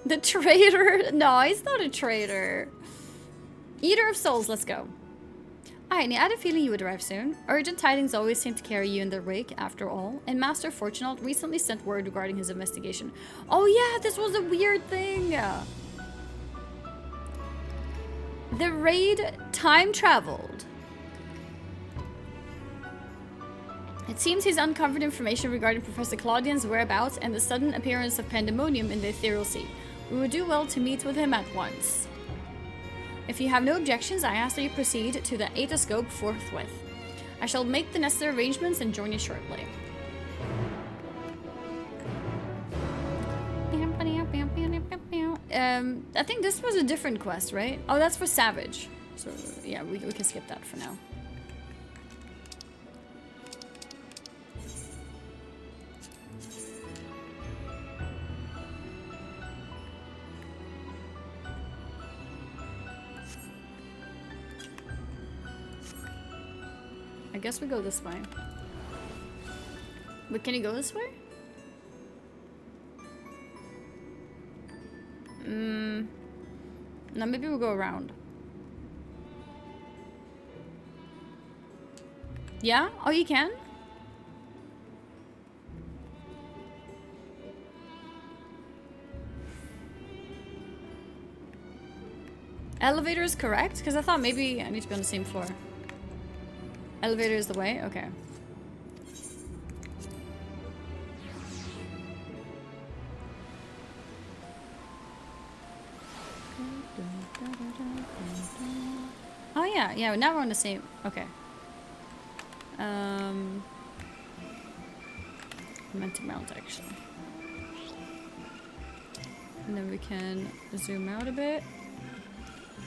The traitor? No, he's not a traitor. Eater of souls, let's go. Alright, I had a feeling you would arrive soon. Urgent tidings always seem to carry you in their wake, after all. And Master Fortunato recently sent word regarding his investigation. Oh yeah, this was a weird thing. The raid time traveled. It seems he's uncovered information regarding Professor Claudian's whereabouts and the sudden appearance of Pandæmonium in the Ethereal Sea. We would do well to meet with him at once. If you have no objections, I ask that you proceed to the Aethoscope forthwith. I shall make the necessary arrangements and join you shortly. I think this was a different quest, right? Oh, that's for Savage. So, yeah, we can skip that for now. I guess we go this way. But can you go this way? No, maybe we'll go around. Yeah? Oh, you can? Elevator is correct? Because I thought maybe I need to be on the same floor. Elevator is the way? Okay. Oh yeah, yeah, now we're on the same. Okay. I meant to mount actually. And then we can zoom out a bit.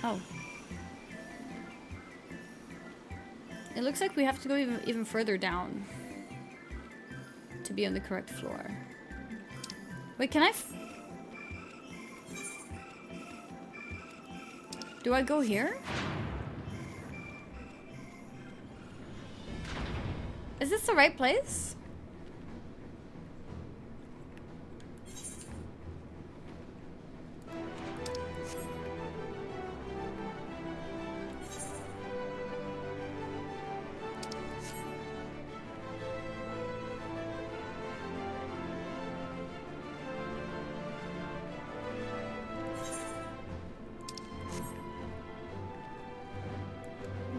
Oh. It looks like we have to go even further down to be on the correct floor. Wait, can I do I go here? Is this the right place?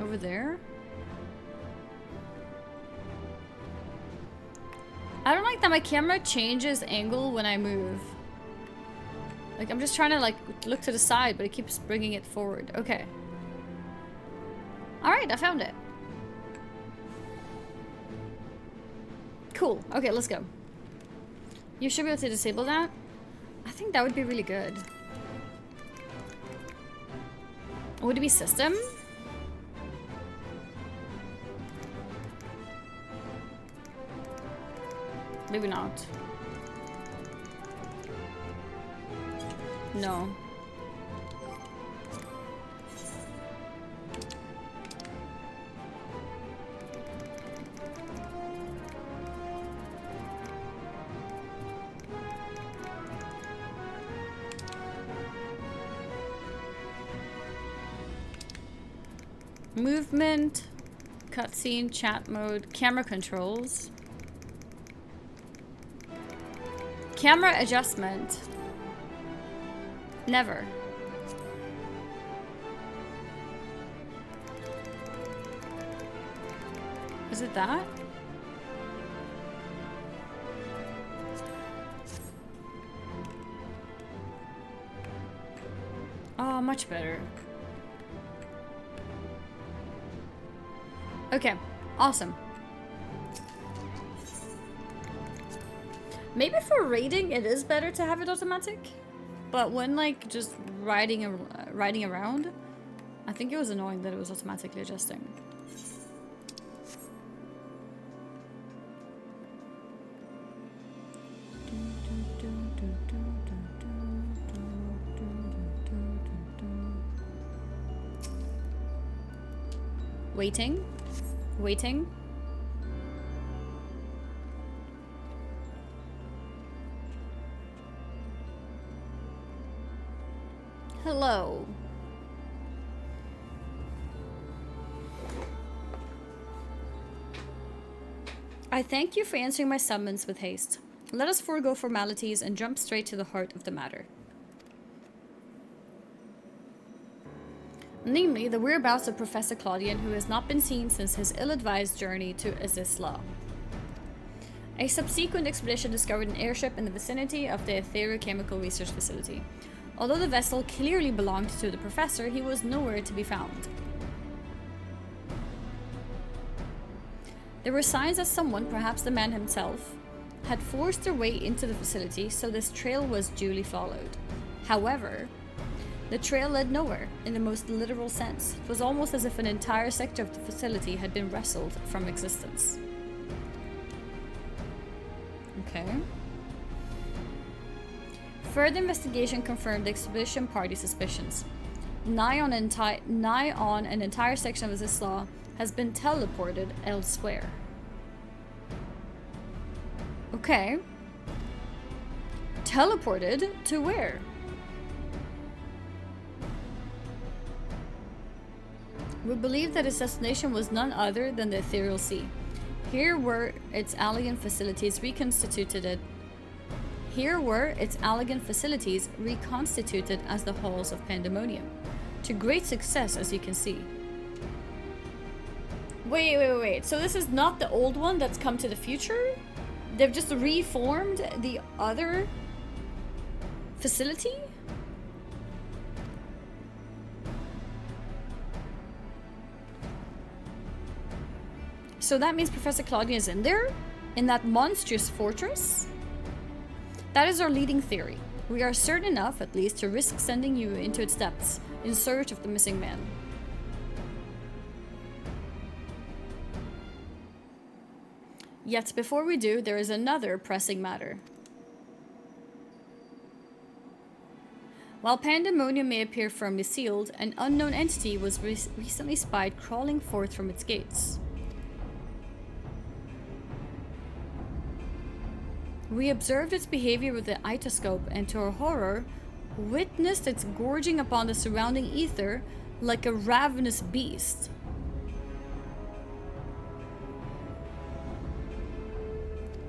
Over there? I don't like that my camera changes angle when I move. Like, I'm just trying to, like, look to the side, but it keeps bringing it forward. Okay. Alright, I found it. Cool. Okay, let's go. You should be able to disable that. I think that would be really good. Would it be system? Maybe not. No. Movement, cutscene, chat mode, camera controls. Camera adjustment. Never. Is it that? Oh, much better. Okay, awesome. Maybe for raiding, it is better to have it automatic. But when, like, just riding around, I think it was annoying that it was automatically adjusting. Waiting. Waiting. Hello. I thank you for answering my summons with haste. Let us forego formalities and jump straight to the heart of the matter. Namely, the whereabouts of Professor Claudian, who has not been seen since his ill-advised journey to Azisla. A subsequent expedition discovered an airship in the vicinity of the Etherochemical Research Facility. Although the vessel clearly belonged to the professor, he was nowhere to be found. There were signs that someone, perhaps the man himself, had forced their way into the facility, so this trail was duly followed. However, the trail led nowhere, in the most literal sense. It was almost as if an entire sector of the facility had been wrestled from existence. Okay. Further investigation confirmed the expedition party's suspicions. Nigh on an entire section of Azisla has been teleported elsewhere. Okay. Teleported to where? We believe that its destination was none other than the Ethereal Sea. Here were its alien facilities reconstituted as the halls of Pandæmonium. To great success, as you can see. Wait. So this is not the old one that's come to the future? They've just reformed the other facility? So that means Professor Claudian is in there? In that monstrous fortress? That is our leading theory. We are certain enough, at least, to risk sending you into its depths in search of the missing man. Yet before we do, there is another pressing matter. While Pandæmonium may appear firmly sealed, an unknown entity was recently spied crawling forth from its gates. We observed its behavior with the itoscope and, to our horror, witnessed its gorging upon the surrounding ether like a ravenous beast.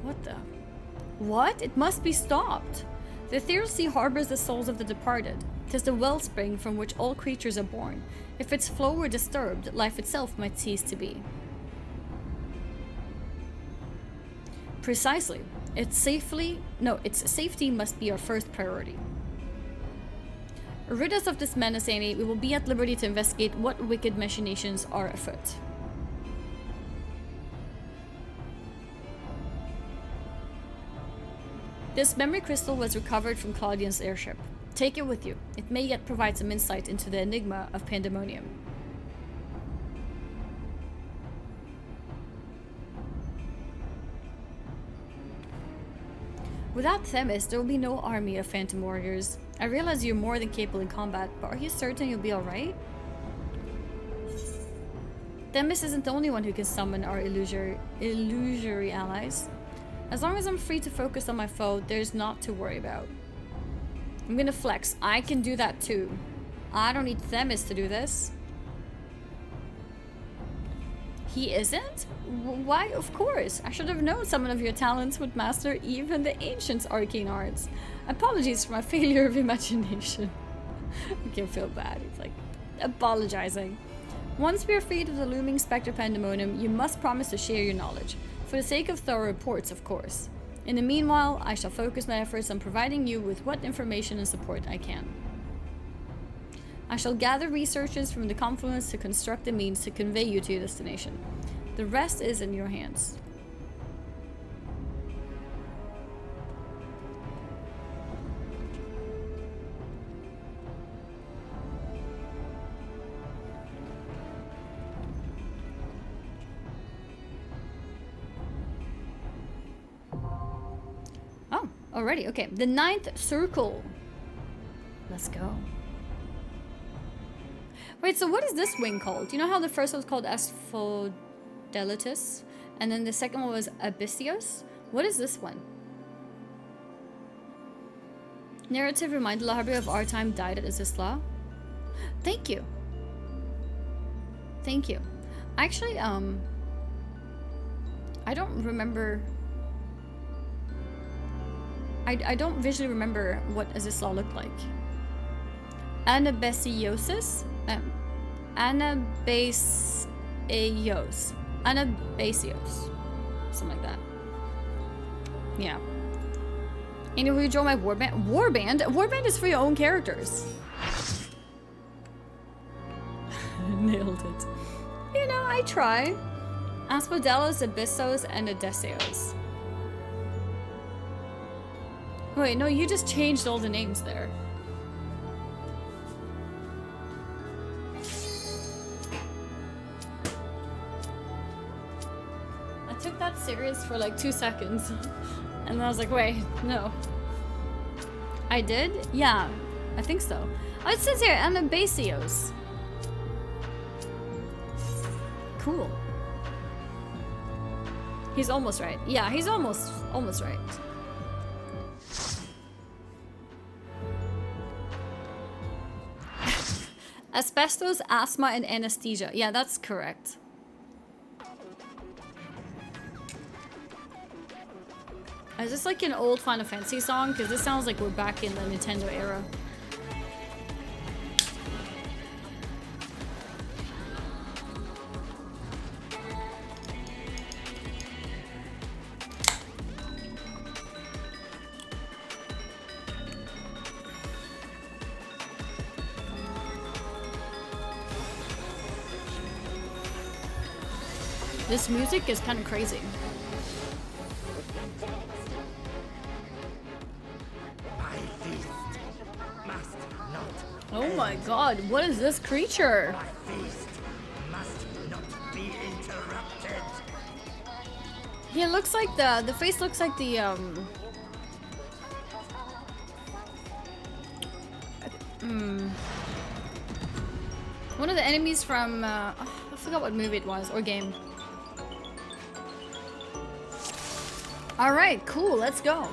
What the? What? It must be stopped. The Ethereal Sea harbors the souls of the departed. 'Tis the wellspring from which all creatures are born. If its flow were disturbed, life itself might cease to be. Precisely. Its safety must be our first priority. Rid us of this menace, Amy. We will be at liberty to investigate what wicked machinations are afoot. This memory crystal was recovered from Claudian's airship. Take it with you. It may yet provide some insight into the enigma of Pandæmonium. Without Themis, there will be no army of phantom warriors. I realize you're more than capable in combat, but are you certain you'll be alright? Themis isn't the only one who can summon our illusory allies. As long as I'm free to focus on my foe, there's naught to worry about. I'm gonna flex. I can do that too. I don't need Themis to do this. He isn't? Why, of course. I should have known some of your talents would master even the ancient arcane arts. Apologies for my failure of imagination. I can feel bad. It's like apologizing. Once we are freed of the looming spectre Pandæmonium, you must promise to share your knowledge. For the sake of thorough reports, of course. In the meanwhile, I shall focus my efforts on providing you with what information and support I can. I shall gather researches from the confluence to construct the means to convey you to your destination. The rest is in your hands. Oh, already. Okay. The 9th circle. Let's go. Wait, so what is this wing called? You know how the first one was called Asphodelitus? And then the second one was Anabaseios? What is this one? Narrative reminder, the library of our time died at Azisla. Thank you. Thank you. Actually, I don't remember. I don't visually remember what Azisla looked like. Anabaseios? Anabaseios. Anabaseios. Something like that. Yeah. And will you join my warband? Warband? Warband is for your own characters. Nailed it. You know, I try. Aspodelos, Abyssos, and Anabaseios. Wait, no, you just changed all the names there. I took that serious for like 2 seconds. And then I was like, wait, no. I did? Yeah, I think so. Oh, it says here, Anabaseios. Cool. He's almost right. Yeah, he's almost right. Asbestos, asthma, and anesthesia. Yeah, that's correct. Is this like an old Final Fantasy song? Because this sounds like we're back in the Nintendo era. This music is kind of crazy. Oh my god, what is this creature? My feast must not be interrupted. He looks like the face looks like the one of the enemies from I forgot what movie it was or game. All right, cool, let's go.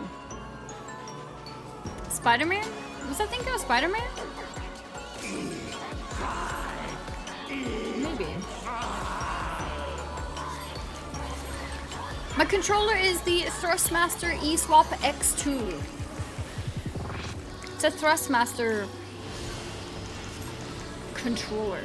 Spider-Man? Was I thinking of Spider-Man? Maybe. My controller is the Thrustmaster eSwap X2. It's a Thrustmaster controller.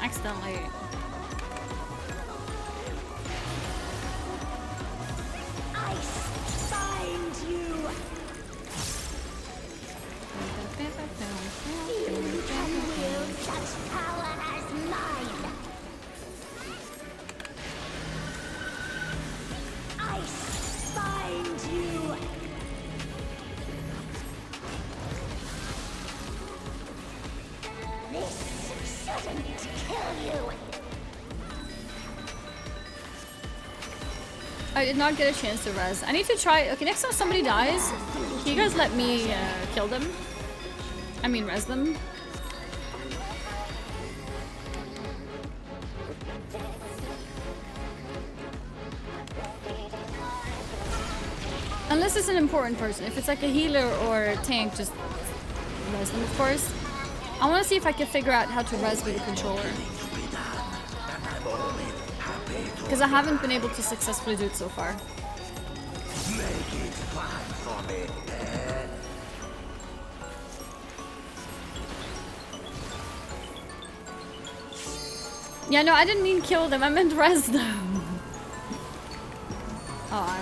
Accidentally. I find you. You can wield such power as mine. I find you. This shouldn't kill you. I did not get a chance to res. I need to try. Okay, next time somebody dies, can you guys let me kill them? I mean, res them. Unless it's an important person. If it's like a healer or a tank, just res them, of course. I want to see if I can figure out how to res with the controller. Because I haven't been able to successfully do it so far. Make it fun for me. Yeah, no, I didn't mean kill them. I meant res them. Oh, I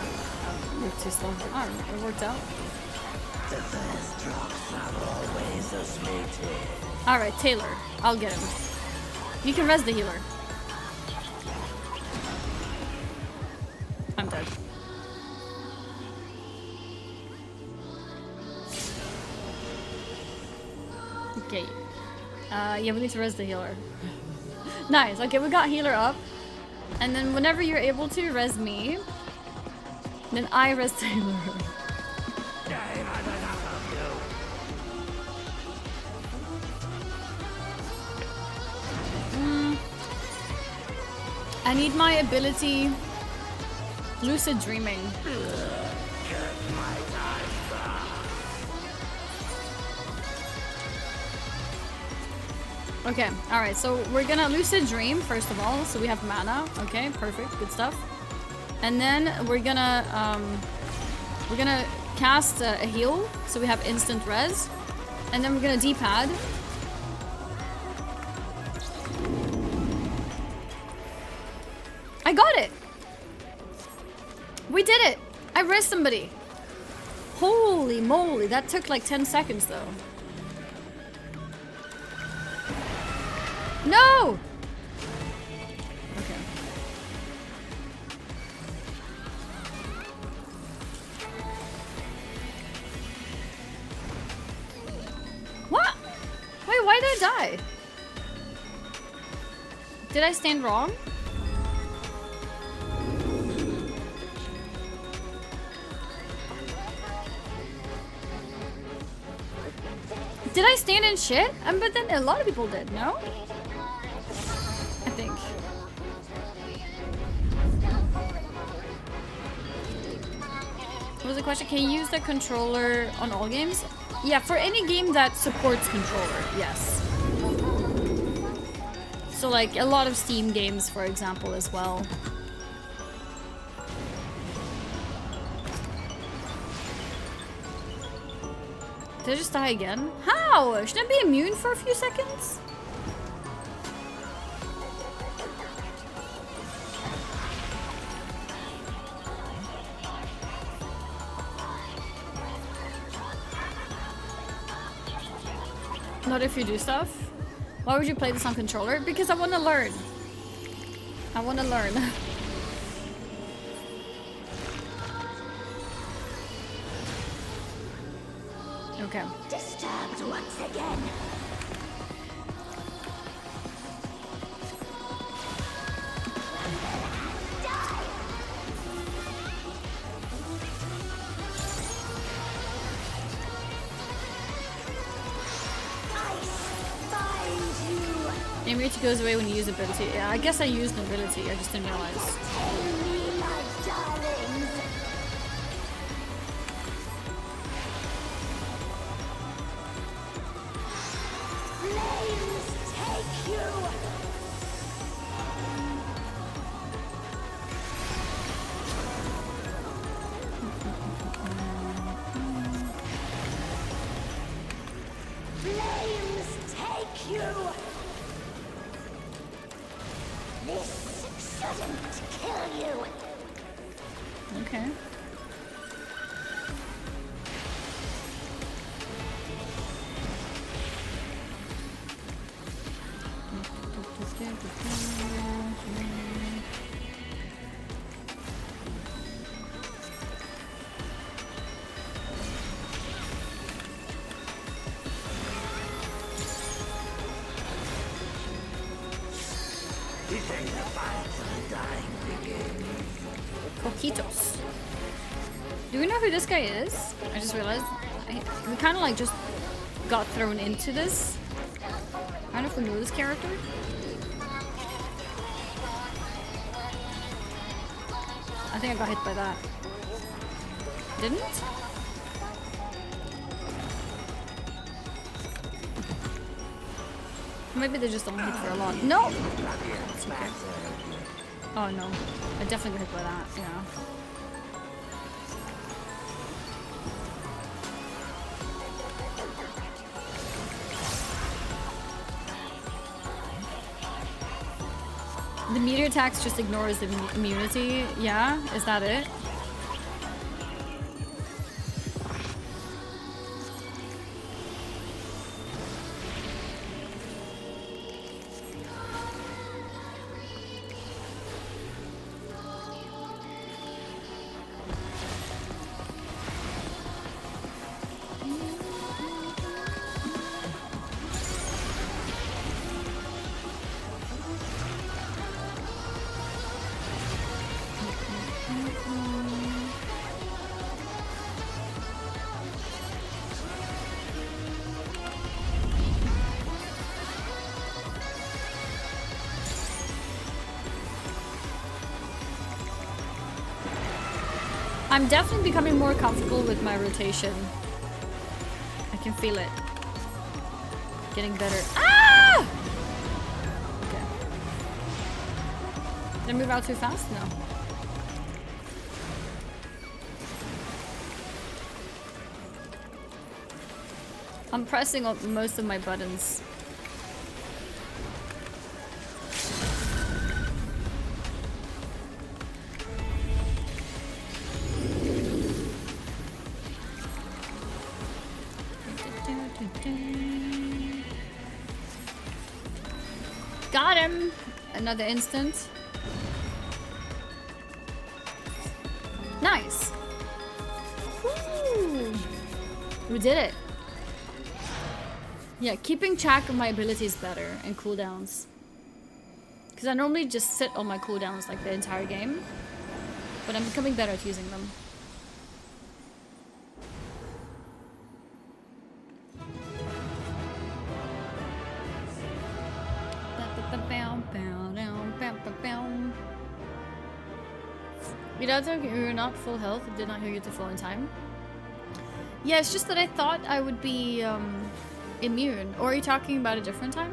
moved too slow. Oh, it worked out. Alright, Taylor. I'll get him. You can res the healer. I'm dead. Okay. Yeah, we need to res the healer. Nice. Okay, we got healer up. And then whenever you're able to res me, then I res Taylor. I need my ability lucid dreaming. Okay, alright, so we're gonna lucid dream first of all, so we have mana. Okay, perfect, good stuff. And then we're gonna cast a heal, so we have instant res. And then we're gonna D-pad. I got it! We did it! I res somebody! Holy moly, that took like 10 seconds though. No! Okay. What? Wait, why did I die? Did I stand wrong? Did I stand in shit? But then a lot of people did, no? I think. What was the question? Can you use the controller on all games? Yeah, for any game that supports controller, yes. So like a lot of Steam games, for example, as well. Did I just die again? How? Should I be immune for a few seconds? Not if you do stuff. Why would you play this on controller? Because I want to learn. I want to learn. Okay. Disturbed once again. Immunity goes away when you use ability. Yeah, I guess I used an ability. I just didn't realize. Tell me, my darlings. Flames take you. Flames take you. This shouldn't kill you. Okay. Coquitos. Do we know who this guy is? I just realized we kind of like just got thrown into this. I don't know if we know this character. I think I got hit by that. Didn't? Maybe they just don't hit for a lot. No! It's okay. Oh no. I definitely got hit by that, yeah. The meteor attacks just ignores the immunity. Yeah? Is that it? I'm definitely becoming more comfortable with my rotation. I can feel it. Getting better. Ah! Okay. Did I move out too fast? No. I'm pressing up most of my buttons. Got him! Another instant. Nice! Woo! We did it! Yeah, keeping track of my abilities better and cooldowns. Because I normally just sit on my cooldowns like the entire game. But I'm becoming better at using them. You're not full health. I did not hear you to full in time. Yeah, it's just that I thought I would be immune. Or are you talking about a different time?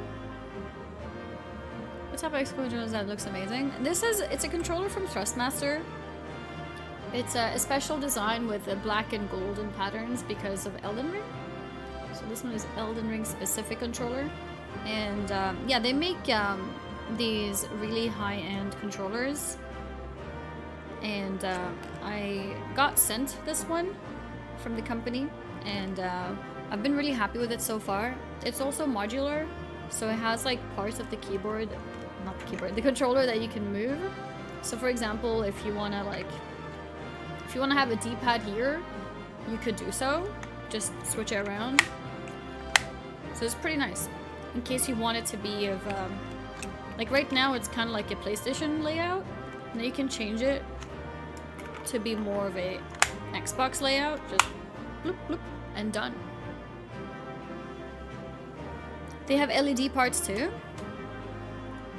What type of X controller is that? Looks amazing. It's a controller from Thrustmaster. It's a special design with black and golden patterns because of Elden Ring. So this one is Elden Ring specific controller. And yeah, they make these really high-end controllers. And I got sent this one from the company, and I've been really happy with it so far. It's also modular, so it has like parts of the keyboard, not the keyboard, the controller that you can move. So for example, if you wanna have a D-pad here, you could do so. Just switch it around. So it's pretty nice. In case you want it to be of, like right now it's kind of like a PlayStation layout. Now you can change it to be more of a Xbox layout. Just bloop bloop and done. They have LED parts too?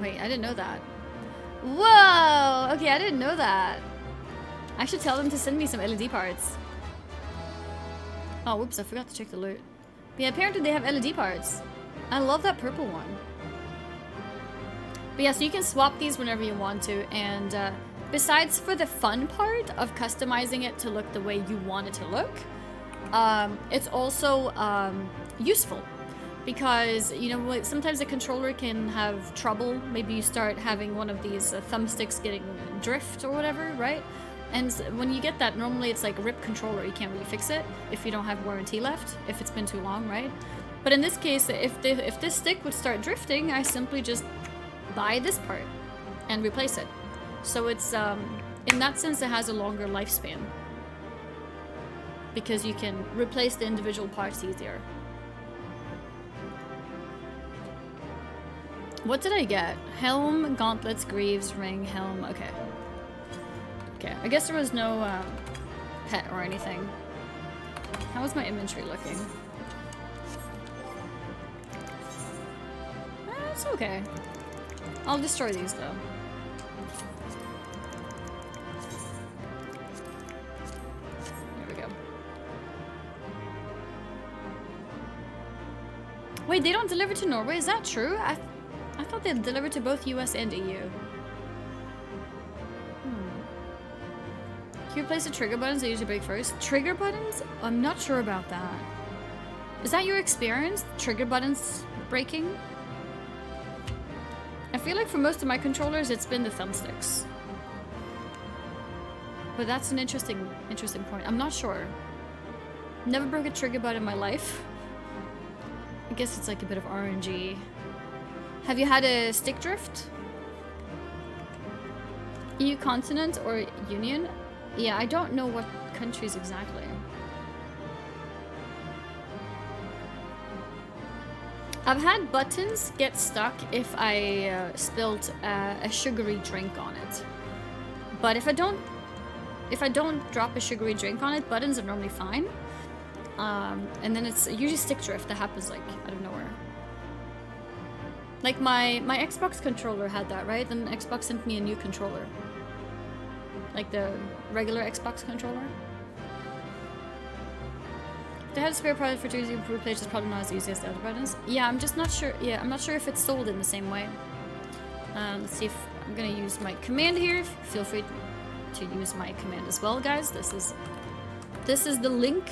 Wait, I didn't know that. Whoa! Okay, I didn't know that. I should tell them to send me some LED parts. Oh, whoops, I forgot to check the loot. But yeah, apparently they have LED parts. I love that purple one. But yeah, so you can swap these whenever you want to, and besides for the fun part of customizing it to look the way you want it to look, it's also useful. Because, you know, like, sometimes the controller can have trouble. Maybe you start having one of these thumbsticks getting drift or whatever, right? And when you get that, normally it's like a ripped controller. You can't really fix it if you don't have warranty left, if it's been too long, right? But in this case, if this stick would start drifting, I simply just buy this part and replace it. So it's, in that sense, it has a longer lifespan. Because you can replace the individual parts easier. What did I get? Helm, gauntlets, greaves, ring, helm. Okay. Okay, I guess there was no pet or anything. How is my inventory looking? It's okay. I'll destroy these though. There we go. Wait, they don't deliver to Norway? Is that true? I thought they delivered to both US and EU. Can you replace the trigger buttons? They usually break first. Trigger buttons? I'm not sure about that. Is that your experience? Trigger buttons breaking? I feel like for most of my controllers, it's been the thumbsticks. But that's an interesting point. I'm not sure. Never broke a trigger button in my life. I guess it's like a bit of RNG. Have you had a stick drift? EU continent or Union? Yeah, I don't know what countries exactly. I've had buttons get stuck if I spilled a sugary drink on it. But if I don't drop a sugary drink on it, buttons are normally fine. And then it's usually stick drift that happens like out of nowhere. Like my Xbox controller had that, right? Then Xbox sent me a new controller. like the regular Xbox controller. They have a spare product for choosing improved play, just probably not as easy as the other buttons. Yeah, I'm just not sure. Yeah, I'm not sure if it's sold in the same way. Let's see if I'm gonna use my command here. Feel free to use my command as well, guys. This is the link,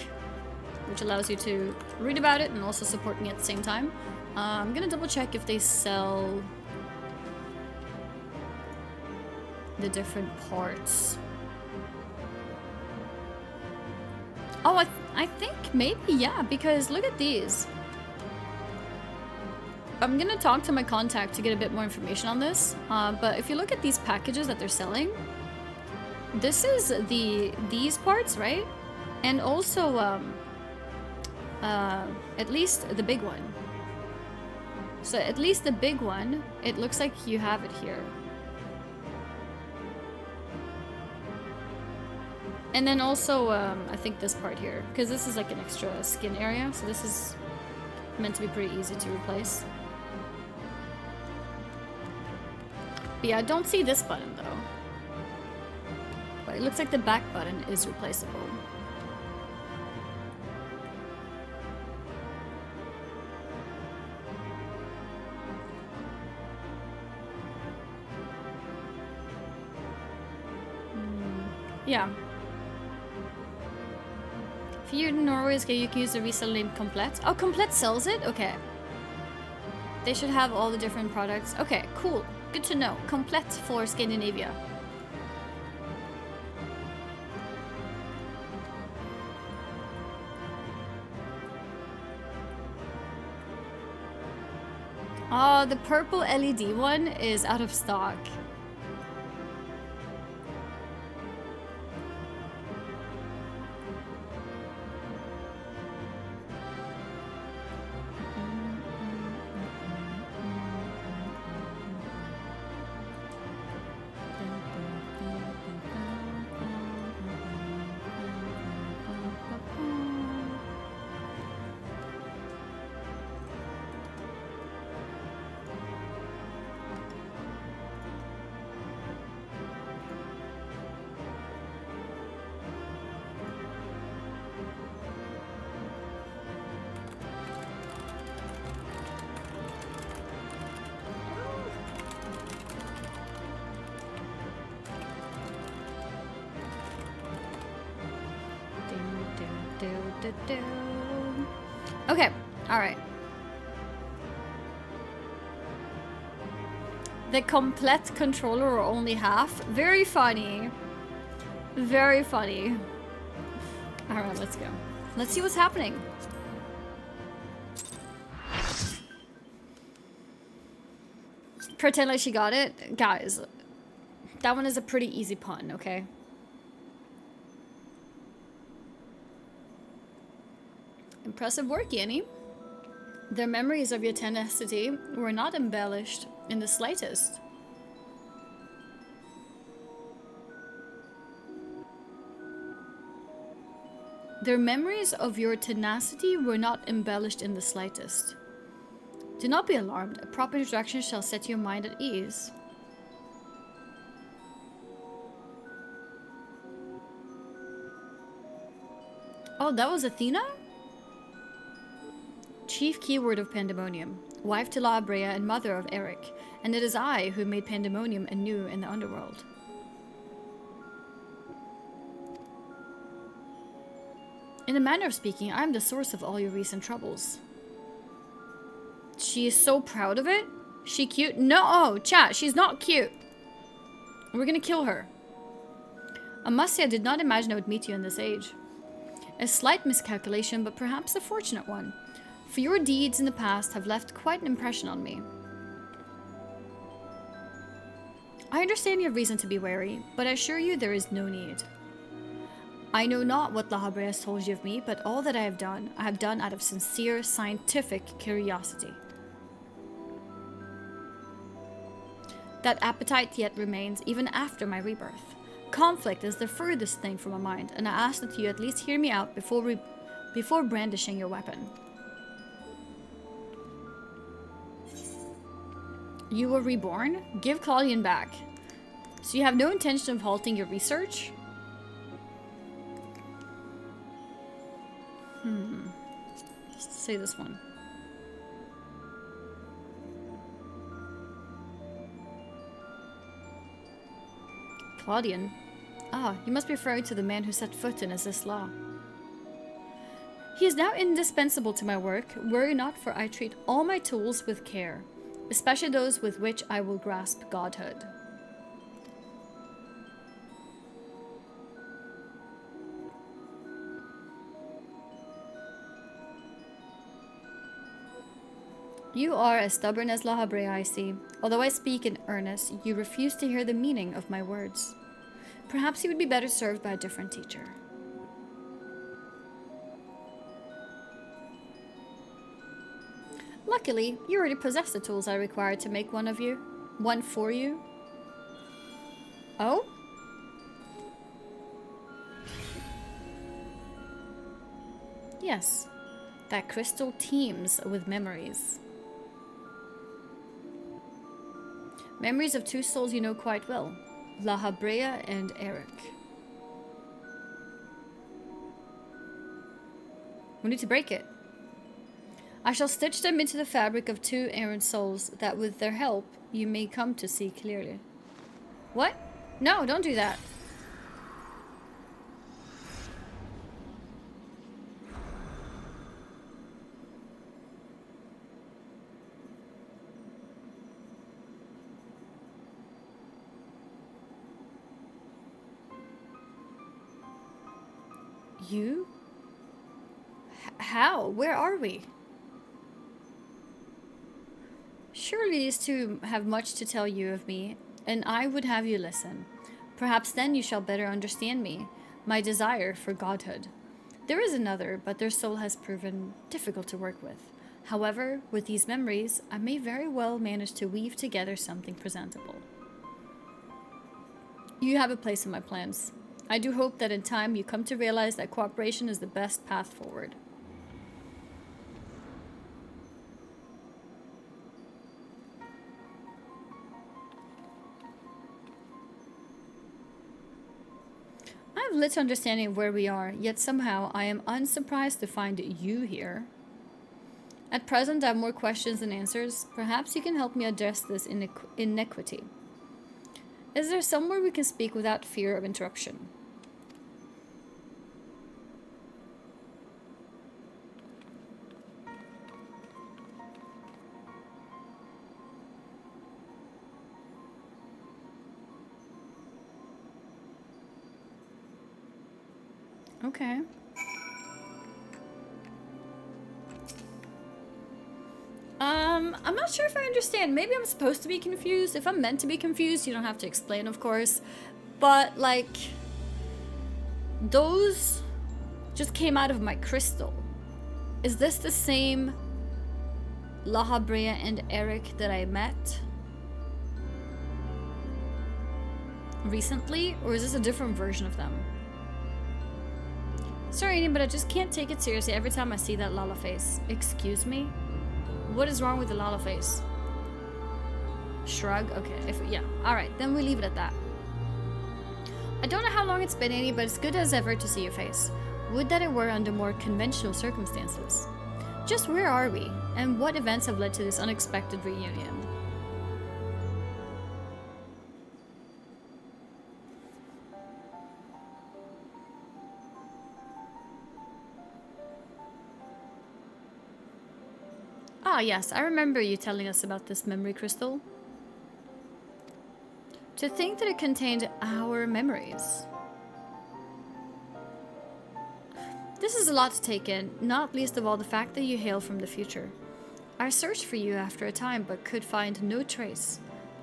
which allows you to read about it and also support me at the same time. I'm gonna double check if they sell the different parts. Oh, I think maybe, yeah, because look at these. I'm gonna talk to my contact to get a bit more information on this, but if you look at these packages that they're selling, this is these parts, right? And also, at least the big one. So at least the big one, it looks like you have it here. And then also, I think this part here, because this is like an extra skin area, so this is meant to be pretty easy to replace. But yeah, I don't see this button though. But it looks like the back button is replaceable. Yeah. If you're in Norway, you can use the reseller name Komplett. Oh, Komplett sells it? Okay. They should have all the different products. Okay, cool. Good to know. Komplett for Scandinavia. Oh, the purple LED one is out of stock. Okay, alright. The Komplett controller or only half. Very funny. Very funny. Alright, let's go. Let's see what's happening. Pretend like she got it. Guys, that one is a pretty easy pun, okay? Impressive work, Yenny. Their memories of your tenacity were not embellished in the slightest. Their memories of your tenacity were not embellished in the slightest. Do not be alarmed. A proper introduction shall set your mind at ease. Oh, that was Athena? Chief keyword of Pandæmonium, wife to La Brea and mother of Eric, and it is I who made Pandæmonium anew in the underworld. In a manner of speaking, I am the source of all your recent troubles. She is so proud of it? She cute? No, oh, chat, she's not cute. We're gonna kill her. I must say I did not imagine I would meet you in this age. A slight miscalculation, but perhaps a fortunate one. For your deeds in the past have left quite an impression on me. I understand you have reason to be wary, but I assure you there is no need. I know not what La Brea has told you of me, but all that I have done out of sincere scientific curiosity. That appetite yet remains even after my rebirth. Conflict is the furthest thing from my mind, and I ask that you at least hear me out before brandishing your weapon. You were reborn? Give Claudian back. So you have no intention of halting your research? Just say this one. Claudian? Ah, you must be referring to the man who set foot in Azizla. He is now indispensable to my work, were it not for I treat all my tools with care, especially those with which I will grasp godhood. You are as stubborn as La Habrea, I see. Although I speak in earnest, you refuse to hear the meaning of my words. Perhaps you would be better served by a different teacher. Luckily, you already possess the tools I require to make one for you. Oh? Yes, that crystal teems with memories. Memories of two souls you know quite well, La Habrea and Eric. We need to break it. I shall stitch them into the fabric of two errant souls, that with their help you may come to see clearly. What? No, don't do that. You? How? Where are we? Surely these two have much to tell you of me, and I would have you listen. Perhaps then you shall better understand me, my desire for godhood. There is another, but their soul has proven difficult to work with. However, with these memories, I may very well manage to weave together something presentable. You have a place in my plans. I do hope that in time you come to realize that cooperation is the best path forward. I have little understanding of where we are, yet somehow I am unsurprised to find you here. At present I have more questions than answers. Perhaps you can help me address this inequity. Is there somewhere we can speak without fear of interruption? Okay. I'm not sure if I understand. Maybe I'm supposed to be confused. If I'm meant to be confused, you don't have to explain, of course. But, like, those just came out of my crystal. Is this the same La Habrea and Eric that I met recently? Or is this a different version of them? Sorry, Aiden, but I just can't take it seriously every time I see that Lala face. Excuse me? What is wrong with the Lala face? Shrug? Okay, yeah. Alright, then we leave it at that. I don't know how long it's been, Annie, but it's good as ever to see your face. Would that it were under more conventional circumstances. Just where are we? And what events have led to this unexpected reunion? Ah, yes, I remember you telling us about this memory crystal. To think that it contained our memories. This is a lot to take in, not least of all the fact that you hail from the future. I searched for you after a time, but could find no trace.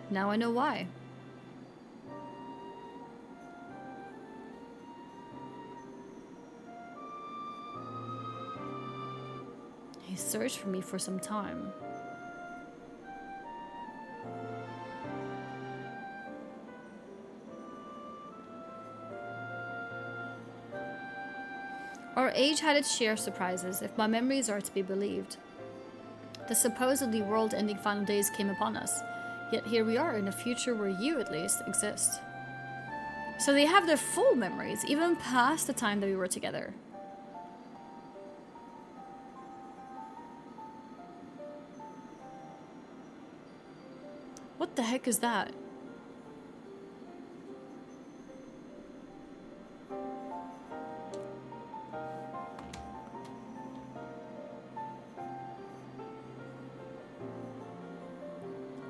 Now I know why. He searched for me for some time. Our age had its share of surprises, if my memories are to be believed. The supposedly world-ending final days came upon us, yet here we are in a future where you, at least, exist. So they have their full memories, even past the time that we were together. What the heck is that?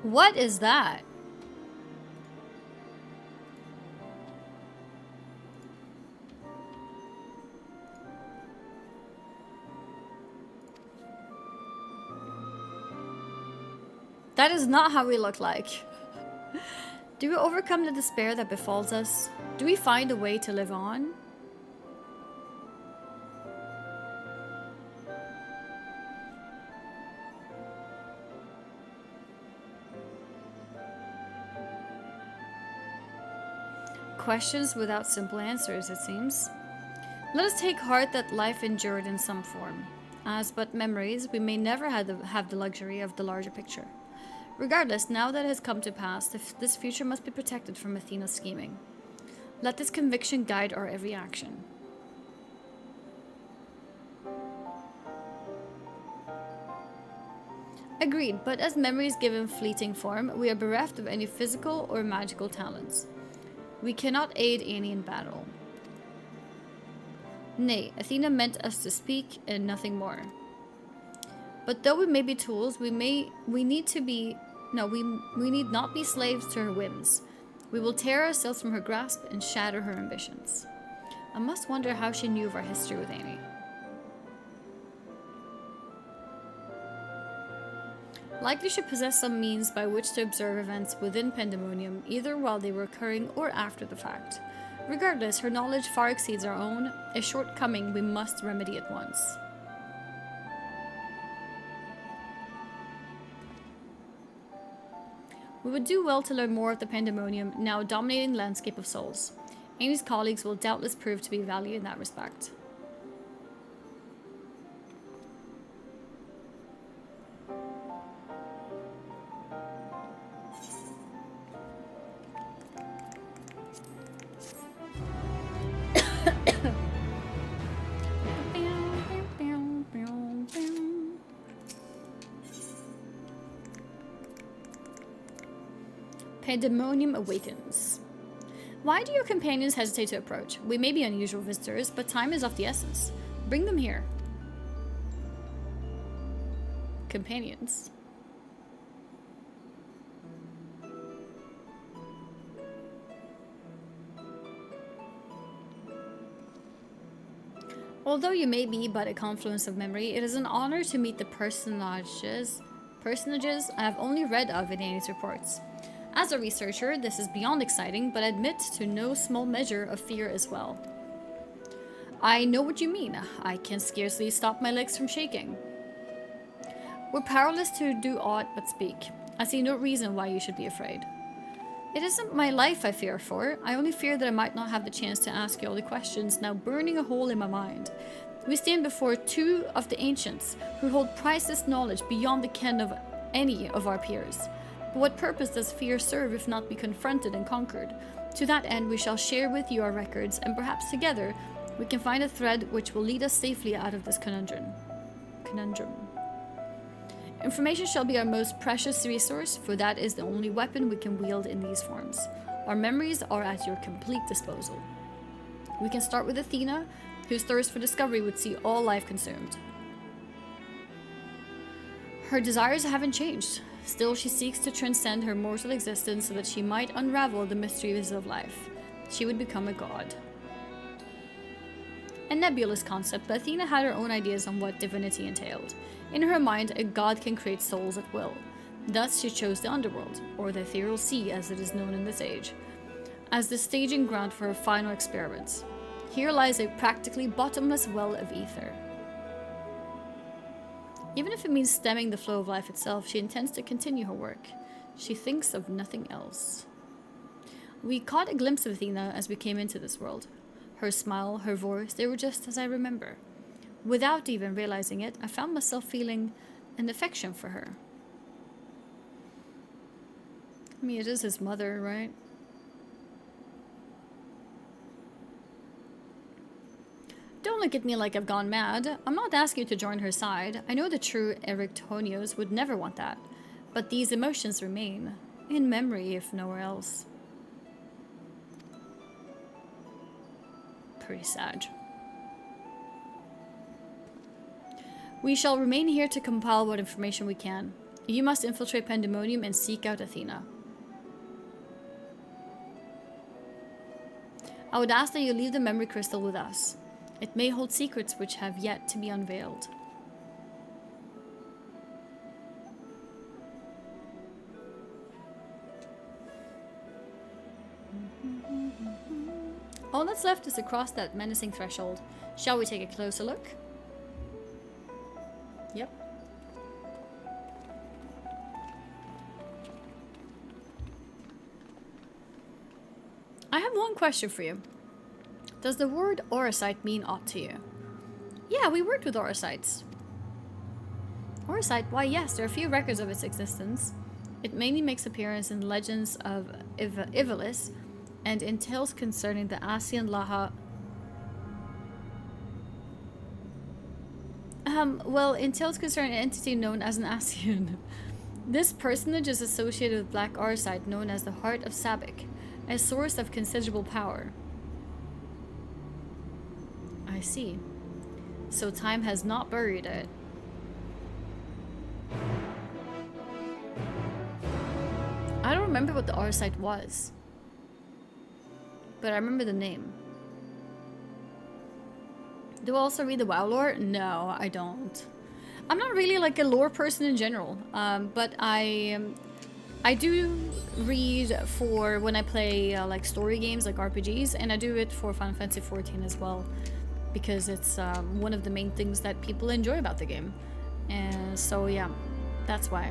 What is that? That is not how we look like. Do we overcome the despair that befalls us? Do we find a way to live on? Questions without simple answers, it seems. Let us take heart that life endured in some form. As but memories, we may never have the luxury of the larger picture. Regardless, now that it has come to pass, this future must be protected from Athena's scheming. Let this conviction guide our every action. Agreed, but as memories given fleeting form, we are bereft of any physical or magical talents. We cannot aid any in battle. Nay, Athena meant us to speak and nothing more. But though we may be tools, we need not be slaves to her whims. We will tear ourselves from her grasp and shatter her ambitions. I must wonder how she knew of our history with Annie. Likely she possessed some means by which to observe events within Pandæmonium, either while they were occurring or after the fact. Regardless, her knowledge far exceeds our own, a shortcoming we must remedy at once. We would do well to learn more of the Pandæmonium, now dominating the landscape of souls. Amy's colleagues will doubtless prove to be valued in that respect. Pandæmonium awakens. Why do your companions hesitate to approach? We may be unusual visitors, but time is of the essence. Bring them here. Companions. Although you may be but a confluence of memory, it is an honor to meet the personages I have only read of in Annie's reports. As a researcher, this is beyond exciting, but admit to no small measure of fear as well. I know what you mean. I can scarcely stop my legs from shaking. We're powerless to do aught but speak. I see no reason why you should be afraid. It isn't my life I fear for. I only fear that I might not have the chance to ask you all the questions now burning a hole in my mind. We stand before two of the ancients who hold priceless knowledge beyond the ken of any of our peers. But what purpose does fear serve if not be confronted and conquered? To that end, we shall share with you our records, and perhaps together we can find a thread which will lead us safely out of this conundrum. Information shall be our most precious resource, for that is the only weapon we can wield in these forms. Our memories are at your complete disposal. We can start with Athena, whose thirst for discovery would see all life consumed. Her desires haven't changed. Still, she seeks to transcend her mortal existence so that she might unravel the mysteries of life. She would become a god. A nebulous concept, but Athena had her own ideas on what divinity entailed. In her mind, a god can create souls at will. Thus, she chose the underworld, or the ethereal sea as it is known in this age, as the staging ground for her final experiments. Here lies a practically bottomless well of ether. Even if it means stemming the flow of life itself, she intends to continue her work. She thinks of nothing else. We caught a glimpse of Athena as we came into this world. Her smile, her voice, they were just as I remember. Without even realizing it, I found myself feeling an affection for her. I mean, it is his mother, right? look at me like I've gone mad. I'm not asking you to join her side. I know the true Erectonios would never want that. But these emotions remain. In memory, if nowhere else. Pretty sad. We shall remain here to compile what information we can. You must infiltrate Pandæmonium and seek out Athena. I would ask that you leave the memory crystal with us. It may hold secrets which have yet to be unveiled. All that's left is to cross that menacing threshold. Shall we take a closer look? Yep. I have one question for you. Does the word Orosite mean aught to you? Yeah, we worked with Orosites. Orosite? Why yes, there are few records of its existence. It mainly makes appearance in legends of Ivalis and in tales concerning the Asian Laha. Well, in tales concerning an entity known as an Asian. This personage is associated with Black Orosite known as the Heart of Sabik, a source of considerable power. I see. So time has not buried it. I don't remember what the Orosite was, but I remember the name. Do I also read the WoW lore? No, I don't. I'm not really like a lore person in general, but I do read for when I play like story games, like RPGs, and I do it for Final Fantasy XIV as well, because it's one of the main things that people enjoy about the game. And so yeah, that's why.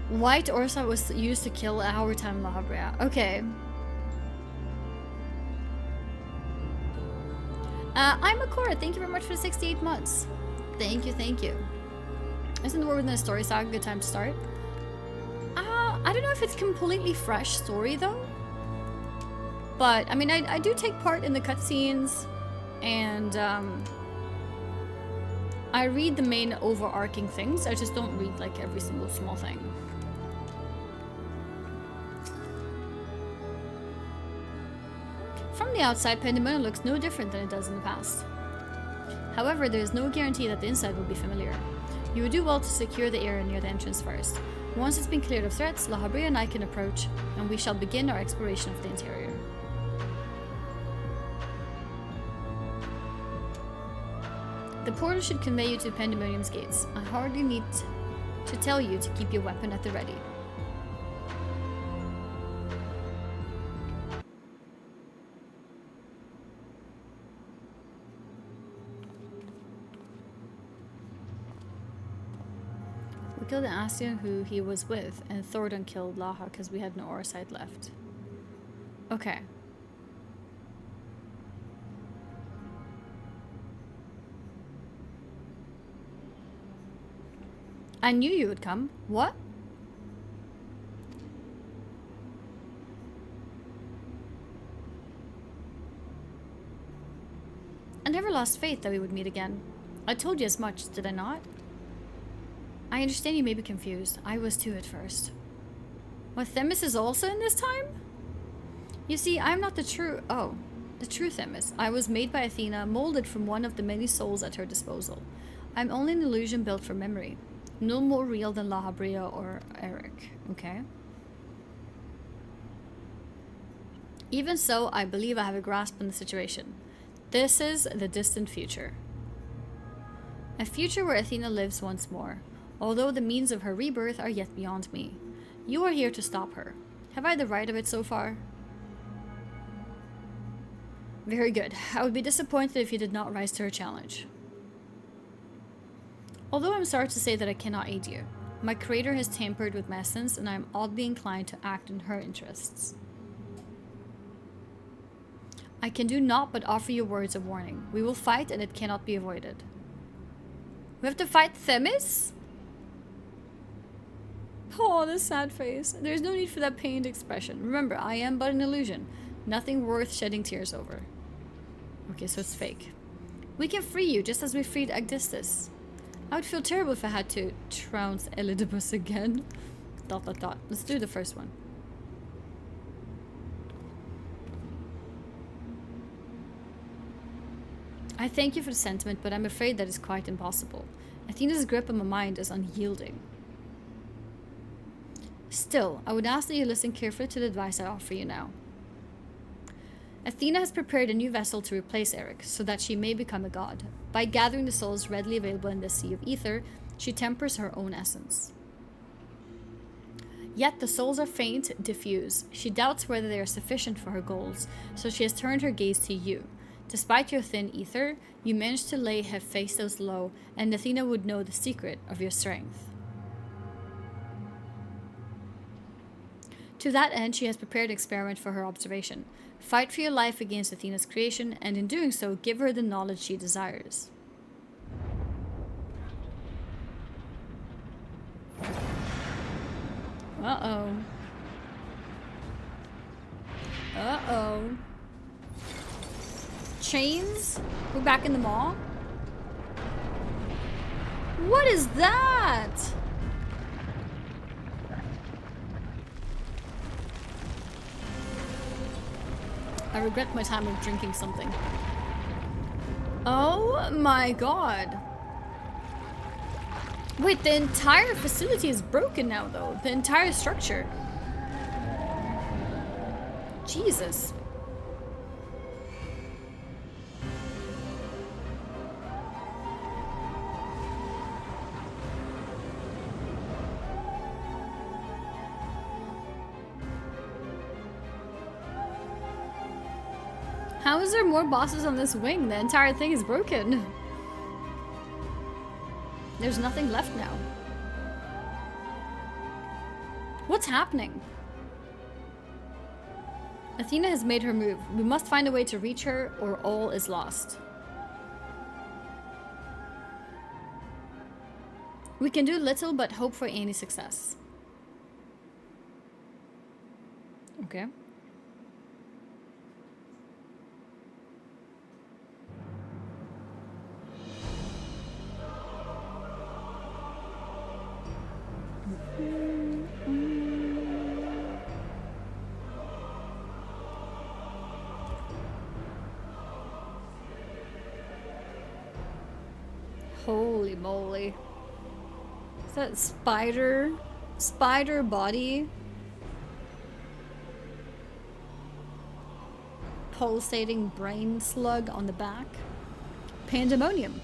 White Orsa was used to kill our time La Habrea. Okay. I'm Akora. Thank you very much for the 68 months. Thank you, thank you. Isn't the war within a story saga a good time to start? I don't know if it's completely fresh story though. But I mean, I do take part in the cutscenes, and I read the main overarching things. I just don't read like every single small thing. From the outside, Pandæmonium looks no different than it does in the past. However, there is no guarantee that the inside will be familiar. You would do well to secure the area near the entrance first. Once it's been cleared of threats, La Habrea and I can approach, and we shall begin our exploration of the interior. The portal should convey you to Pandæmonium's gates. I hardly need to tell you to keep your weapon at the ready. We killed the Asian who he was with, and Thordan killed Laha because we had no Orosite left. Okay. I knew you would come. What? I never lost faith that we would meet again. I told you as much, did I not? I understand you may be confused. I was too at first. What, Themis is also in this time? You see, I'm not the true Themis. I was made by Athena, molded from one of the many souls at her disposal. I'm only an illusion built for memory. No more real than La Habrea or Eric, okay? Even so, I believe I have a grasp on the situation. This is the distant future. A future where Athena lives once more, although the means of her rebirth are yet beyond me. You are here to stop her. Have I the right of it so far? Very good. I would be disappointed if you did not rise to her challenge. Although I'm sorry to say that I cannot aid you. My creator has tampered with my essence, and I am oddly inclined to act in her interests. I can do naught but offer you words of warning. We will fight, and it cannot be avoided. We have to fight Themis? Oh, the sad face. There's no need for that pained expression. Remember, I am but an illusion. Nothing worth shedding tears over. Okay, so it's fake. We can free you, just as we freed Agdistis. I would feel terrible if I had to trounce Elidibus again. ... Let's do the first one. I thank you for the sentiment, but I'm afraid that is quite impossible. Athena's grip on my mind is unyielding. Still, I would ask that you listen carefully to the advice I offer you now. Athena has prepared a new vessel to replace Eric, so that she may become a god. By gathering the souls readily available in the sea of ether, she tempers her own essence. Yet the souls are faint, diffuse. She doubts whether they are sufficient for her goals, so she has turned her gaze to you. Despite your thin ether, you managed to lay Hephaestus low, and Athena would know the secret of your strength. To that end, she has prepared an experiment for her observation. Fight for your life against Athena's creation, and in doing so, give her the knowledge she desires. Uh-oh. Uh-oh. Chains? We're back in the mall? What is that? I regret my time of drinking something. Oh my god. Wait, the entire facility is broken now, though. The entire structure. Jesus. How is there more bosses on this wing? The entire thing is broken. There's nothing left now. What's happening? Athena has made her move. We must find a way to reach her, or all is lost. We can do little but hope for any success. Okay. Holy moly. Is that spider body? Pulsating brain slug on the back. Pandæmonium.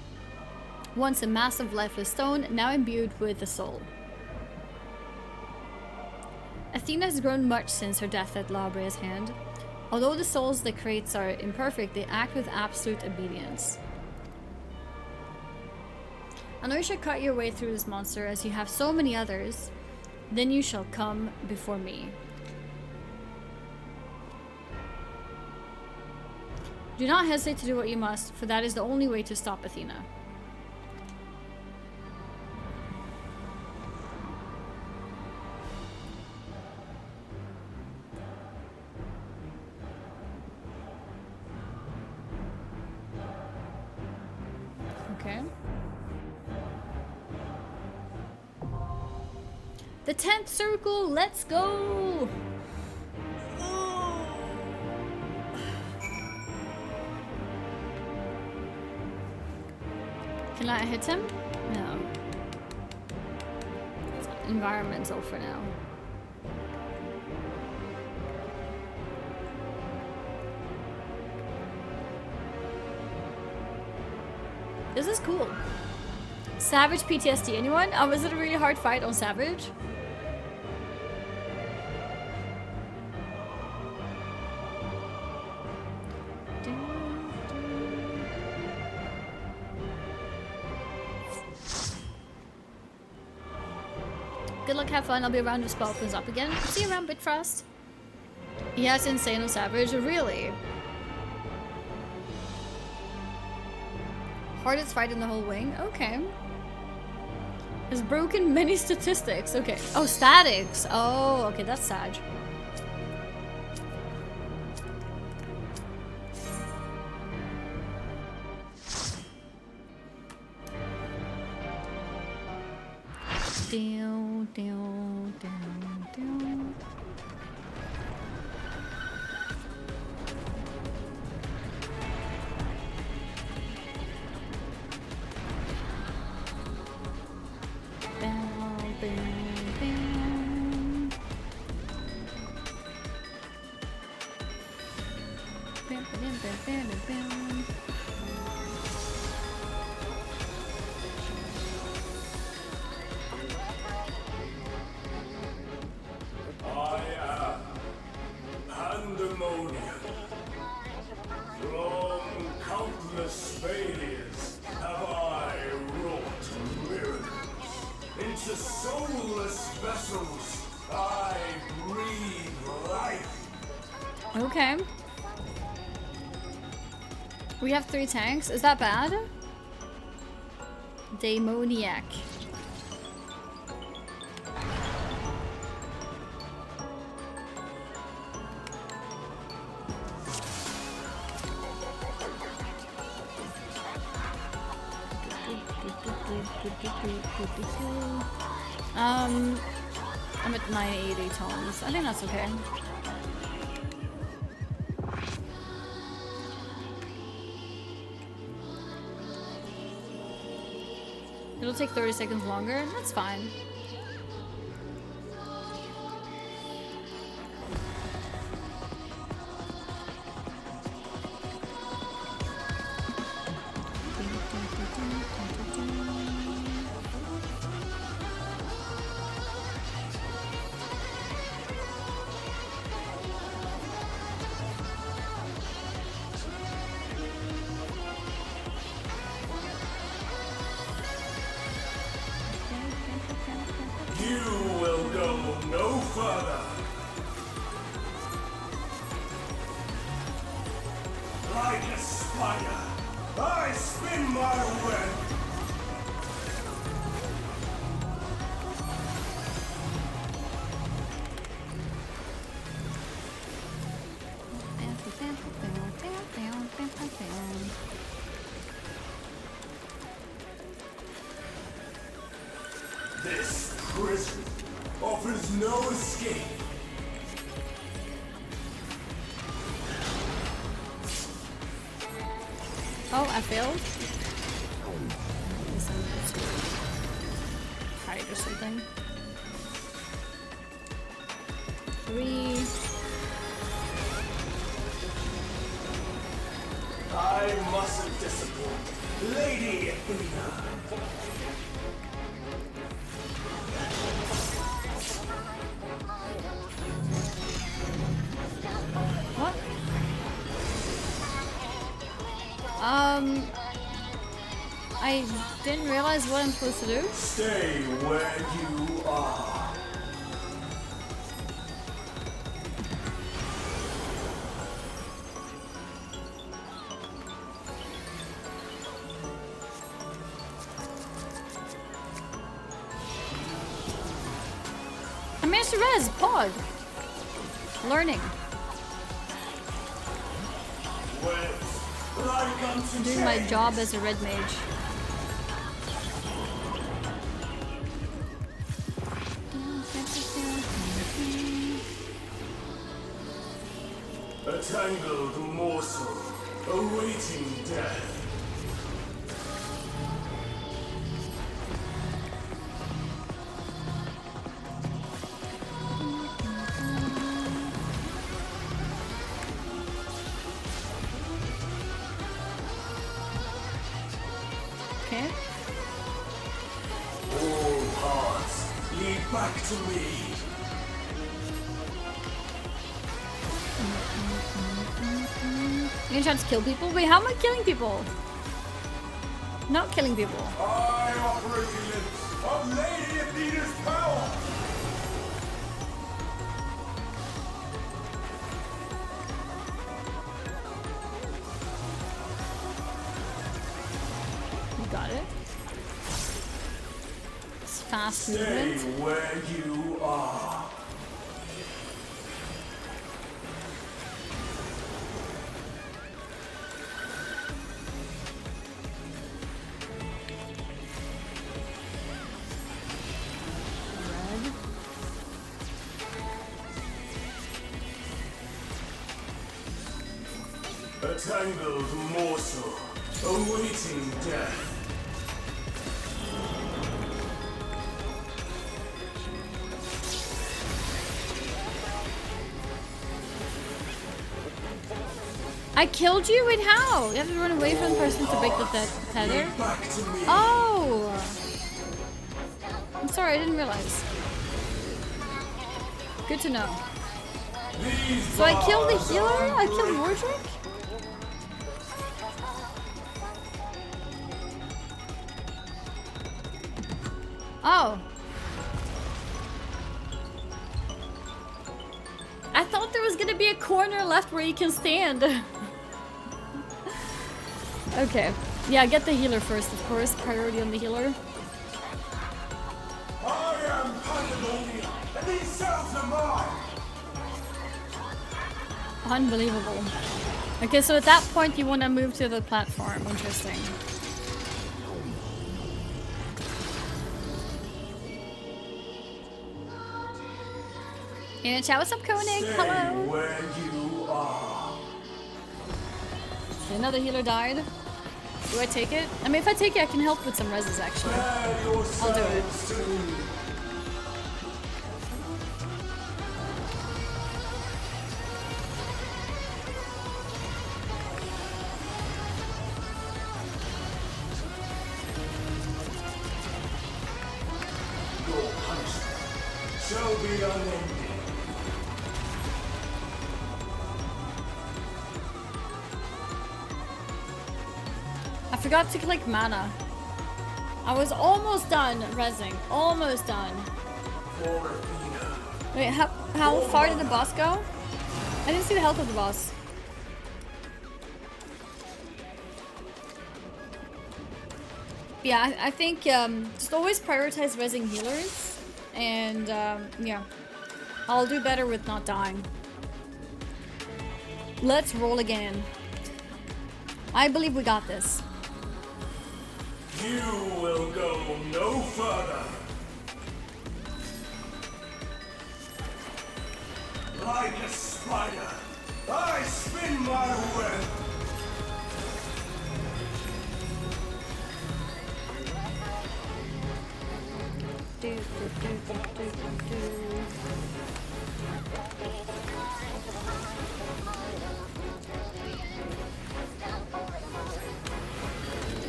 Once a massive lifeless stone, now imbued with a soul. Athena has grown much since her death at Labrea's hand. Although the souls that creates are imperfect, they act with absolute obedience. I know you should cut your way through this monster, as you have so many others. Then you shall come before me. Do not hesitate to do what you must, for that is the only way to stop Athena. Okay. The 10th circle, let's go! Can I hit him? No. It's environmental for now. This is cool. Savage PTSD, anyone? Was it a really hard fight on Savage? Good luck, have fun. I'll be around if spell opens up again. See you around, Bitfrost. Yeah, it's insane on Savage. Really? Hardest fight in the whole wing? Okay. Has broken many statistics. Okay. Oh, statics. Oh, okay, that's sad. Down, down, down, down. Bow, bow, bow. Bam, bam, bam, bam, bam, bam. I am Pandæmonium. From countless failures have I wrought miracles. Into soulless vessels I breathe life. Okay. We have 3 tanks. Is that bad? Demoniac. I'm at 980 tones. I think that's okay. It'll take 30 seconds longer. That's fine. You will go no further. Like a spider, I spin my web. This prison offers no escape. Oh, I failed. Hide or something. 3. I mustn't disappoint Lady Athena. What? I didn't realize what I'm supposed to do. Stay where you are. I managed to res pod. Learning. I'm doing my job as a red mage. A tangled morsel awaiting death. Okay. All paths lead back to me. You gonna try to kill people? Wait, how am I killing people? Not killing people. I operate the lips of Lady Athena's power. You got it. It's fast Stay movement. where you are. A tangled morsel, awaiting death. I killed you? Wait, how? You have to run away from the person to break the tether? Back to me. Oh! I'm sorry, I didn't realize. Good to know. So I killed the healer? I killed Mordric? Oh. I thought there was gonna be a corner left where you can stand. Okay. Yeah, get the healer first, of course. Priority on the healer. I am Pandæmonium, and these cells are mine. Unbelievable. Okay, so at that point you want to move to the platform. Interesting. And chat, what's up, Koenig? Stay Hello. where you are. Okay, another healer died. Do I take it? I mean, if I take it, I can help with some reses, actually. Bear I'll do it. yourselves to me. Your punishment shall be unending. I forgot to collect mana. I was almost done resing. Almost done. For Athena. Wait, how far did the boss go? I didn't see the health of the boss. Yeah, I think just always prioritize resing healers. And yeah, I'll do better with not dying. Let's roll again. I believe we got this. You will go no further. Like a spider, I spin my web.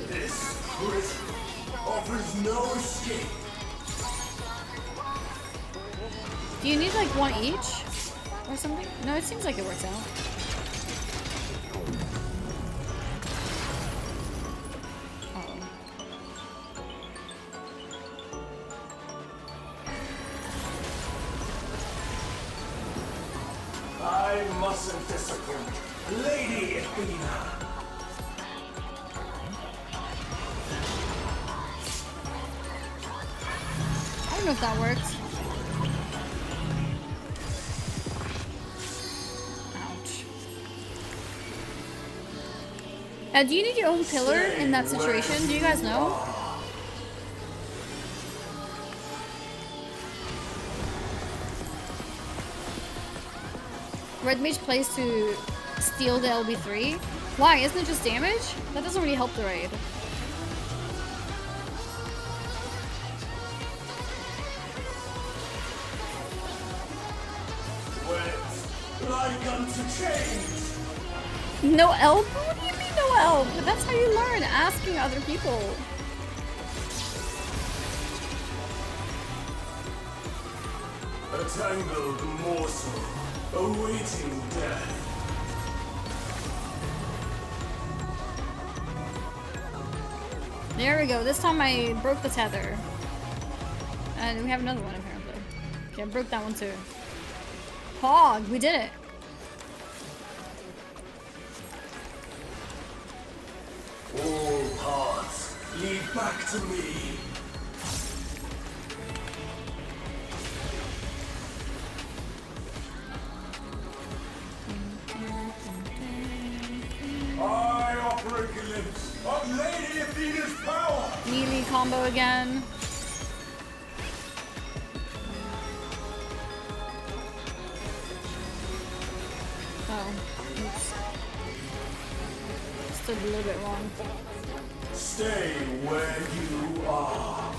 This prison offers no escape. Do you need like one each? Or something? No, it seems like it works out. Uh-oh. I mustn't disappoint Lady Athena. I don't know if that worked. Ouch. Do you need your own pillar in that situation? Do you guys know? Red Mage plays to steal the LB3. Why? Isn't it just damage? That doesn't really help the raid. Wet like unto change. No help? What do you mean no help? That's how you learn, asking other people. A tangled morsel, awaiting death. There we go. This time I broke the tether. And we have another one apparently. Okay, I broke that one too. Hog, we did it. All paths lead back to me. I offer a glimpse of Lady Athena's power. Melee combo again. Oh, oops. stood a little bit wrong. Stay where you are.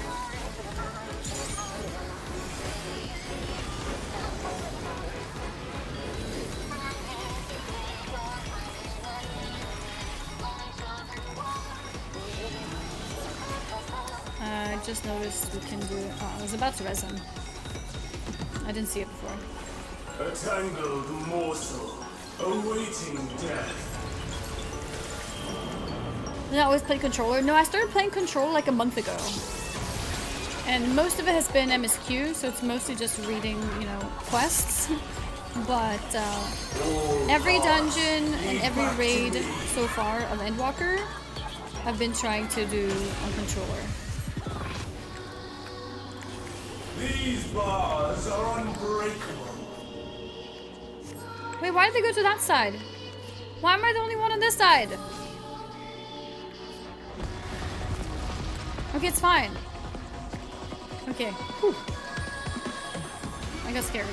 I just noticed we can do. Oh, I was about to res him. I didn't see it before. A tangled morsel, awaiting death. Did I always play controller? No, I started playing controller like a month ago. And most of it has been MSQ, so it's mostly just reading, you know, quests. But every dungeon and every raid so far of Endwalker, I've been trying to do on controller. These bars are unbreakable. Wait, why did they go to that side? Why am I the only one on this side? Okay, it's fine. Okay. Whew. I got scared.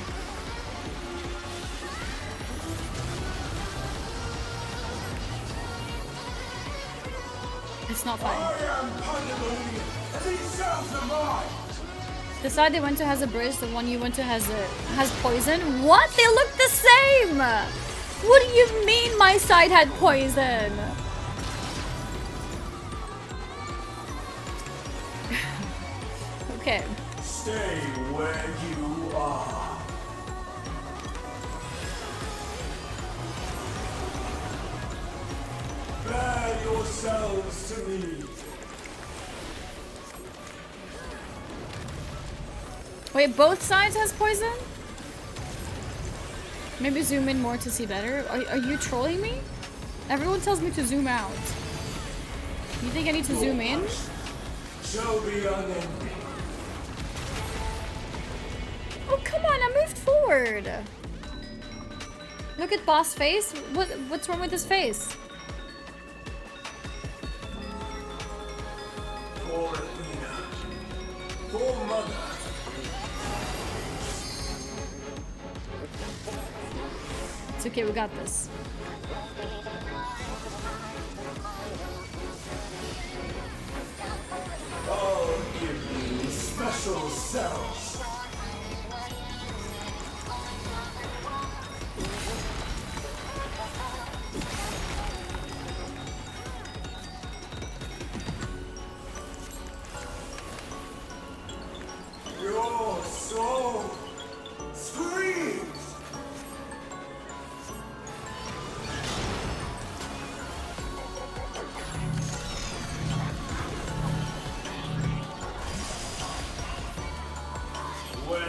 It's not fine. I am Pandæmonium, and these cells are mine. The side they went to has a bridge, the one you went to has poison. What? They look the same! What do you mean my side had poison? Okay. Stay where you are. Bear yourselves to me. Wait, both sides has poison? Maybe zoom in more to see better. Are you trolling me? Everyone tells me to zoom out. You think I need to zoom in? Shall be unending. Oh, come on, I moved forward. Look at boss face. What's wrong with his face? For Athena. For Mother. It's okay, we got this. I'll give you special cells. Your soul screams.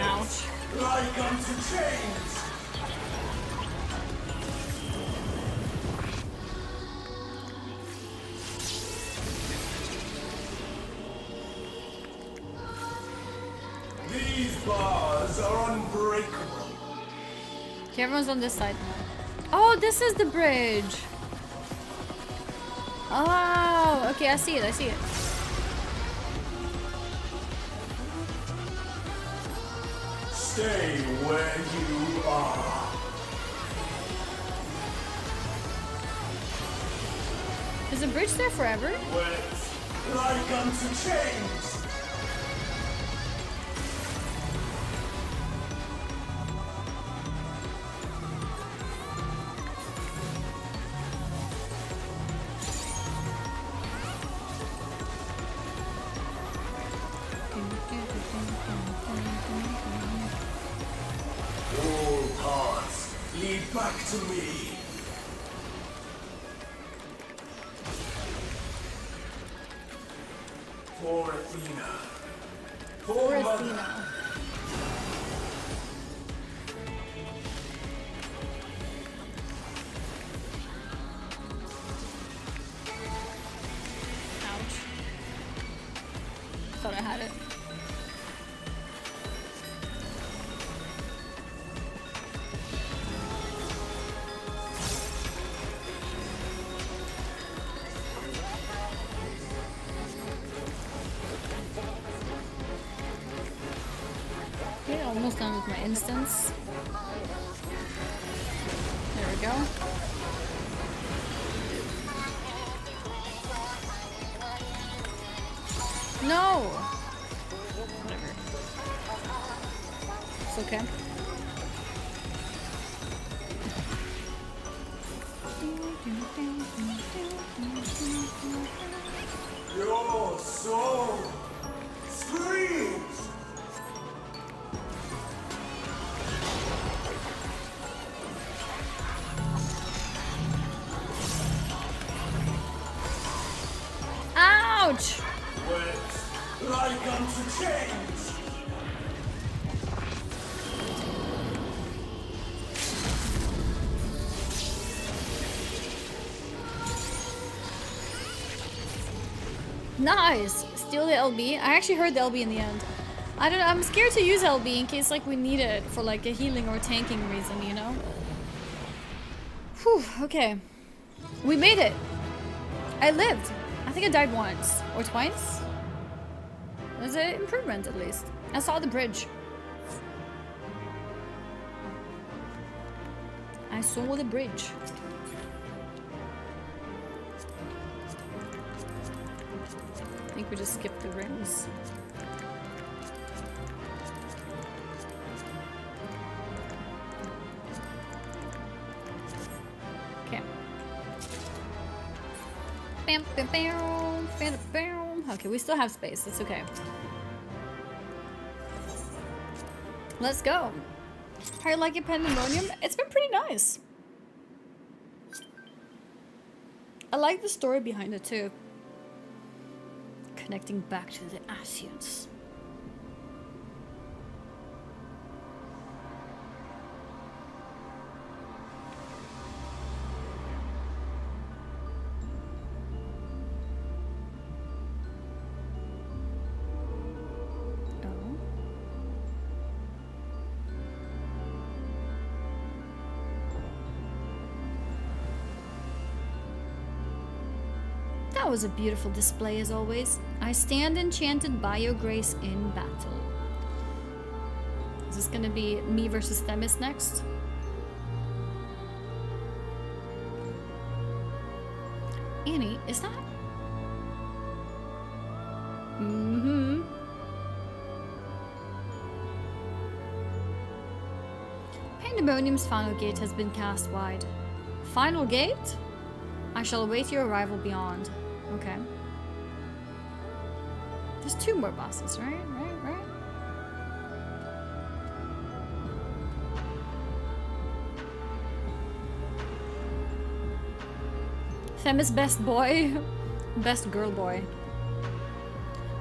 Ouch. Like unto chains. These bars are unbreakable. Okay, everyone's on this side now. Oh, this is the bridge. Oh, okay, I see it, I see it. Stay where you are. Is the bridge there forever? Wet like unto chains. All paths lead back to me. For Athena. For Mother. Athena. Ouch. Thought I had it. Okay, almost done with my instance. There we go. No! Whatever. It's okay. Your soul screams. Ouch! Wet like unto chains. Nice! Steal the LB. I actually heard the LB in the end. I don't know, I'm scared to use LB in case like we need it for like a healing or tanking reason, you know? Whew, okay. We made it! I lived! I think I died once. Or twice? There's an improvement at least. I saw the bridge. I saw the bridge. I think we just skipped the rings. Okay. Bam, bam, bam, bam, bam. Okay, we still have space. It's okay. Let's go. How you like it, Pandæmonium? It's been pretty nice. I like the story behind it too. Connecting back to the Asians. Oh. That was a beautiful display as always. I stand enchanted by your grace in battle. Is this gonna be me versus Themis next? Annie, is that? Mm-hmm. Pandæmonium's final gate has been cast wide. Final gate? I shall await your arrival beyond. Okay. There's 2 more bosses, right? Right? Themis best boy. Best girl boy.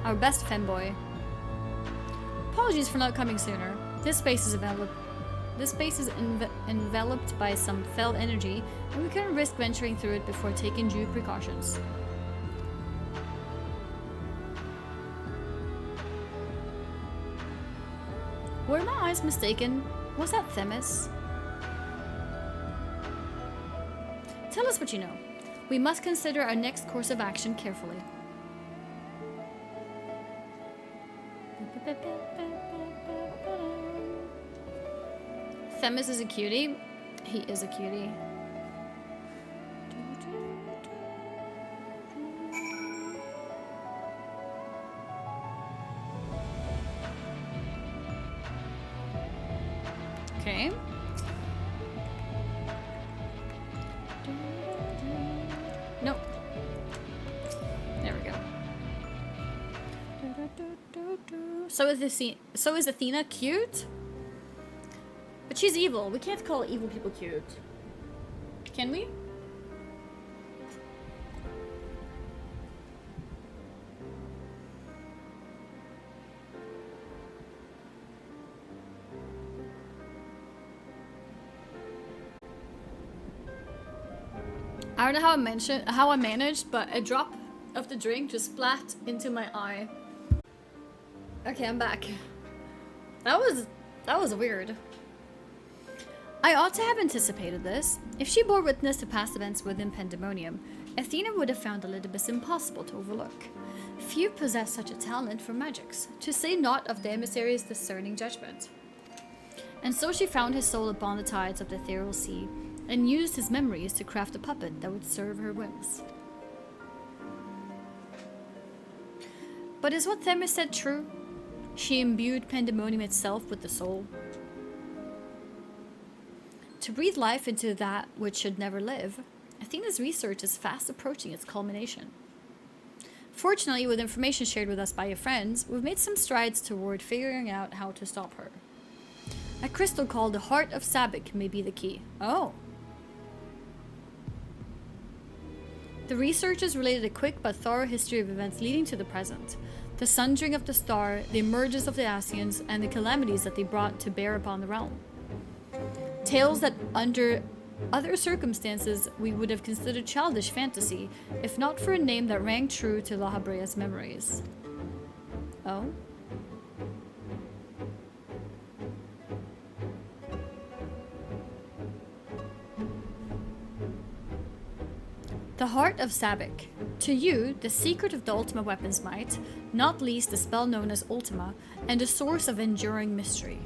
Our best femboy. Apologies for not coming sooner. This space is enveloped by some fell energy, and we couldn't risk venturing through it before taking due precautions. Were my eyes mistaken? Was that Themis? Tell us what you know. We must consider our next course of action carefully. Themis is a cutie. He is a cutie. Okay. Nope. There we go. So is Athena cute? But she's evil. We can't call evil people cute. Can we? I don't know how I managed, but a drop of the drink just splat into my eye. Okay, I'm back. That was weird. I ought to have anticipated this. If she bore witness to past events within Pandæmonium, Athena would have found Elidibus impossible to overlook. Few possess such a talent for magics, to say naught of the emissary's discerning judgment. And so she found his soul upon the tides of the ethereal sea, and used his memories to craft a puppet that would serve her whims. But is what Themis said true? She imbued Pandæmonium itself with the soul. To breathe life into that which should never live, Athena's research is fast approaching its culmination. Fortunately, with information shared with us by your friends, we've made some strides toward figuring out how to stop her. A crystal called the Heart of Sabik may be the key. Oh. The researchers related a quick but thorough history of events leading to the present. The sundering of the star, the emergence of the Asians, and the calamities that they brought to bear upon the realm. Tales that, under other circumstances, we would have considered childish fantasy, if not for a name that rang true to La Habrea's memories. Oh? The Heart of Sabik. To you, the secret of the Ultima weapon's might, not least the spell known as Ultima, and a source of enduring mystery.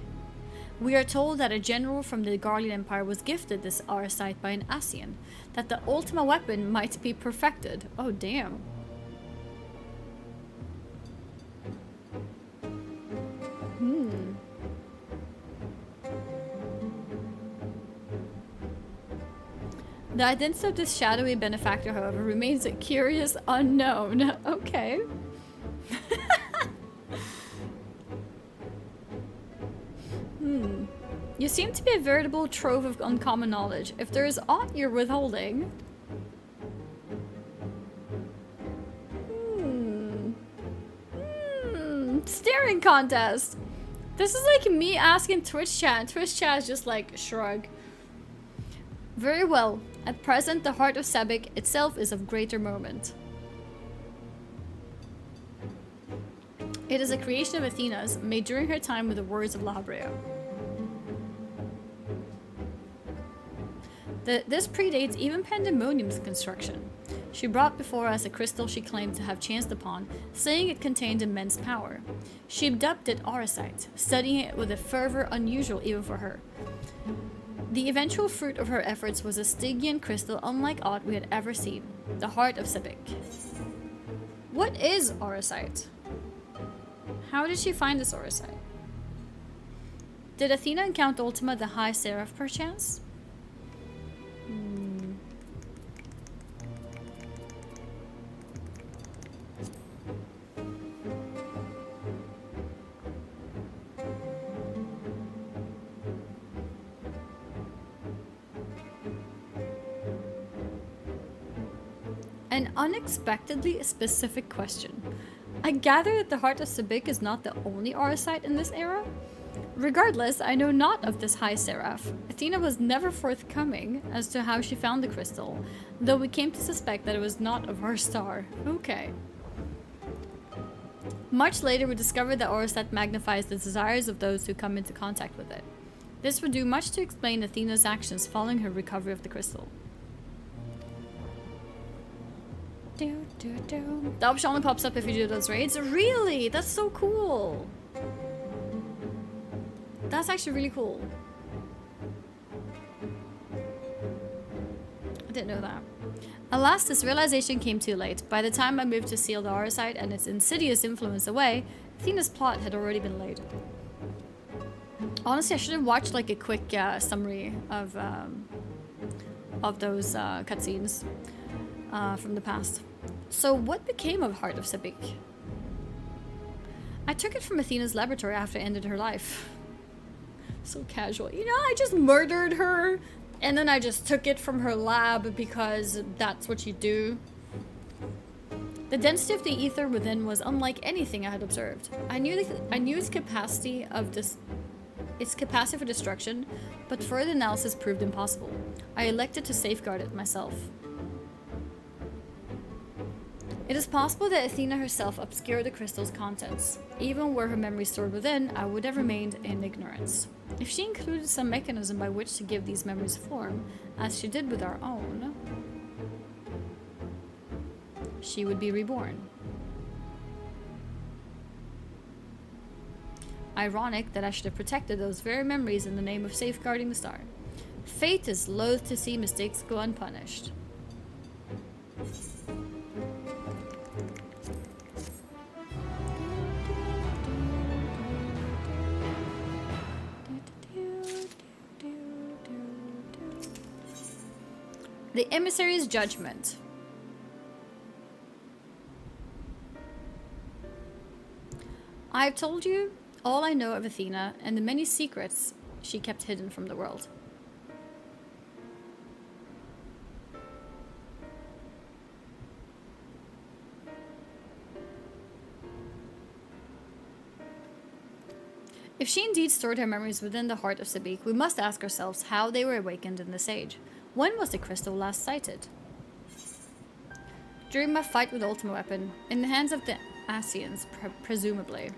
We are told that a general from the Garlean Empire was gifted this Arsite by an Asian, that the Ultima weapon might be perfected. Oh, damn. The identity of this shadowy benefactor, however, remains a curious unknown. Okay. You seem to be a veritable trove of uncommon knowledge. If there is aught you're withholding... Staring contest! This is like me asking Twitch chat, and Twitch chat is just like, shrug. Very well. At present, the Heart of Sabik itself is of greater moment. It is a creation of Athena's, made during her time with the words of La Habrea. This predates even Pandæmonium's construction. She brought before us a crystal she claimed to have chanced upon, saying it contained immense power. She dubbed it Auracite, studying it with a fervor unusual even for her. The eventual fruit of her efforts was a Stygian crystal unlike aught we had ever seen, the Heart of Sabik. What is Auracite? How did she find this Auracite? Did Athena encounter Ultima the High Seraph perchance? An unexpectedly specific question. I gather that the Heart of Sabik is not the only Auracite in this era? Regardless, I know not of this High Seraph. Athena was never forthcoming as to how she found the crystal, though we came to suspect that it was not of her star. Okay. Much later, we discovered that Auracite magnifies the desires of those who come into contact with it. This would do much to explain Athena's actions following her recovery of the crystal. The option only pops up if you do those raids. Really? That's so cool. That's actually really cool. I didn't know that. Alas, this realization came too late. By the time I moved to seal the Auracite and its insidious influence away, Athena's plot had already been laid. Honestly, I should have watched like a quick summary of those cutscenes from the past. So what became of Heart of Sabik? I took it from Athena's laboratory after I ended her life. So casual. You know, I just murdered her and then I just took it from her lab because that's what you do. The density of the ether within was unlike anything I had observed. I knew its capacity for destruction, but further analysis proved impossible. I elected to safeguard it myself. It is possible that Athena herself obscured the crystal's contents. Even were her memory stored within, I would have remained in ignorance. If she included some mechanism by which to give these memories form, as she did with our own, she would be reborn. Ironic that I should have protected those very memories in the name of safeguarding the star. Fate is loath to see mistakes go unpunished. The emissary's judgment. I have told you all I know of Athena and the many secrets she kept hidden from the world. If she indeed stored her memories within the heart of Sabik, we must ask ourselves how they were awakened in this age. When was the crystal last sighted? During my fight with Ultima Weapon, in the hands of the Asians, presumably.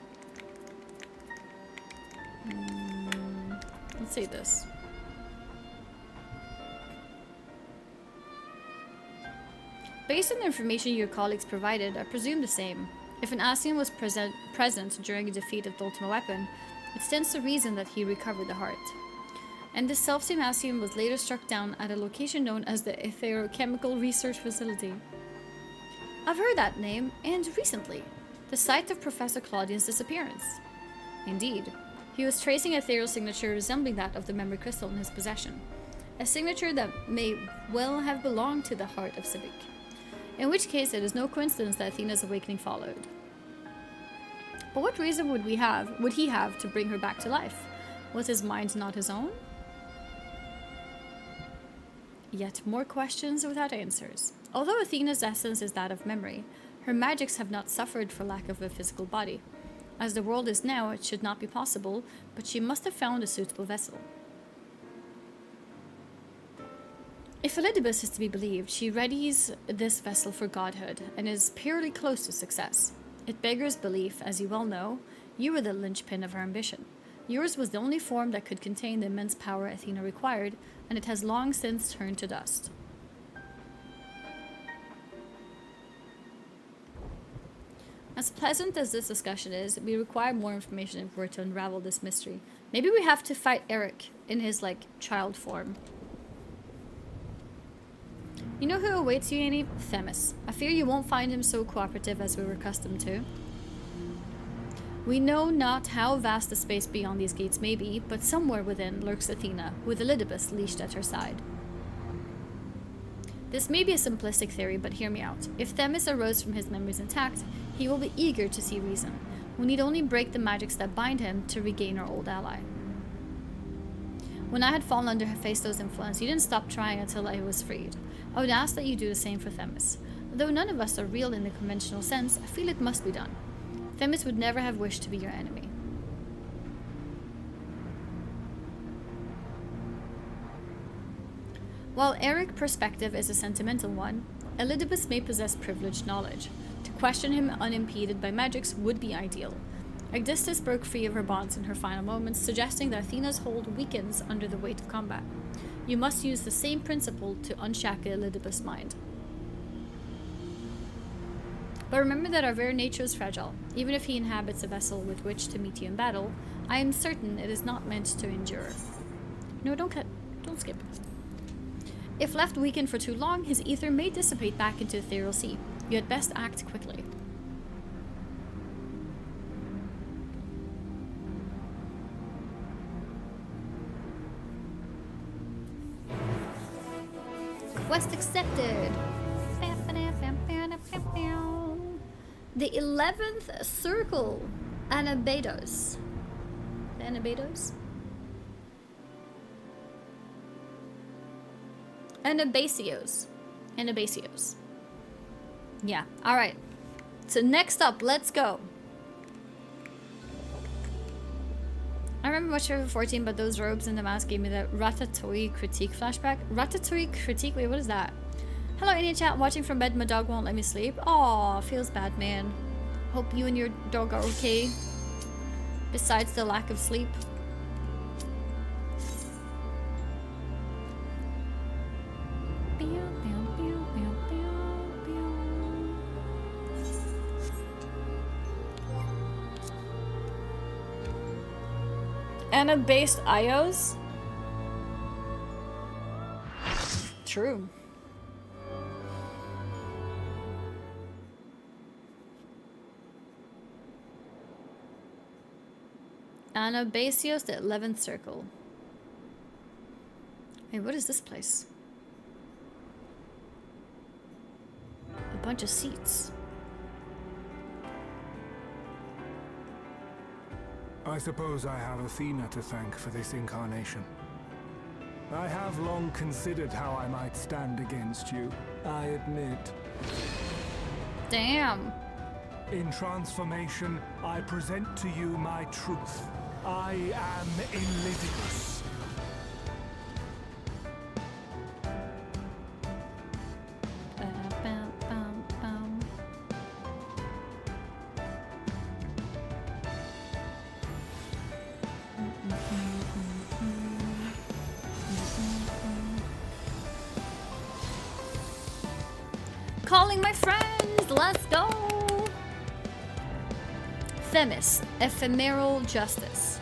Let's see this. Based on the information your colleagues provided, I presume the same. If an Asian was present during the defeat of the Ultima Weapon, it stands to reason that he recovered the heart. And this self-same Asian was later struck down at a location known as the Etherochemical Research Facility. I've heard that name, and recently, the site of Professor Claudian's disappearance. Indeed, he was tracing a ethereal signature resembling that of the memory crystal in his possession. A signature that may well have belonged to the heart of Sabik. In which case, it is no coincidence that Athena's awakening followed. But what reason would he have to bring her back to life? Was his mind not his own? Yet more questions without answers. Although Athena's essence is that of memory, her magics have not suffered for lack of a physical body. As the world is now, it should not be possible, but she must have found a suitable vessel. If Elidibus is to be believed, she readies this vessel for godhood and is purely close to success. It beggars belief, as you well know. You were the linchpin of her ambition. Yours was the only form that could contain the immense power Athena required, and it has long since turned to dust. As pleasant as this discussion is, we require more information if we're to unravel this mystery. Maybe we have to fight Eric in his, child form. You know who awaits you, Annie? Themis. I fear you won't find him so cooperative as we were accustomed to. We know not how vast the space beyond these gates may be, but somewhere within lurks Athena, with Elidibus leashed at her side. This may be a simplistic theory, but hear me out. If Themis arose from his memories intact, he will be eager to see reason. We need only break the magics that bind him to regain our old ally. When I had fallen under Hephaestus' influence, you didn't stop trying until I was freed. I would ask that you do the same for Themis. Though none of us are real in the conventional sense, I feel it must be done. Themis would never have wished to be your enemy. While Eric's perspective is a sentimental one, Elidibus may possess privileged knowledge. To question him unimpeded by magics would be ideal. Aegdistis broke free of her bonds in her final moments, suggesting that Athena's hold weakens under the weight of combat. You must use the same principle to unshackle Elidibus' mind. But remember that our very nature is fragile. Even if he inhabits a vessel with which to meet you in battle, I am certain it is not meant to endure. No, don't skip. If left weakened for too long, his ether may dissipate back into the ethereal sea. You had best act quickly. Quest accepted. The 11th circle. Anabaseios. Anabaseios? Anabaseios. Anabaseios. Yeah, alright. So next up, let's go. I remember watching FF14, but those robes and the mask gave me the Ratatouille critique flashback. Ratatouille critique? Wait, what is that? Hello, Indian chat. Watching from bed, my dog won't let me sleep. Aw, feels bad, man. Hope you and your dog are okay. Besides the lack of sleep. Anabaseios? True. Anabaseios, the 11th circle. Hey, what is this place? bunch of seats. I suppose I have Athena to thank for this incarnation. I have long considered how I might stand against you, I admit. Damn. In transformation, I present to you my truth. I am Elizabeth. Calling my friends, let's go! Themis, ephemeral justice.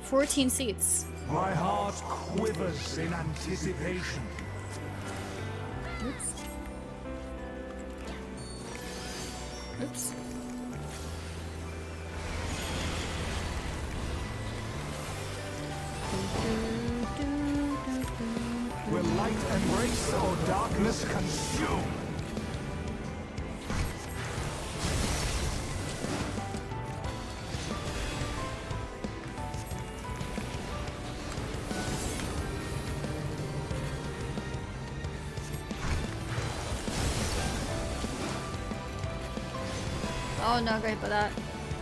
Fourteen seats. My heart quivers in anticipation. Oops. Oops. Will light embrace or darkness consume? Oh no, great for that.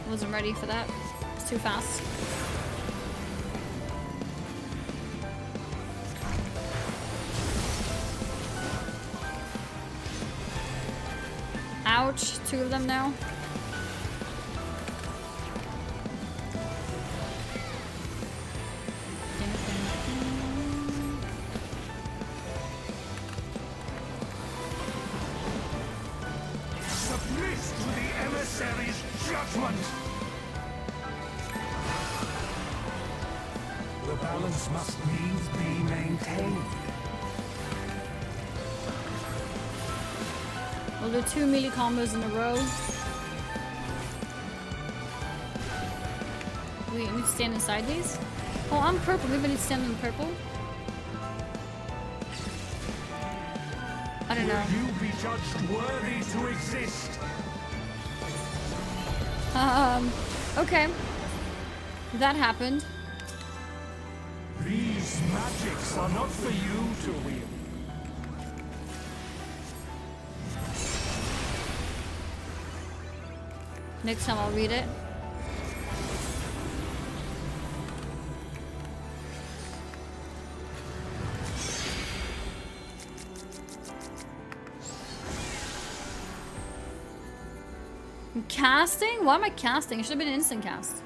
Wasn't ready for that. It's too fast. Ouch, two of them now. Submit to the emissary's judgment! The balance must needs be maintained. We'll do 2 melee combos in a row. Wait, we need to stand inside these? Oh, I'm purple. Maybe I need to stand in purple. I don't know. Will you be judged worthy to exist? Okay. That happened. These magics are not for you to wield. Next time I'll read it. I'm casting? Why am I casting? It should have been an instant cast.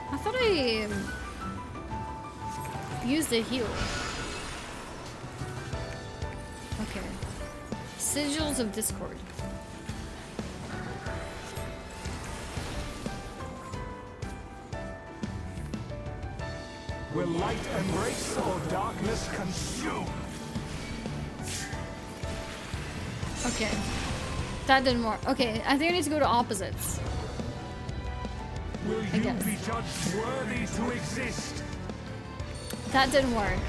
I thought I used a heal. Okay. Sigils of Discord. Will light embrace or darkness consume? Okay. That didn't work. Okay, I think I need to go to opposites. Will I you guess. be judged worthy to exist? That didn't work.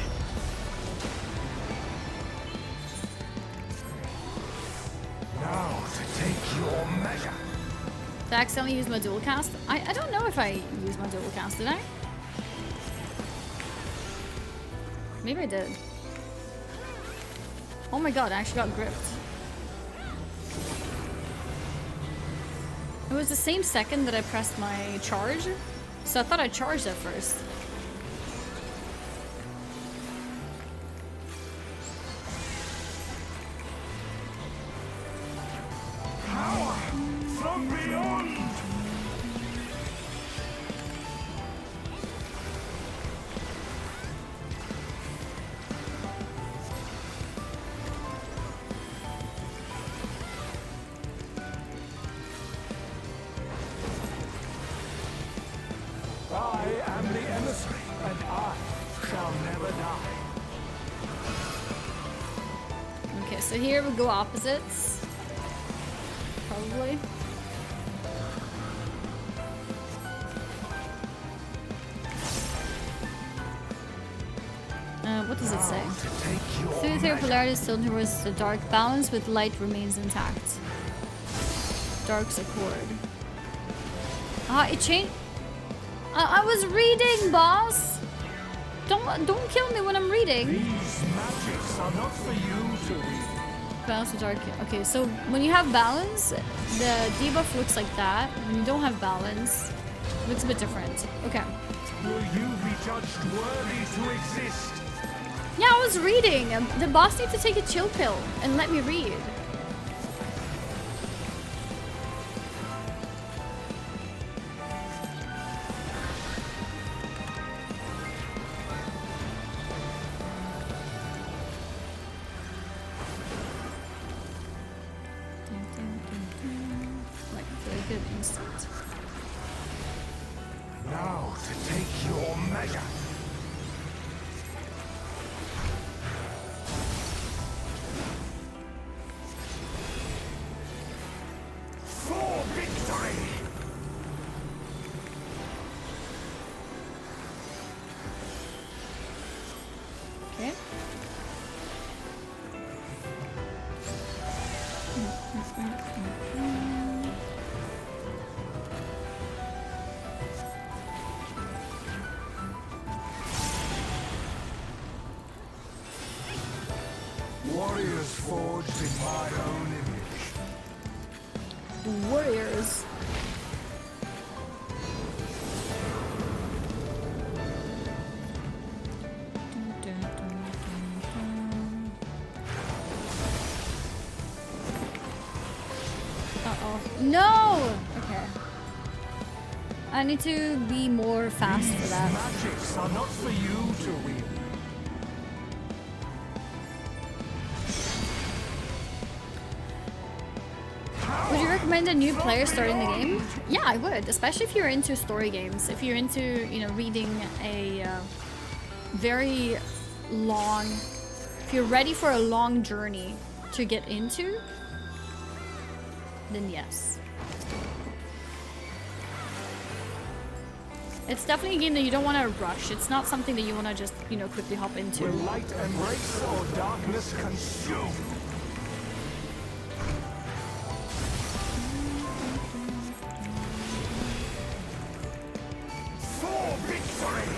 Now to take your measure. Did I accidentally use my dual cast? I don't know if I used my dual cast, did I? Maybe I did. Oh my god, I actually got gripped. It was the same second that I pressed my charge, so I thought I charged at first. Power from beyond! so here we go opposites. Probably. What does it say? Through their polarity still towards the dark, balance with light remains intact. Dark's accord. It changed. I was reading, boss. Don't kill me when I'm reading. These magics are not for you to read. Balance with dark. Okay, so when you have balance, the debuff looks like that. When you don't have balance, it looks a bit different. Okay. Will you be judged worthy to exist? Yeah, I was reading. The boss needs to take a chill pill and let me read. Like a very good instant. Now to take your measure. For victory! Okay. Warriors forged in my own image. Warriors. Uh-oh. No! Okay. I need to be more fast for These that. magics are not for you to wield. Would you recommend a new player starting the game? Yeah, I would, especially if you're into story games. If you're into, you know, reading a very long... If you're ready for a long journey to get into, then yes. It's definitely a game that you don't want to rush. It's not something that you want to just, you know, quickly hop into. Will light embrace or darkness consume? For victory!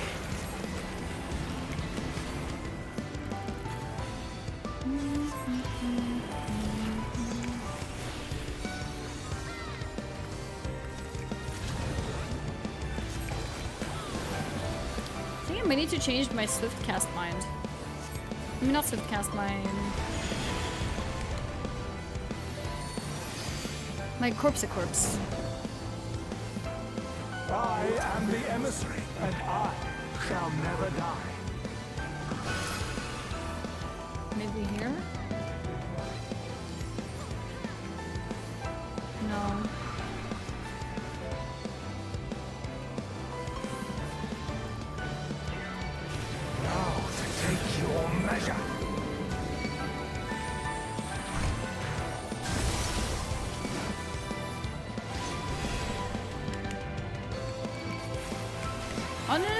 I think I may need to change my swift cast mind. I mean, not swift cast mind. My corpse. I am the emissary, and I shall never die. Maybe here? No. Now to take your measure. Oh, no.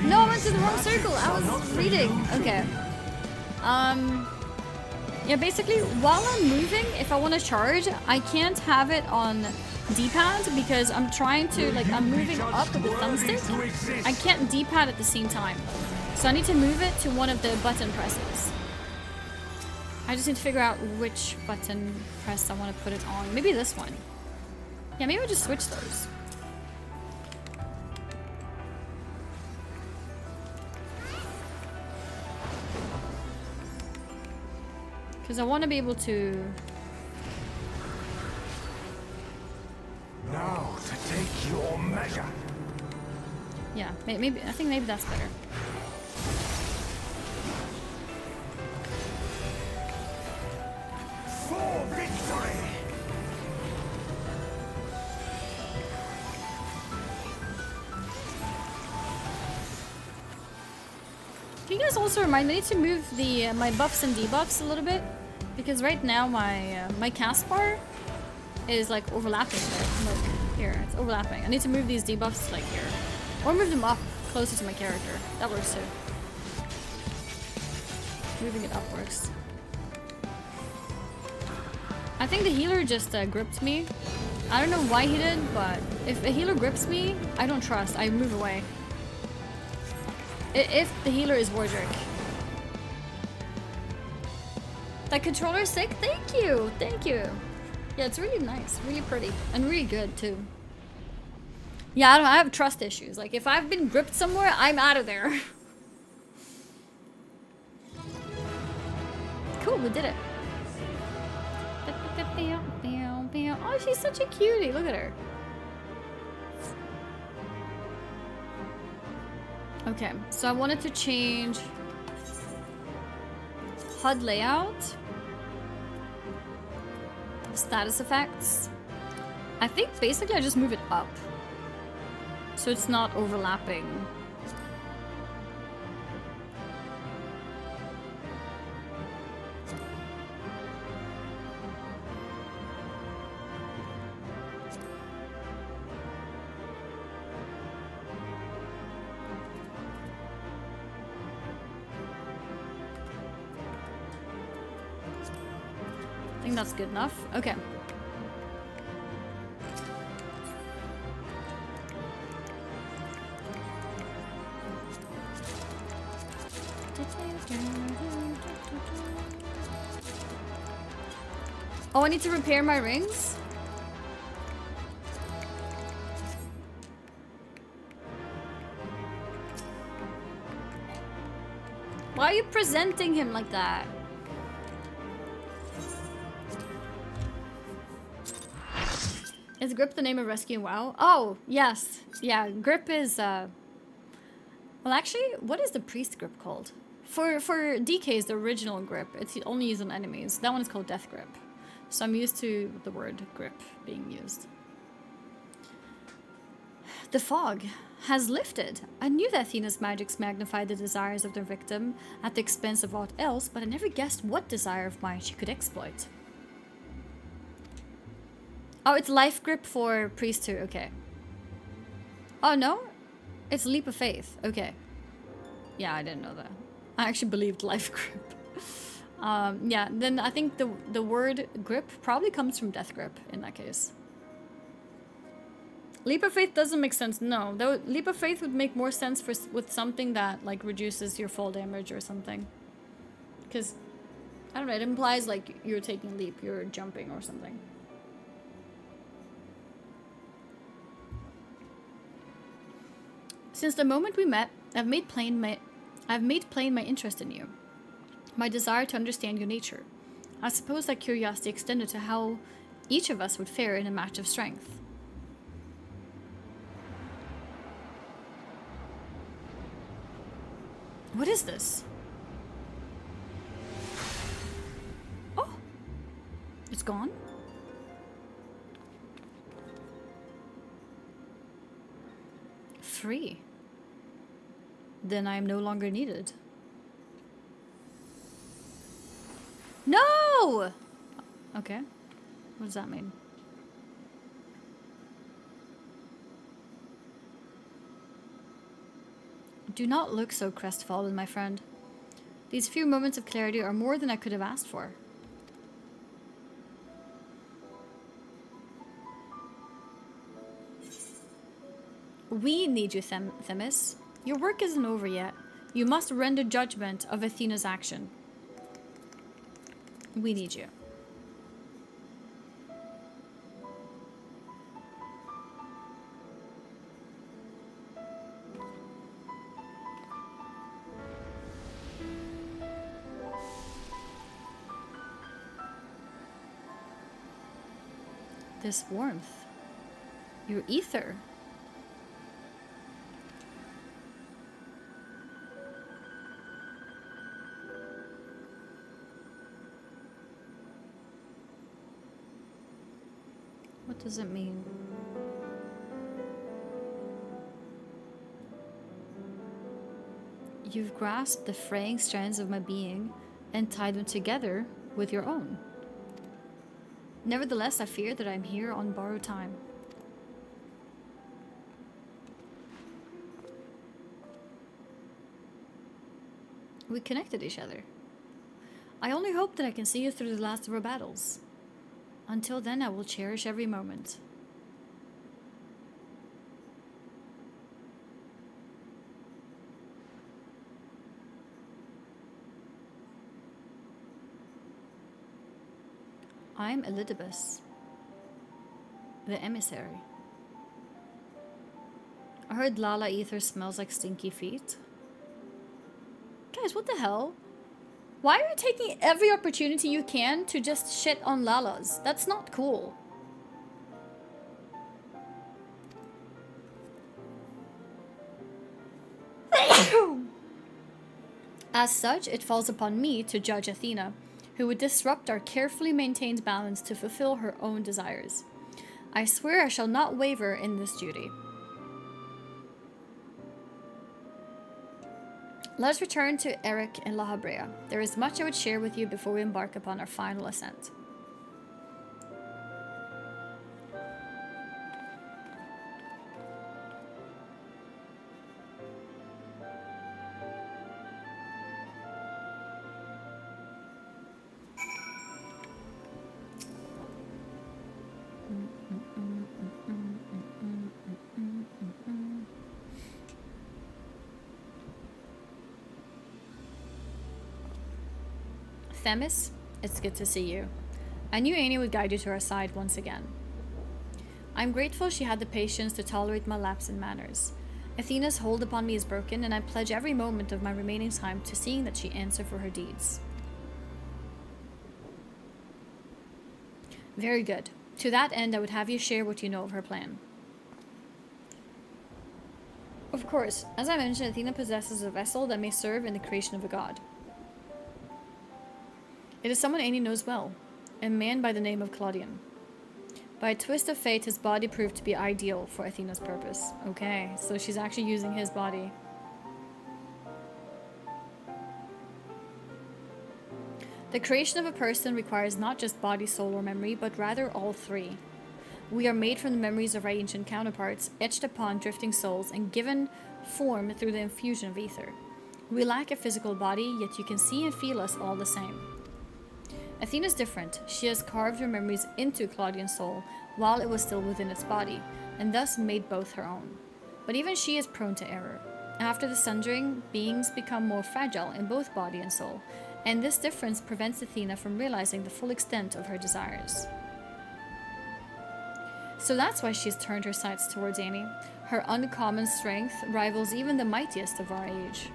No, I went to the wrong circle. I was reading. Okay. Yeah, basically, while I'm moving, if I want to charge, I can't have it on D-pad because I'm trying to, like, I'm moving up with the thumbstick. I can't D-pad at the same time. So I need to move it to one of the button presses. I just need to figure out which button press I want to put it on. Maybe this one. Yeah, maybe I'll just switch those. Because I want to be able to... Now to take your measure. Yeah, maybe I think maybe that's better. For victory! Can you guys also remind me, I need to move the my buffs and debuffs a little bit? Because right now my cast bar is like overlapping there. Like here, it's overlapping. I need to move these debuffs like here. Or move them up closer to my character. That works too. Moving it up works. I think the healer just gripped me. I don't know why he did, but if a healer grips me, I don't trust. I move away. If the healer is Wardrick. That controller is sick? Thank you! Thank you! Yeah, it's really nice. Really pretty. And really good, too. Yeah, I have trust issues. Like, if I've been gripped somewhere, I'm out of there. Cool, we did it. Oh, she's such a cutie. Look at her. Okay, so I wanted to change HUD layout, status effects. I think basically I just move it up so it's not overlapping. I think that's good enough. Okay. Oh, I need to repair my rings? Why are you presenting him like that? Is Grip the name of Rescue WoW? Oh, yes. Yeah, Grip is, well, actually, what is the priest grip called? For DK's, the original grip, it's only used on enemies. That one is called Death Grip. So I'm used to the word grip being used. The fog has lifted. I knew that Athena's magics magnified the desires of their victim at the expense of aught else, but I never guessed what desire of mine she could exploit. Oh, it's life grip for priest too. Okay. Oh, no? It's leap of faith. Okay. Yeah, I didn't know that. I actually believed life grip. Yeah, then I think the word grip probably comes from death grip in that case. Leap of faith doesn't make sense. No, though leap of faith would make more sense for with something that like reduces your fall damage or something. Because I don't know, it implies like you're taking a leap, you're jumping or something. Since the moment we met, I've made plain my interest in you. My desire to understand your nature. I suppose that curiosity extended to how each of us would fare in a match of strength. What is this? Oh! It's gone? Free. Then I am no longer needed. No! Okay. What does that mean? Do not look so crestfallen, my friend. These few moments of clarity are more than I could have asked for. We need you, Themis. Your work isn't over yet. You must render judgment of Athena's action. We need you. This warmth. Your ether. What does it mean? You've grasped the fraying strands of my being and tied them together with your own. Nevertheless, I fear that I'm here on borrowed time. We connected each other. I only hope that I can see you through the last of our battles. Until then, I will cherish every moment. I'm Elidibus, the emissary. I heard Lala ether smells like stinky feet. Guys, what the hell? Why are you taking every opportunity you can to just shit on Lalas? That's not cool. As such, it falls upon me to judge Athena, who would disrupt our carefully maintained balance to fulfill her own desires. I swear I shall not waver in this duty. Let us return to Eric and La Habrea. There is much I would share with you before we embark upon our final ascent. Themis, it's good to see you. I knew Annie would guide you to her side once again. I'm grateful she had the patience to tolerate my lapse in manners. Athena's hold upon me is broken, and I pledge every moment of my remaining time to seeing that she answer for her deeds. Very good. To that end, I would have you share what you know of her plan. Of course, as I mentioned, Athena possesses a vessel that may serve in the creation of a god. It is someone Annie knows well, a man by the name of Claudian. By a twist of fate, his body proved to be ideal for Athena's purpose. Okay, so she's actually using his body. The creation of a person requires not just body, soul, or memory, but rather all three. We are made from the memories of our ancient counterparts, etched upon drifting souls, and given form through the infusion of ether. We lack a physical body, yet you can see and feel us all the same. Athena's different. She has carved her memories into Claudian's soul while it was still within its body, and thus made both her own. But even she is prone to error. After the sundering, beings become more fragile in both body and soul, and this difference prevents Athena from realizing the full extent of her desires. So that's why she's turned her sights towards Annie. Her uncommon strength rivals even the mightiest of our age.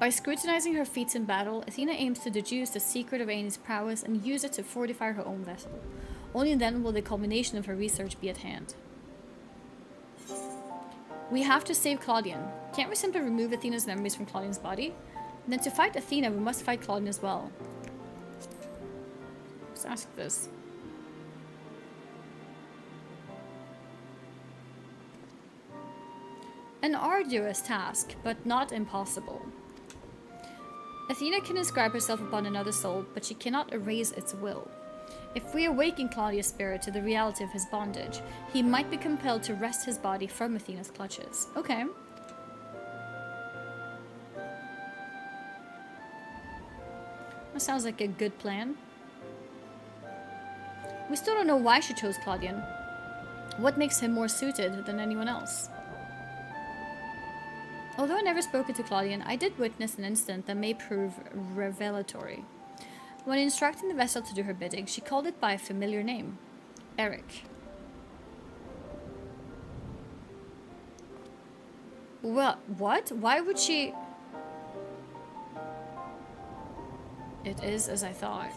By scrutinizing her feats in battle, Athena aims to deduce the secret of Annie's prowess and use it to fortify her own vessel. Only then will the culmination of her research be at hand. We have to save Claudian. Can't we simply remove Athena's memories from Claudian's body? And then to fight Athena, we must fight Claudian as well. Let's ask this. An arduous task, but not impossible. Athena can inscribe herself upon another soul, but she cannot erase its will. If we awaken Claudia's spirit to the reality of his bondage, he might be compelled to wrest his body from Athena's clutches. Okay. That sounds like a good plan. We still don't know why she chose Claudian. What makes him more suited than anyone else? Although I never spoken to Claudian, I did witness an incident that may prove revelatory. When instructing the vessel to do her bidding, she called it by a familiar name, Eric. What? Why would she... It is as I thought.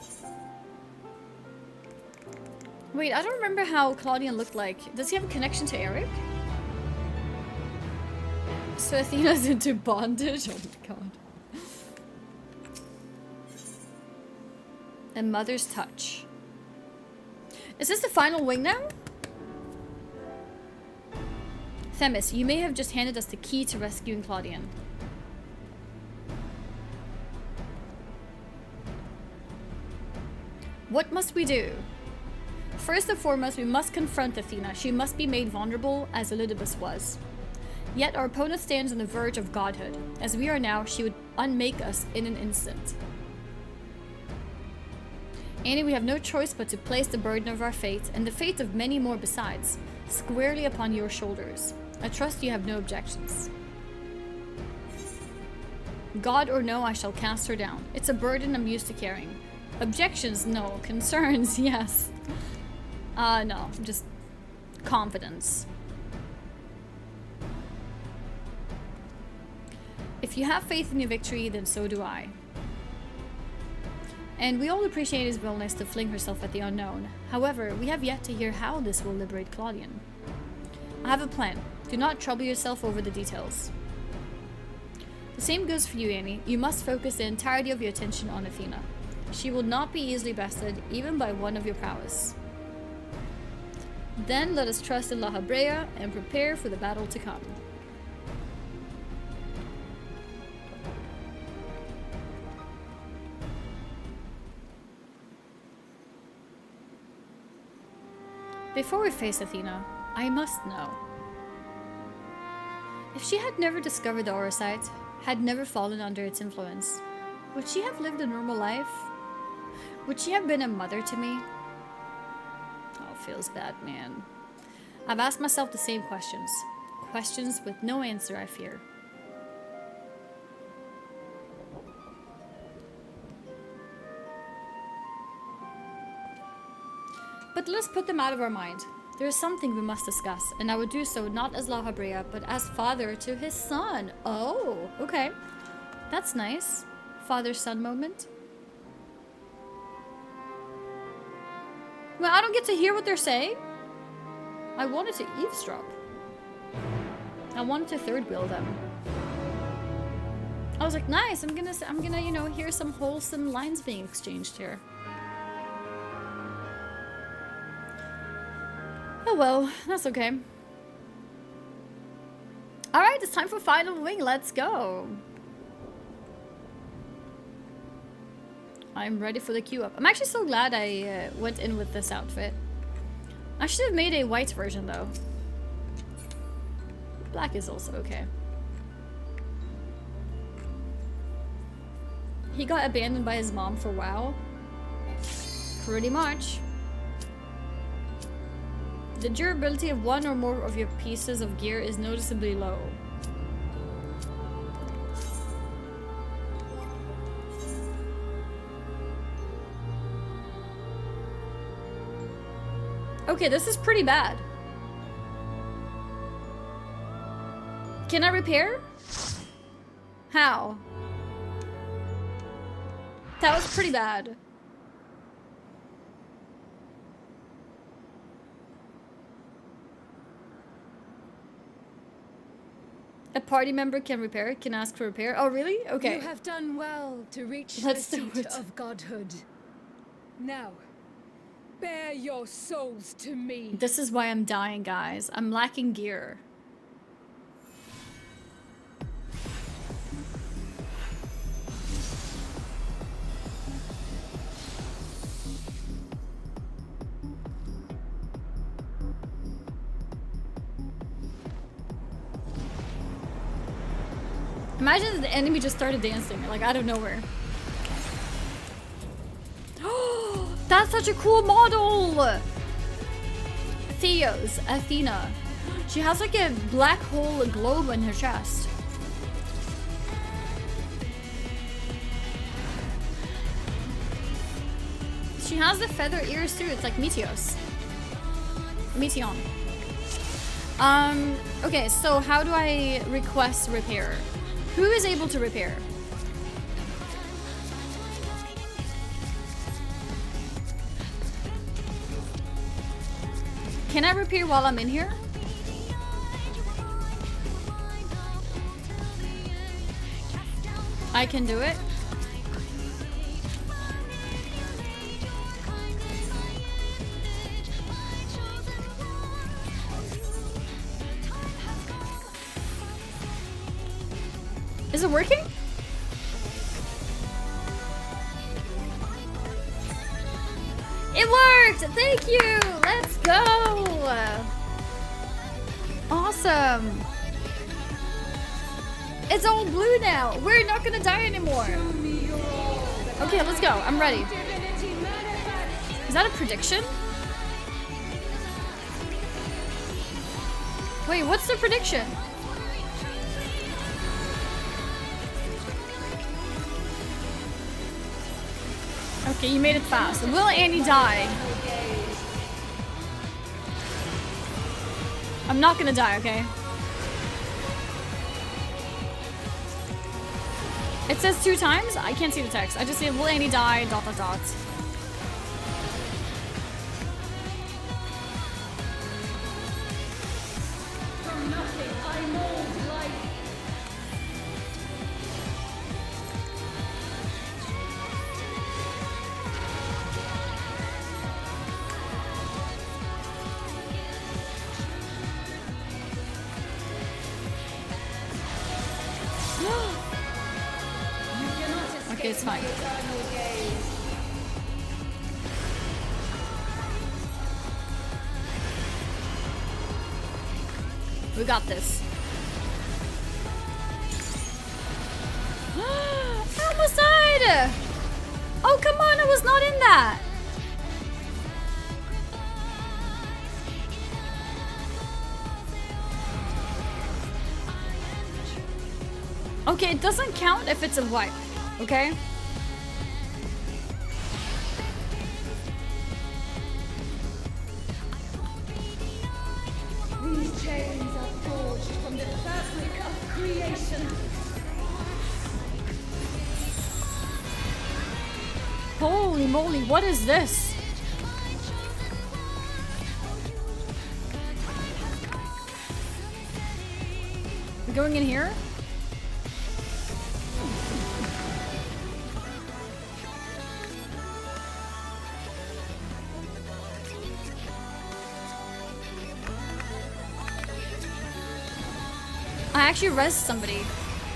Wait, I don't remember how Claudian looked like. Does he have a connection to Eric? So Athena's into bondage? Oh my god. A mother's touch. Is this the final wing now? Themis, you may have just handed us the key to rescuing Claudian. What must we do? First and foremost, we must confront Athena. She must be made vulnerable, as Elidibus was. Yet our opponent stands on the verge of godhood. As we are now, she would unmake us in an instant. Annie, we have no choice but to place the burden of our fate, and the fate of many more besides, squarely upon your shoulders. I trust you have no objections. God or no, I shall cast her down. It's a burden I'm used to carrying. Objections, no. Concerns, yes. No, just confidence. If you have faith in your victory, then so do I. And we all appreciate his willingness to fling herself at the unknown. However, we have yet to hear how this will liberate Claudian. I have a plan. Do not trouble yourself over the details. The same goes for you, Annie. You must focus the entirety of your attention on Athena. She will not be easily bested, even by one of your prowess. Then let us trust in La Habrea and prepare for the battle to come. Before we face Athena, I must know. If she had never discovered the Orosite, had never fallen under its influence, would she have lived a normal life? Would she have been a mother to me? Oh, feels bad, man. I've asked myself the same questions. Questions with no answer, I fear. But let's put them out of our mind. There is something we must discuss, and I would do so not as La Habrea, but as father to his son. Oh, okay. That's nice. Father-son moment. Well, I don't get to hear what they're saying. I wanted to eavesdrop. I wanted to third wheel them. I was like, nice. I'm gonna, you know, hear some wholesome lines being exchanged here. Oh well, that's okay. Alright, it's time for Final Wing. Let's go. I'm ready for the queue up. I'm actually so glad I went in with this outfit. I should have made a white version though. Black is also okay. He got abandoned by his mom for WoW. Pretty much. The durability of one or more of your pieces of gear is noticeably low. Okay, this is pretty bad. Can I repair? How? That was pretty bad. A party member can repair, can ask for repair. Oh, really? Okay. You have done well to reach Let's the do seat it. of godhood. Now, bear your souls to me. This is why I'm dying, guys. I'm lacking gear. Imagine if the enemy just started dancing, like out of nowhere. That's such a cool model! Theos, Athena. She has like a black hole globe in her chest. She has the feather ears too, it's like Meteos. Meteon. Okay, so how do I request repair? Who is able to repair? Can I repair while I'm in here? I can do it. Is it working? It worked! Thank you! Let's go! Awesome! It's all blue now! We're not gonna die anymore! Okay, let's go. I'm ready. Is that a prediction? Wait, what's the prediction? Okay, you made it fast. Will Annie die? I'm not gonna die, okay? It says 2 times? I can't see the text. I just say, will Annie die, ... Okay, it's fine. We got this. I almost died! Oh, come on, I was not in that! Okay, it doesn't count if it's a wipe, okay? These chains are forged from the fabric of creation. Holy moly, what is this? We going in here? I actually res somebody.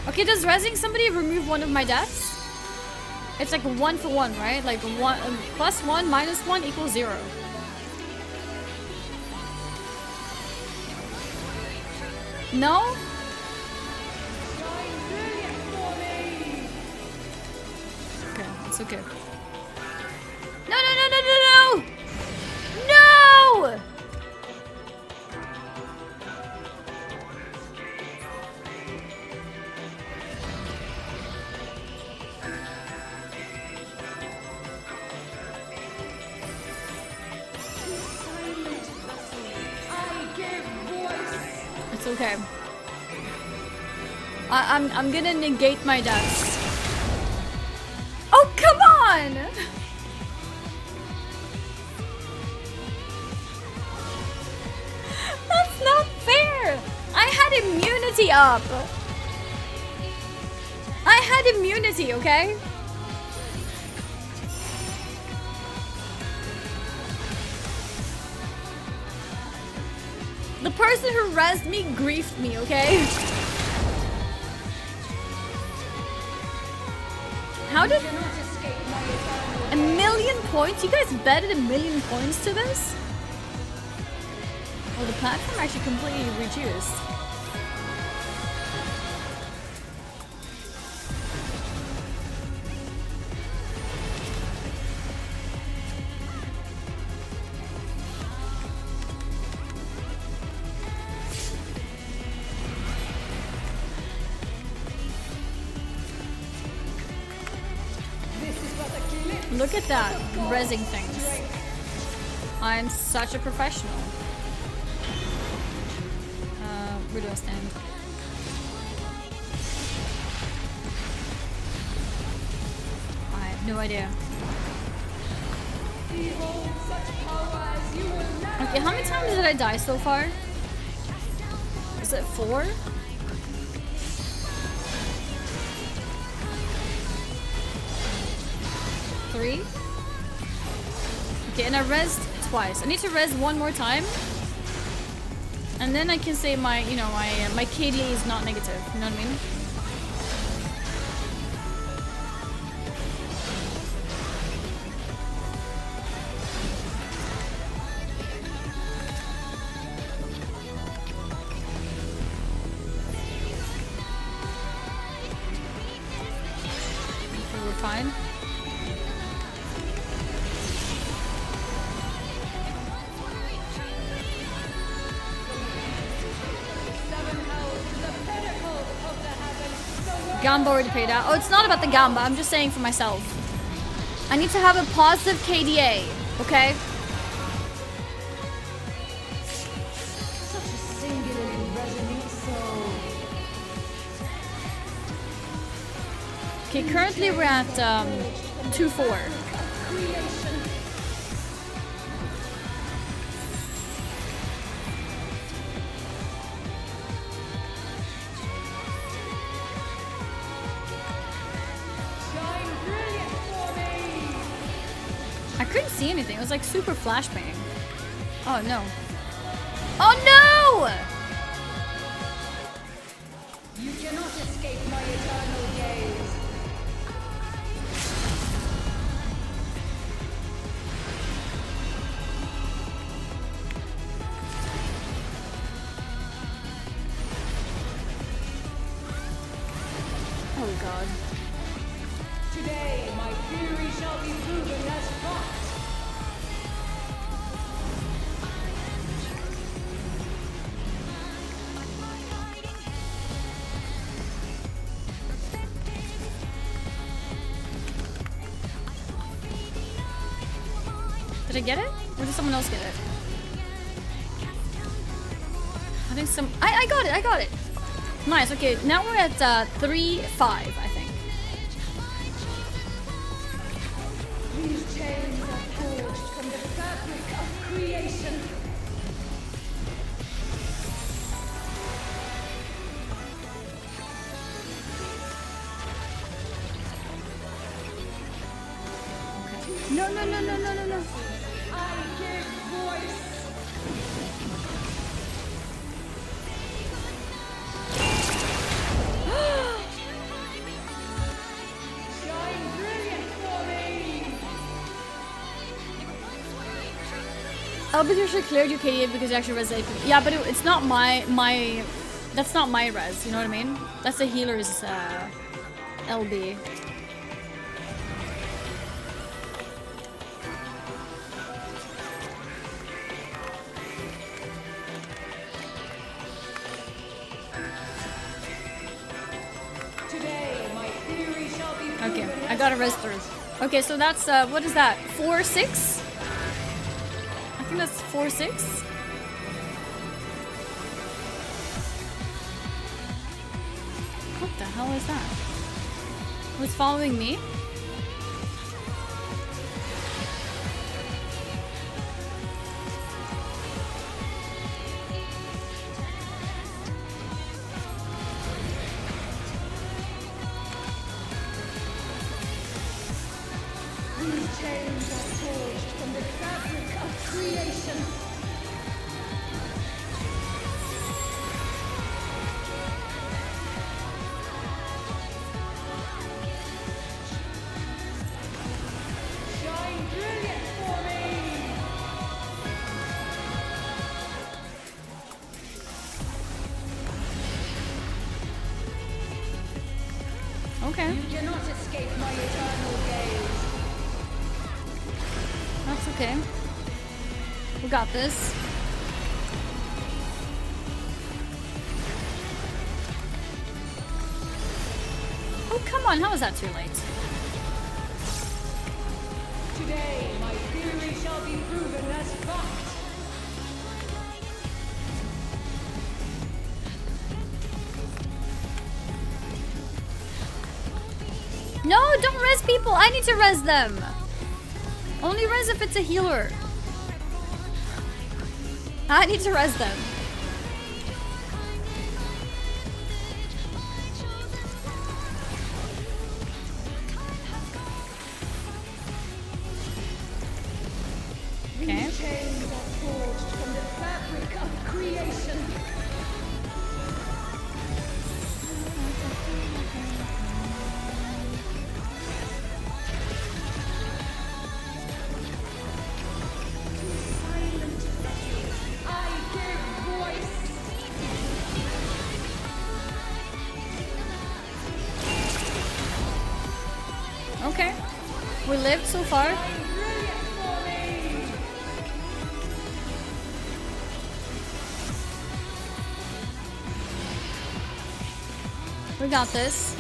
Okay, does resing somebody remove one of my deaths? It's like 1 for 1, right? Like +1 -1 equals 0. No? Okay, it's okay. No, no, no, no, no, no! No! It's okay. I'm gonna negate my deaths. Oh, come on! That's not fair! I had immunity up! I had immunity, okay? The person who rezzed me griefed me, okay? How did... 1,000,000 points? You guys betted 1,000,000 points to this? Well, the platform actually completely reduced. Look at that, rezzing things. I'm such a professional. Where do I stand? I have no idea. Okay, how many times did I die so far? Is it 4? Three? Okay, and I rezzed twice. I need to res one more time. And then I can say my, you know, my KDA is not negative. You know what I mean? fine. Gamba already paid out. Oh, it's not about the Gamba. I'm just saying for myself. I need to have a positive KDA, okay? Such a singularly resonant soul. Okay, currently we're at 2-4. I couldn't see anything. It was like super flashbang. Oh no. Oh no! You cannot escape my eternal gaze. Oh god. Today, my theory shall be proven as fact. Did I get it? Or did someone else get it? I think I got it, I got it. Nice, okay, now we're at 3-5, I think. These chains are forged from the fabric of creation. No, no, no, no, no, no, no. I give voice. Shine brilliant for me. Oh, but you actually cleared your KDA because you actually resonated. Yeah, but it's not my that's not my res, you know what I mean? That's the healer's LB. Today, my theory shall be proven. Okay, I got a res through. Okay, so that's what is that? 4-6? I think that's 4-6. What the hell is that? Who's following me? These chains are forged from the fabric of creation. Shine brilliant for me. Okay, You cannot escape my eternal gaze. that's okay. We got this. Oh, come on, how is that too late? Today, my theory shall be proven as fact. No, don't res people. I need to res them. Only res if it's a healer. I need to res them. Okay. These chains are forged from the fabric of creation. Silent, I give We lived so far. We got this.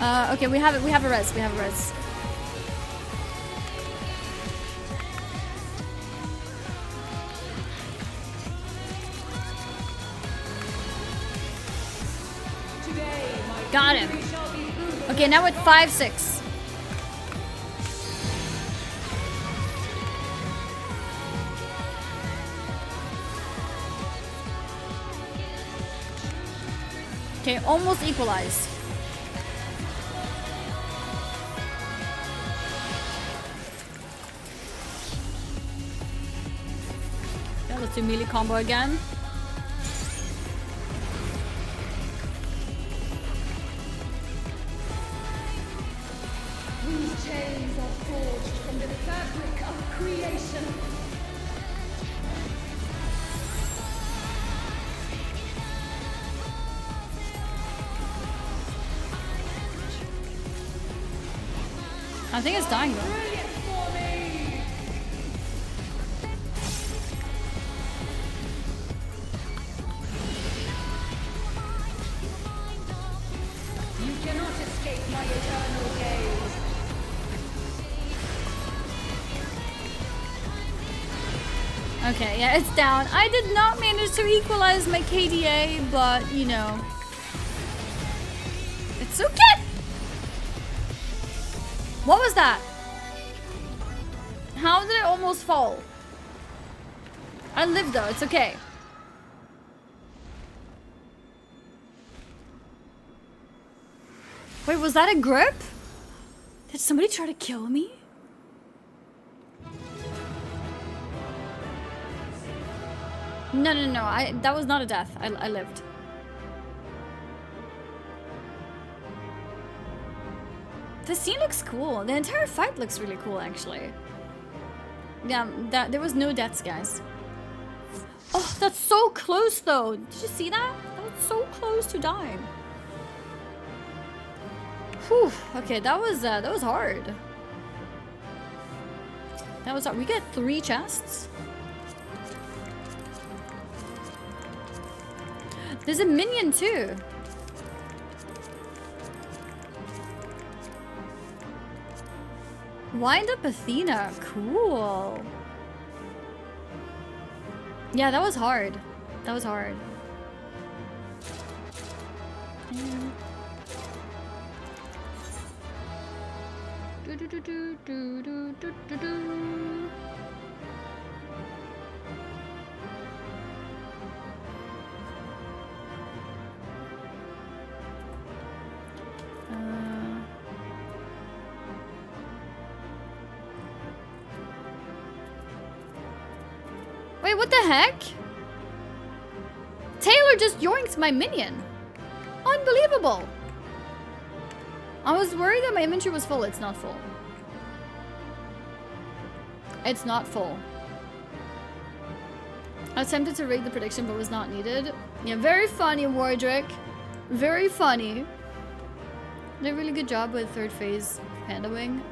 Okay, we have it. We have a res. We have a res. Got him. Okay, now at 5-6. Okay, almost equalized. Yeah, let's do melee combo again. These chains are forged from the fabric of creation. I think it's dying though. Brilliant for me! You cannot escape my eternal gaze. Okay, yeah, it's down. I did not manage to equalize my KDA, but you know, it's okay. What was that? How did it almost fall? I lived though, it's okay. Wait, was that a grip? Did somebody try to kill me? No, that was not a death. I lived. The scene looks cool. The entire fight looks really cool, actually. Yeah, there was no deaths, guys. Oh, that's so close, though. Did you see that? That was so close to dying. Whew. Okay, that was hard. That was hard. We get 3 chests. There's a minion too. Wind up Athena. Cool. Yeah, that was hard. That was hard. Do do do do do do do do do. Wait, what the heck? Taylor just yoinked my minion. Unbelievable. I was worried that my inventory was full. It's not full. It's not full. I was tempted to read the prediction, but was not needed. Yeah, very funny, Wardrick. Very funny. Did a really good job with 3rd phase Panda Wing.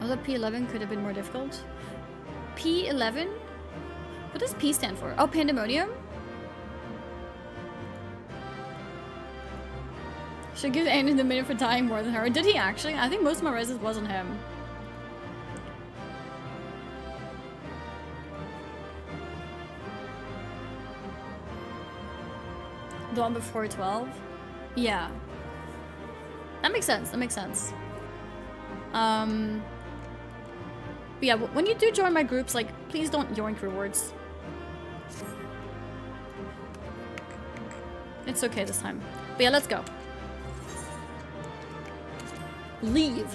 Although P11 could have been more difficult. P11? What does P stand for? Oh, Pandæmonium? Should give Andy the minute for dying more than her. Did he actually? I think most of my reses wasn't him. The one before 12? Yeah. That makes sense. That makes sense. But yeah, when you do join my groups, like, please don't yoink rewards. It's okay this time. But yeah, let's go. Leave.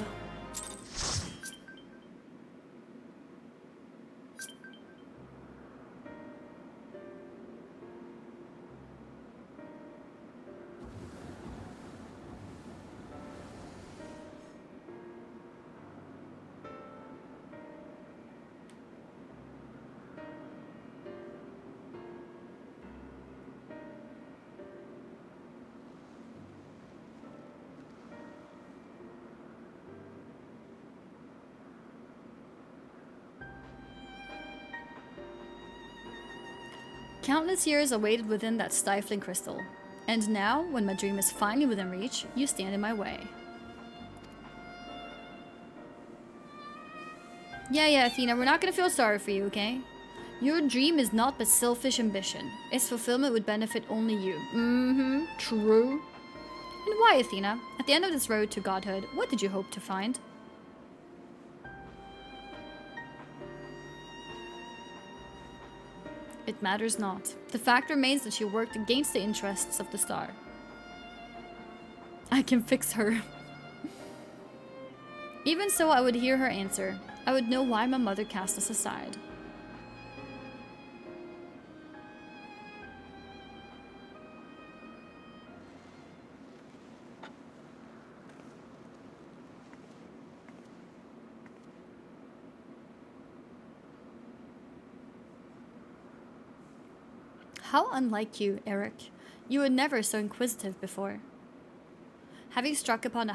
Countless years awaited within that stifling crystal. And now, when my dream is finally within reach, you stand in my way. Yeah, Athena, we're not gonna feel sorry for you, okay? Your dream is not but selfish ambition. Its fulfillment would benefit only you. Mm-hmm, true. And why, Athena? At the end of this road to godhood, what did you hope to find? It matters not. The fact remains that you worked against the interests of the star. I can fix her. Even so, I would hear her answer. I would know why my mother cast us aside. How unlike you, Eric. You were never so inquisitive before. Having struck upon a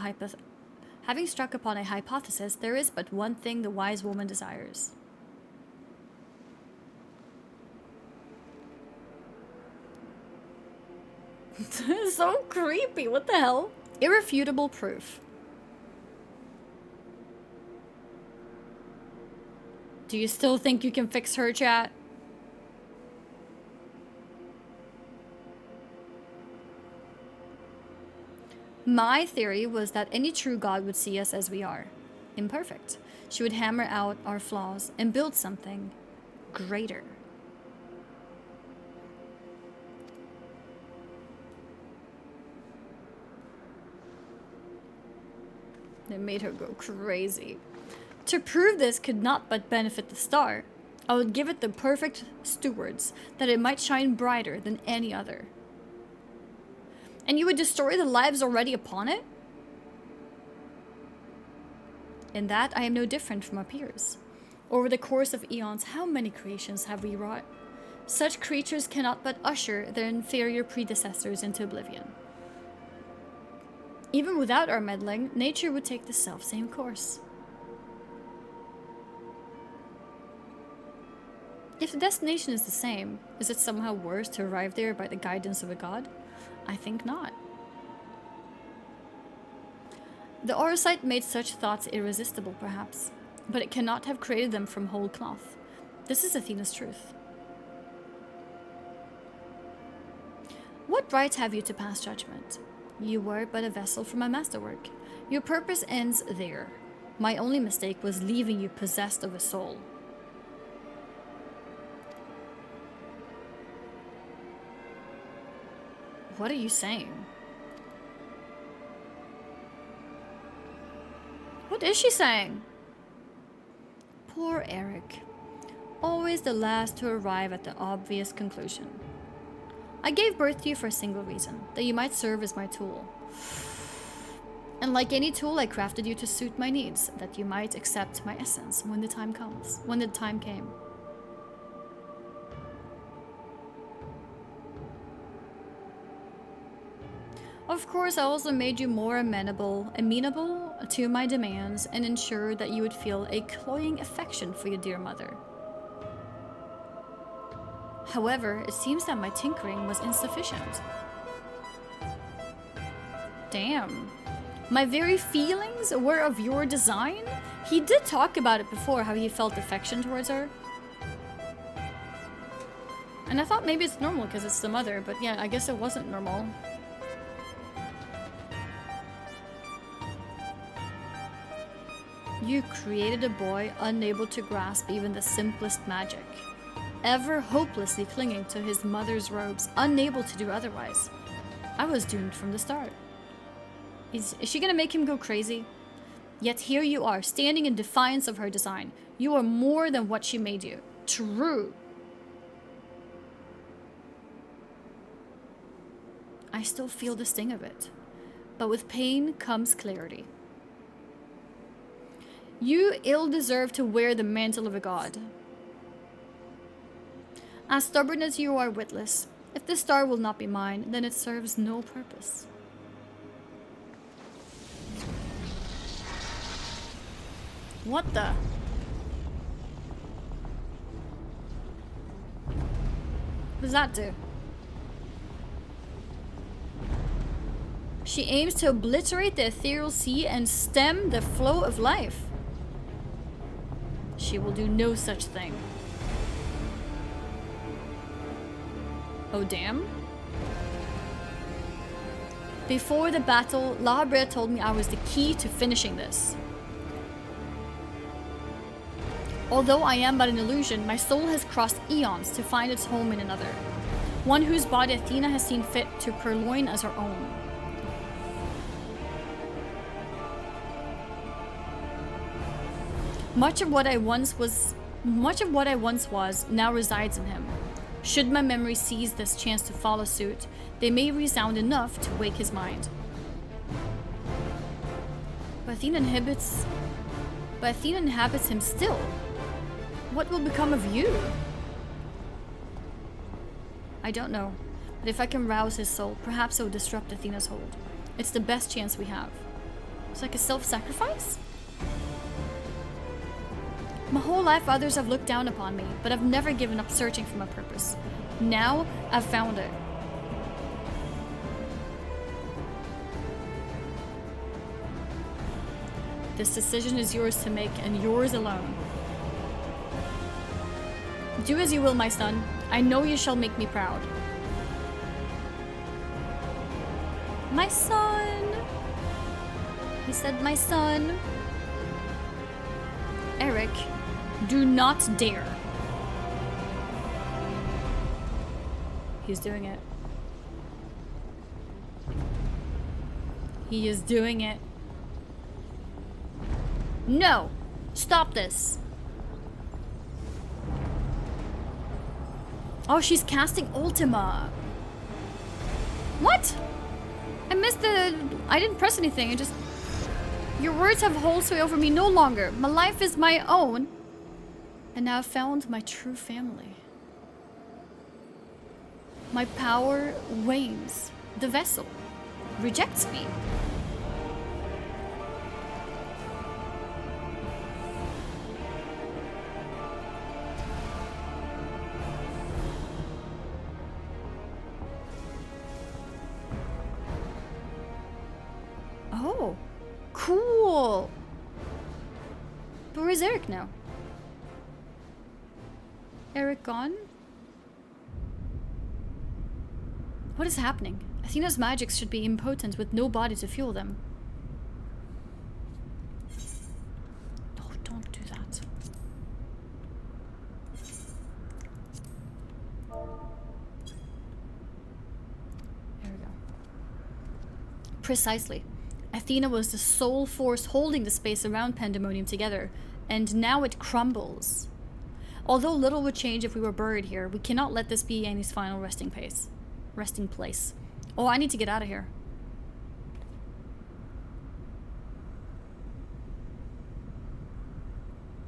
hypothesis, there is but one thing the wise woman desires. So creepy, what the hell? Irrefutable proof. Do you still think you can fix her, chat? My theory was that any true god would see us as we are, imperfect. She would hammer out our flaws and build something greater. They made her go crazy. To prove this could not but benefit the star, I would give it the perfect stewards, that it might shine brighter than any other. And you would destroy the lives already upon it? In that, I am no different from our peers. Over the course of eons, how many creations have we wrought? Such creatures cannot but usher their inferior predecessors into oblivion. Even without our meddling, nature would take the self-same course. If the destination is the same, is it somehow worse to arrive there by the guidance of a god? I think not. The Orosite made such thoughts irresistible, perhaps, but it cannot have created them from whole cloth. This is Athena's truth. What right have you to pass judgment? You were but a vessel for my masterwork. Your purpose ends there. My only mistake was leaving you possessed of a soul. What are you saying? What is she saying? Poor Eric. Always the last to arrive at the obvious conclusion. I gave birth to you for a single reason, that you might serve as my tool. And like any tool, I crafted you to suit my needs, that you might accept my essence when the time comes, when the time came. Of course, I also made you more amenable to my demands and ensured that you would feel a cloying affection for your dear mother. However, it seems that my tinkering was insufficient. Damn. My very feelings were of your design? He did talk about it before, how he felt affection towards her. And I thought maybe it's normal because it's the mother, but yeah, I guess it wasn't normal. You created a boy unable to grasp even the simplest magic, ever hopelessly clinging to his mother's robes, unable to do otherwise. I was doomed from the start. Is she gonna make him go crazy? Yet here you are, standing in defiance of her design. You are more than what she made you. True. I still feel the sting of it, but with pain comes clarity. You ill deserve to wear the mantle of a god. As stubborn as you are witless, if this star will not be mine, then it serves no purpose. What the? What does that do? She aims to obliterate the ethereal sea and stem the flow of life. She will do no such thing. Oh, damn. Before the battle, La Habrea told me I was the key to finishing this. Although I am but an illusion, my soul has crossed eons to find its home in another. One whose body Athena has seen fit to purloin as her own. Much of what I once was now resides in him. Should my memory seize this chance to follow suit, they may resound enough to wake his mind. But Athena inhabits him still. What will become of you? I don't know, but if I can rouse his soul, perhaps it will disrupt Athena's hold. It's the best chance we have. It's like a self-sacrifice? My whole life others have looked down upon me, but I've never given up searching for my purpose. Now I've found it. This decision is yours to make, and yours alone. Do as you will, my son. I know you shall make me proud. My son! He said, my son. Eric, do not dare. He's doing it. He is doing it. No! Stop this! Oh, she's casting Ultima. What? I missed the... I didn't press anything. I just... Your words have whole sway over me no longer. My life is my own. And now I've found my true family. My power wanes. The vessel rejects me. Oh, cool. But where's Eric now? Eric gone? What is happening? Athena's magics should be impotent with no body to fuel them. No, don't do that. There we go. Precisely. Athena was the sole force holding the space around Pandæmonium together, and now it crumbles. Although little would change if we were buried here, we cannot let this be Annie's final resting place. Oh, I need to get out of here.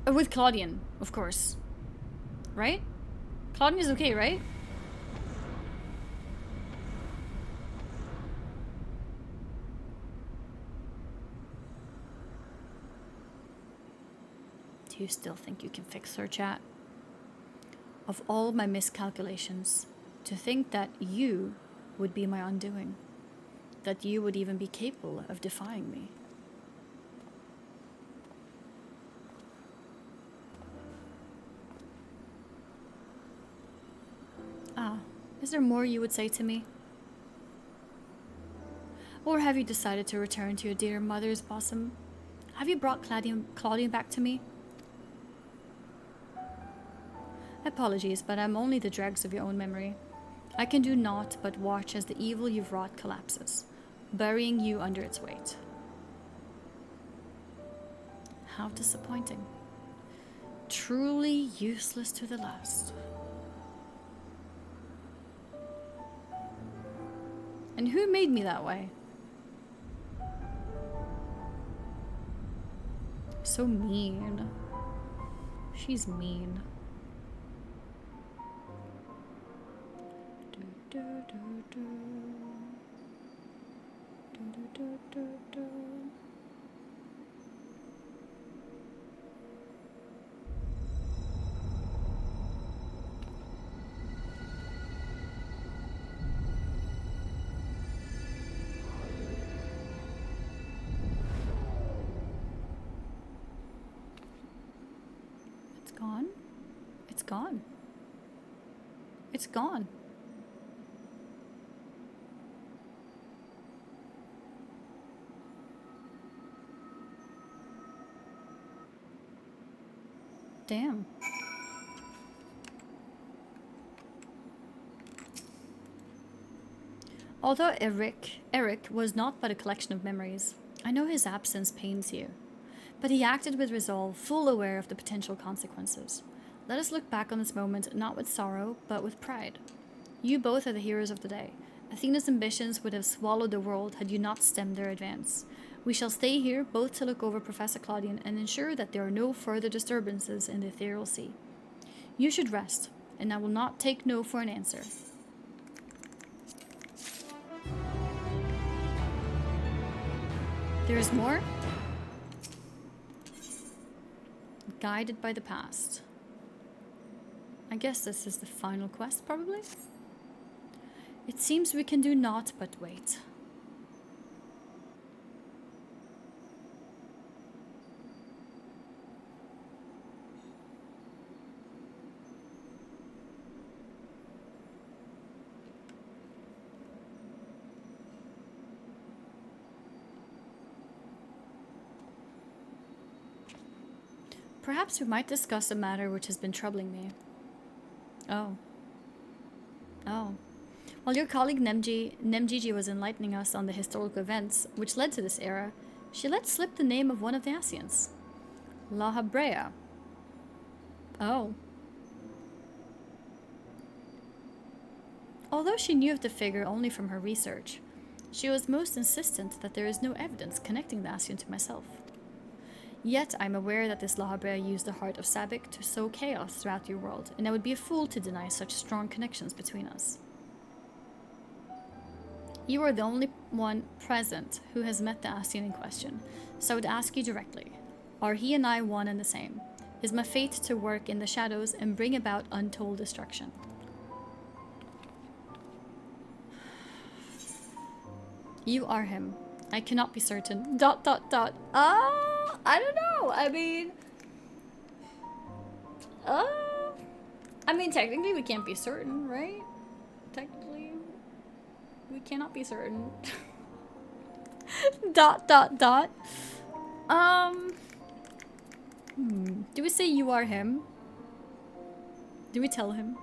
With Claudian, of course. Right? Claudian is okay, right? Do you still think you can fix her, chat? Of all my miscalculations, to think that you would be my undoing. That you would even be capable of defying me. Ah, is there more you would say to me? Or have you decided to return to your dear mother's bosom? Have you brought Claudian back to me? Apologies, but I'm only the dregs of your own memory. I can do naught but watch as the evil you've wrought collapses, burying you under its weight. How disappointing. Truly useless to the last. And who made me that way? So mean. She's mean. gone. It's gone. Damn. Although Eric was not but a collection of memories, I know his absence pains you. But he acted with resolve, full aware of the potential consequences. Let us look back on this moment not with sorrow, but with pride. You both are the heroes of the day. Athena's ambitions would have swallowed the world had you not stemmed their advance. We shall stay here both to look over Professor Claudian and ensure that there are no further disturbances in the ethereal sea. You should rest, and I will not take no for an answer. There is more? Guided by the past. I guess this is the final quest, probably? It seems we can do naught but wait. Perhaps we might discuss a matter which has been troubling me. Oh. While your colleague Nemgigi was enlightening us on the historical events which led to this era, she let slip the name of one of the Asians. La Habrea. Oh. Although she knew of the figure only from her research, she was most insistent that there is no evidence connecting the Asian to myself. Yet I'm aware that this La Habrea used the heart of Sabik to sow chaos throughout your world, and I would be a fool to deny such strong connections between us. You are the only one present who has met the Asian in question, so I would ask you directly, are he and I one and the same? Is my fate to work in the shadows and bring about untold destruction? You are him. I cannot be certain. ... I don't know. I mean, technically we can't be certain, right? Technically, we cannot be certain. ... Do we say you are him? Do we tell him?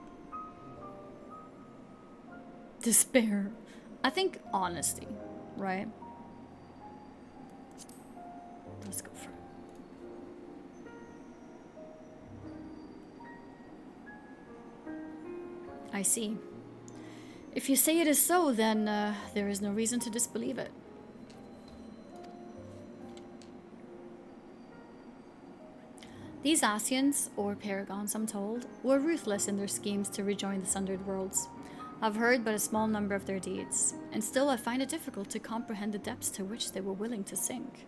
Despair. I think honesty, right? Let's go for it. I see. If you say it is so, then there is no reason to disbelieve it. These Asians, or Paragons I'm told, were ruthless in their schemes to rejoin the Sundered Worlds. I've heard but a small number of their deeds, and still I find it difficult to comprehend the depths to which they were willing to sink.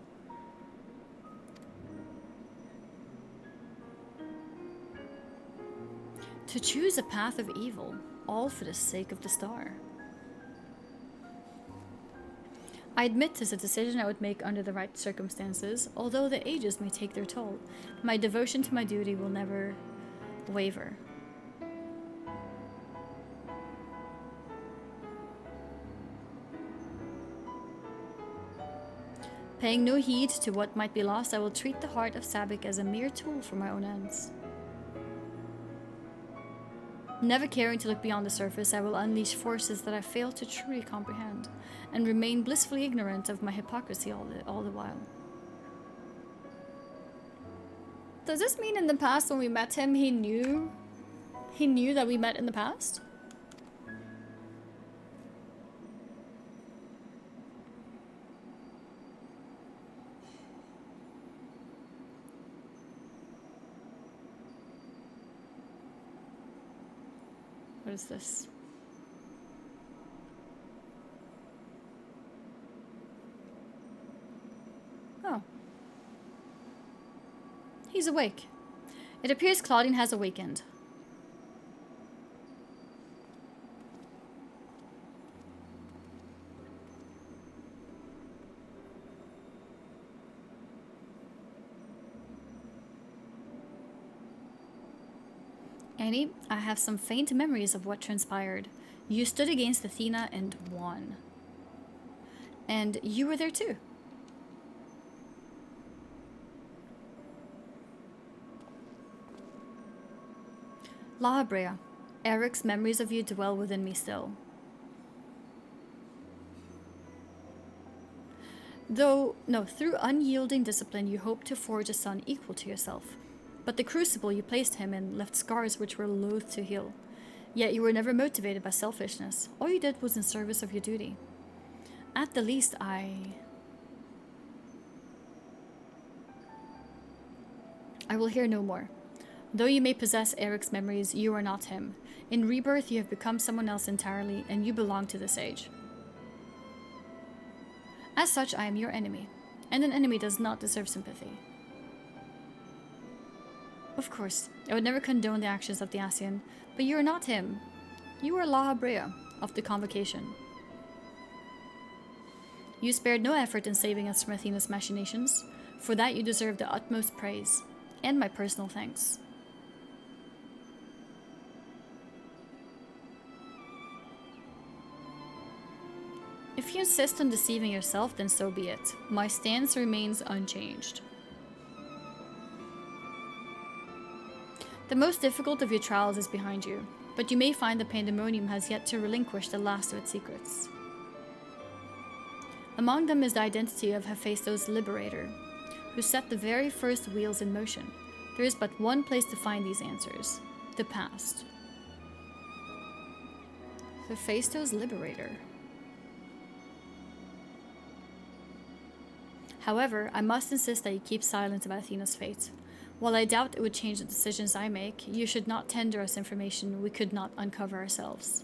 To choose a path of evil, all for the sake of the star. I admit this is a decision I would make under the right circumstances, although the ages may take their toll. My devotion to my duty will never waver. Paying no heed to what might be lost, I will treat the heart of Sabik as a mere tool for my own ends. Never caring to look beyond the surface, I will unleash forces that I fail to truly comprehend, and remain blissfully ignorant of my hypocrisy all the while. Does this mean in the past when we met him, he knew that we met in the past? What is this? Oh. He's awake. It appears Claudian has awakened. Annie, I have some faint memories of what transpired. You stood against Athena and won. And you were there too. La Habrea, Eric's memories of you dwell within me still. Through unyielding discipline you hoped to forge a son equal to yourself. But the crucible you placed him in left scars which were loath to heal. Yet you were never motivated by selfishness. All you did was in service of your duty. At the least, I will hear no more. Though you may possess Eric's memories, you are not him. In rebirth, you have become someone else entirely, and you belong to this age. As such, I am your enemy, and an enemy does not deserve sympathy. Of course, I would never condone the actions of the Ascian, but you are not him. You are La Habrea of the Convocation. You spared no effort in saving us from Athena's machinations. For that you deserve the utmost praise, and my personal thanks. If you insist on deceiving yourself, then so be it. My stance remains unchanged. The most difficult of your trials is behind you, but you may find the Pandæmonium has yet to relinquish the last of its secrets. Among them is the identity of Hephaestus' liberator, who set the very first wheels in motion. There is but one place to find these answers: the past. Hephaestus' liberator. However, I must insist that you keep silent about Athena's fate. While I doubt it would change the decisions I make, you should not tender us information we could not uncover ourselves.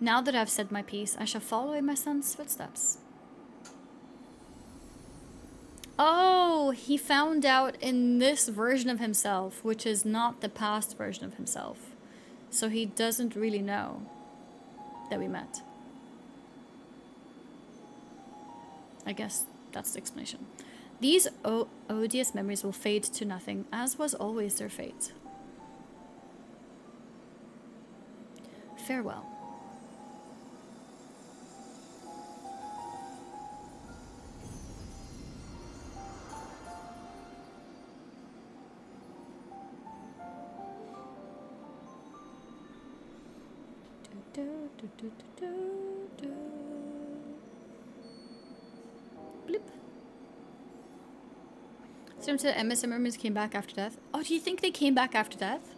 Now that I've said my piece, I shall follow in my son's footsteps. Oh, he found out in this version of himself, which is not the past version of himself. So he doesn't really know that we met. I guess that's the explanation. These odious memories will fade to nothing, as was always their fate. Farewell. Bloop. So to MSM memories came back after death. Oh, do you think they came back after death?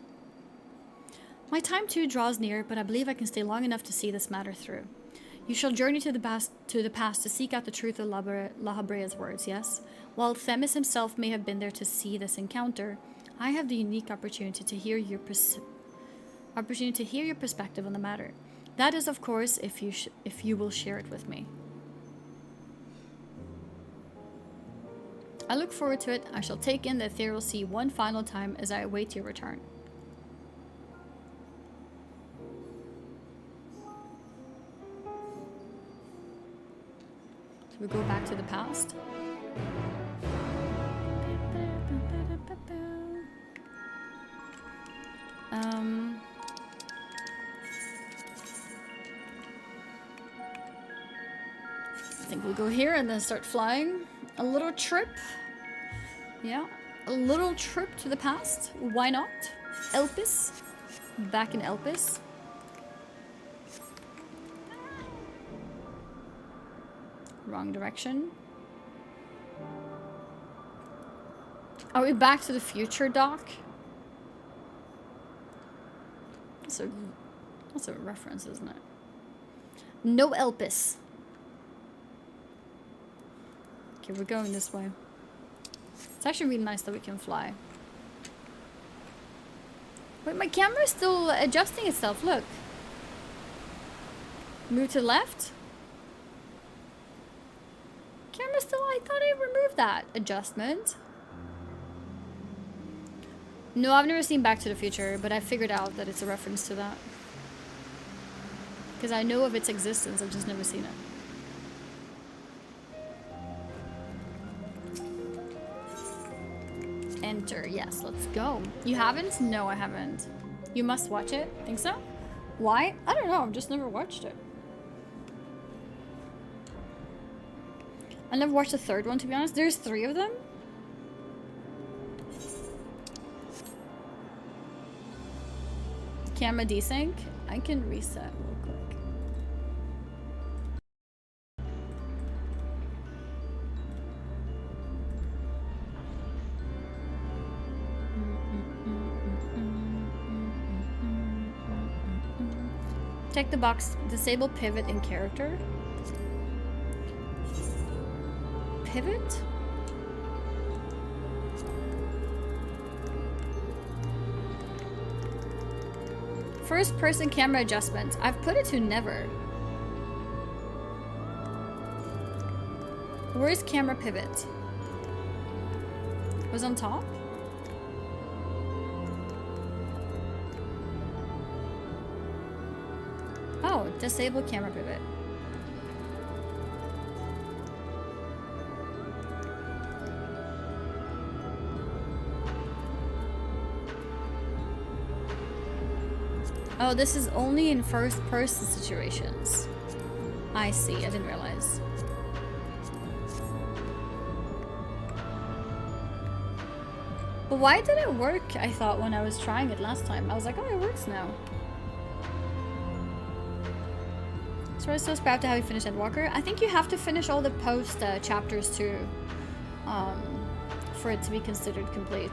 My time too draws near, but I believe I can stay long enough to see this matter through. You shall journey to the past to seek out the truth of La Habrea's words, yes? While Themis himself may have been there to see this encounter, I have the unique opportunity to hear your perspective on the matter. That is, of course, if you will share it with me. I look forward to it. I shall take in the ethereal sea one final time as I await your return. So we go back to the past. I think we'll go here and then start flying. A little trip. Yeah, a little trip to the past. Why not? Elpis. Back in Elpis. Wrong direction. Are we back to the future, Doc? That's a reference, isn't it? No Elpis. Okay, we're going this way. It's actually really nice that we can fly. Wait, my camera's still adjusting itself, look. Move to the left. Camera still, I thought I removed that adjustment. No, I've never seen Back to the Future, but I figured out that it's a reference to that. Because I know of its existence, I've just never seen it. Enter. Yes, let's go. You haven't? No, I haven't. You must watch it. Think so? Why? I don't know. I've just never watched it. I never watched the third one, to be honest. There's 3 of them. Camera desync. I can reset real quick. Check the box. Disable pivot in character. Pivot? First person camera adjustment. I've put it to never. Where's camera pivot? Was on top? Oh, disable camera pivot. Oh, this is only in first person situations. I see, I didn't realize. But why did it work, I thought, when I was trying it last time? I was like, oh, it works now. So I'm so proud to have you finish Endwalker. I think you have to finish all the post chapters too, for it to be considered complete.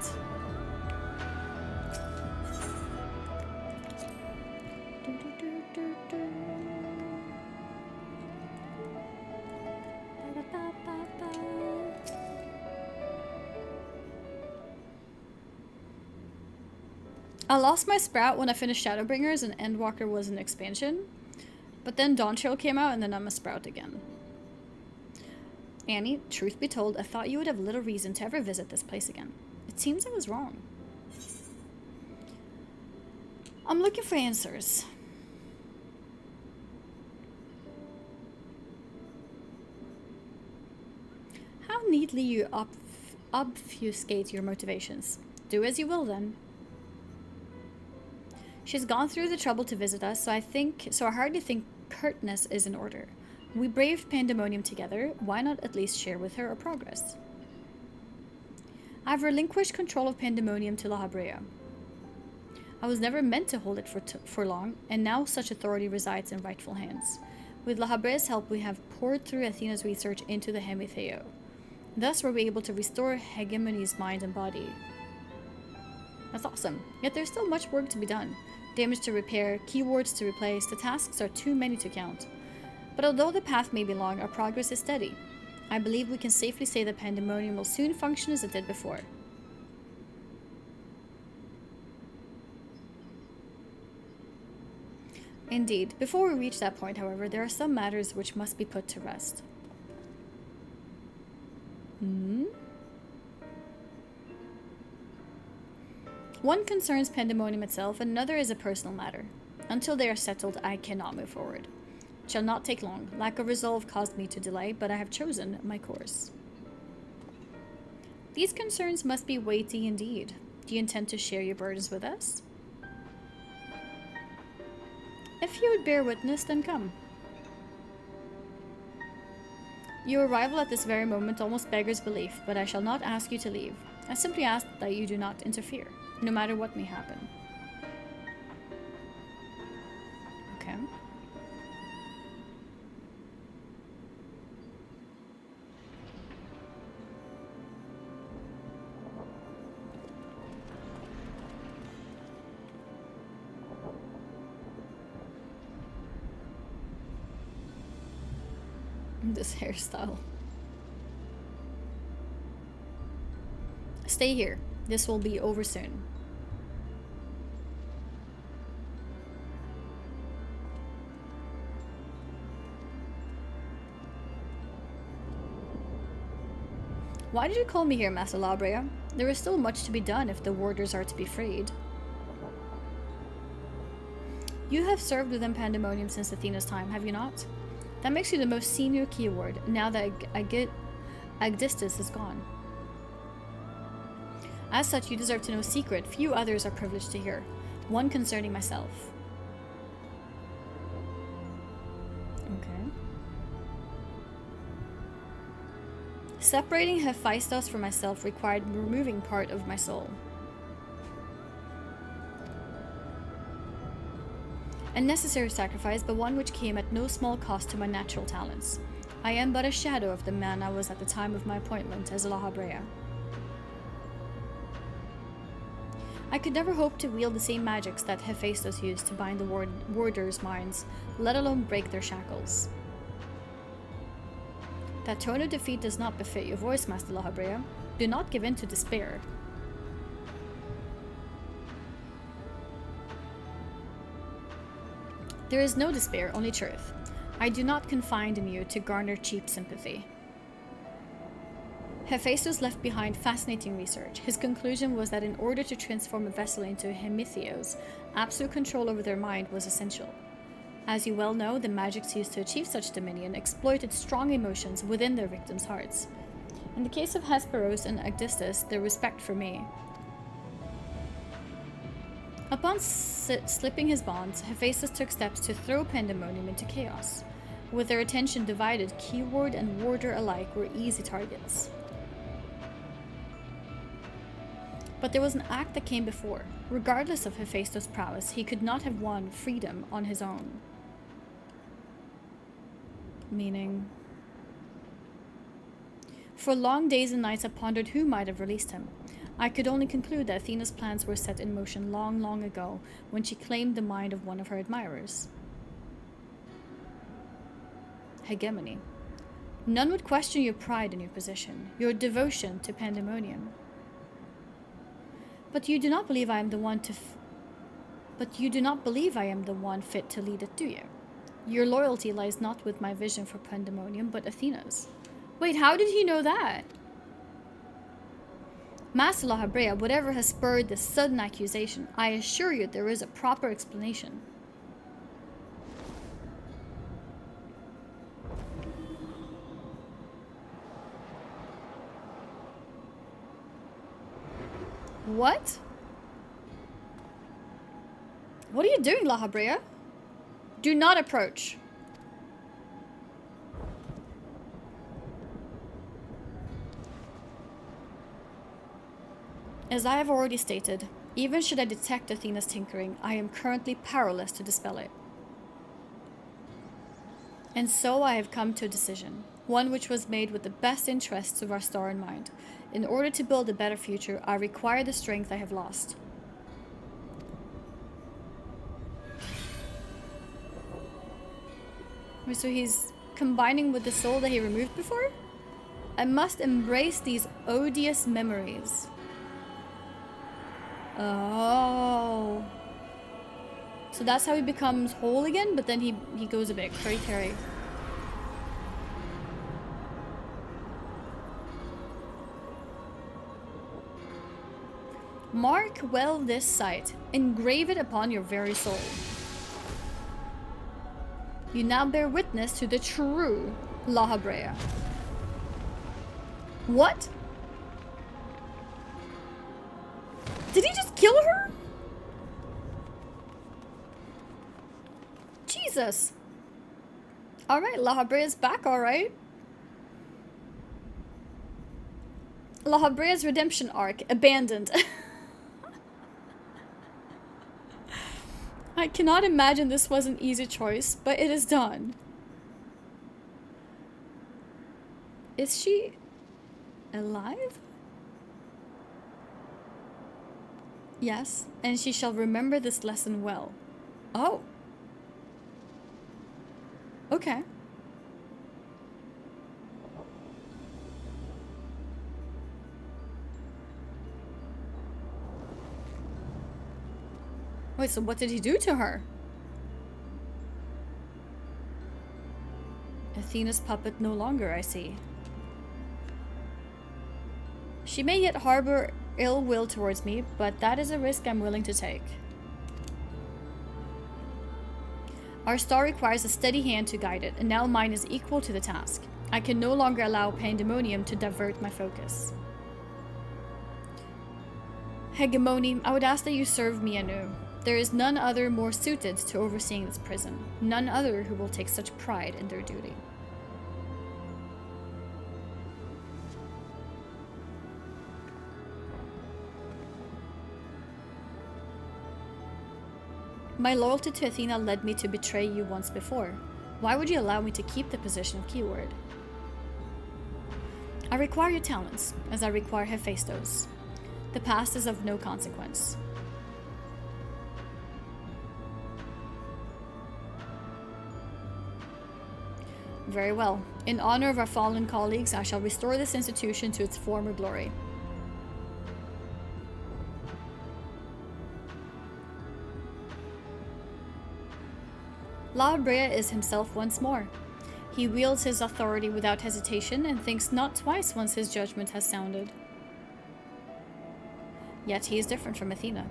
I lost my Sprout when I finished Shadowbringers and Endwalker was an expansion. But then Dawntrail came out and then I'm a Sprout again. Annie, truth be told, I thought you would have little reason to ever visit this place again. It seems I was wrong. I'm looking for answers. How neatly you obfuscate your motivations. Do as you will then. She's gone through the trouble to visit us, so I hardly think curtness is in order. We braved Pandæmonium together, why not at least share with her our progress? I've relinquished control of Pandæmonium to La Habrea. I was never meant to hold it for long, and now such authority resides in rightful hands. With La Habrea's help, we have poured through Athena's research into the Hemitheo. Thus were we able to restore Hegemony's mind and body. That's awesome, yet there's still much work to be done. Damage to repair, keywords to replace, the tasks are too many to count. But although the path may be long, our progress is steady. I believe we can safely say that Pandæmonium will soon function as it did before. Indeed. Before we reach that point, however, there are some matters which must be put to rest. One concerns Pandæmonium itself, and another is a personal matter. Until they are settled, I cannot move forward. It shall not take long. Lack of resolve caused me to delay, but I have chosen my course. These concerns must be weighty indeed. Do you intend to share your burdens with us? If you would bear witness, then come. Your arrival at this very moment almost beggars belief, but I shall not ask you to leave. I simply ask that you do not interfere, no matter what may happen. Okay. This hairstyle. Stay here. This will be over soon. Why did you call me here, Master La Habrea? There is still much to be done if the warders are to be freed. You have served within Pandæmonium since Athena's time, have you not? That makes you the most senior keyword, now that Agdistis is gone. As such, you deserve to know a secret few others are privileged to hear. One concerning myself. Okay. Separating Hephaestus from myself required removing part of my soul. A necessary sacrifice, but one which came at no small cost to my natural talents. I am but a shadow of the man I was at the time of my appointment as La Habrea. I could never hope to wield the same magics that Hephaestus used to bind the warders' minds, let alone break their shackles. That tone of defeat does not befit your voice, Master La Habrea. Do not give in to despair. There is no despair, only truth. I do not confide in you to garner cheap sympathy. Hephaestus left behind fascinating research. His conclusion was that in order to transform a vessel into a Anabaseios, absolute control over their mind was essential. As you well know, the magics used to achieve such dominion exploited strong emotions within their victims' hearts. In the case of Hesperos and Aegisthus, their respect for me. Upon slipping his bonds, Hephaestus took steps to throw Pandæmonium into chaos. With their attention divided, keyword and warder alike were easy targets. But there was an act that came before. Regardless of Hephaestus' prowess, he could not have won freedom on his own. Meaning... For long days and nights I pondered who might have released him. I could only conclude that Athena's plans were set in motion long, long ago, when she claimed the mind of one of her admirers. Hegemony. None would question your pride in your position, your devotion to Pandæmonium. But you do not believe I am the one fit to lead it, do you? Your loyalty lies not with my vision for Pandæmonium, but Athena's. Wait, how did he know that? Master La Habrea, whatever has spurred this sudden accusation, I assure you there is a proper explanation. What? What are you doing, La Habrea? Do not approach. As I have already stated, even should I detect Athena's tinkering, I am currently powerless to dispel it. And so I have come to a decision, one which was made with the best interests of our star in mind. In order to build a better future, I require the strength I have lost. Wait, so he's combining with the soul that he removed before? I must embrace these odious memories. Oh. So that's how he becomes whole again, but then he goes a bit cray-cray. Mark well this sight. Engrave it upon your very soul. You now bear witness to the true La Habrea. What? Did he just kill her? Jesus. Alright, La Habrea's back, alright. La Habrea's redemption arc abandoned. I cannot imagine this was an easy choice, but it is done. Is she alive? Yes, and she shall remember this lesson well. Oh. Okay. Wait, so what did he do to her? Athena's puppet no longer, I see. She may yet harbor ill will towards me, but that is a risk I'm willing to take. Our star requires a steady hand to guide it, and now mine is equal to the task. I can no longer allow Pandæmonium to divert my focus. Hegemony, I would ask that you serve me anew. There is none other more suited to overseeing this prison, none other who will take such pride in their duty. My loyalty to Athena led me to betray you once before. Why would you allow me to keep the position of keyword? I require your talents, as I require Hephaestos. The past is of no consequence. Very well. In honor of our fallen colleagues, I shall restore this institution to its former glory. La Brea is himself once more. He wields his authority without hesitation and thinks not twice once his judgment has sounded. Yet he is different from Athena.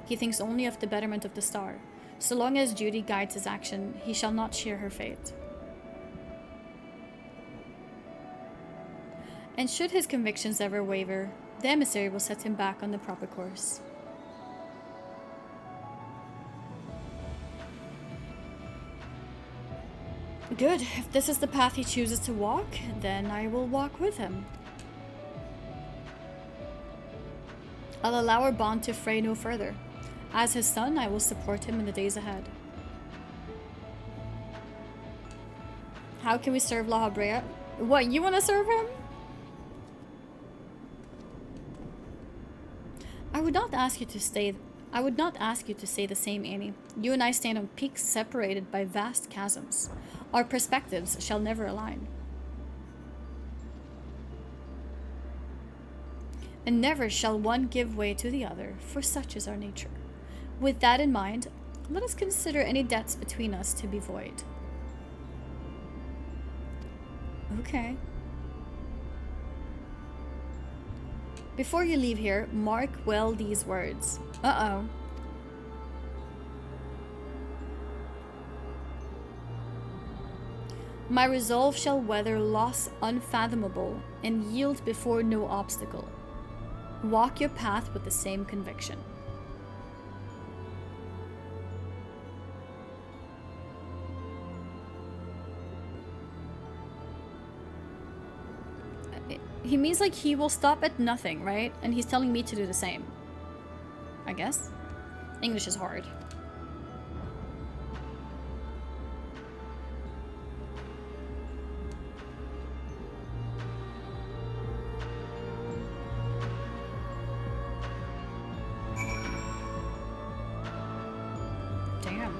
He thinks only of the betterment of the star. So long as duty guides his action, he shall not share her fate. And should his convictions ever waver, the emissary will set him back on the proper course. Good. If this is the path he chooses to walk, then I will walk with him. I'll allow our bond to fray no further. As his son, I will support him in the days ahead. How can we serve La Brea? What, you want to serve him? I would not ask you to say the same, Annie. You and I stand on peaks separated by vast chasms. Our perspectives shall never align. And never shall one give way to the other, for such is our nature. With that in mind, let us consider any debts between us to be void. Okay. Before you leave here, mark well these words. Uh-oh. My resolve shall weather loss unfathomable and yield before no obstacle. Walk your path with the same conviction. He means like he will stop at nothing, right? And he's telling me to do the same. I guess. English is hard. Damn.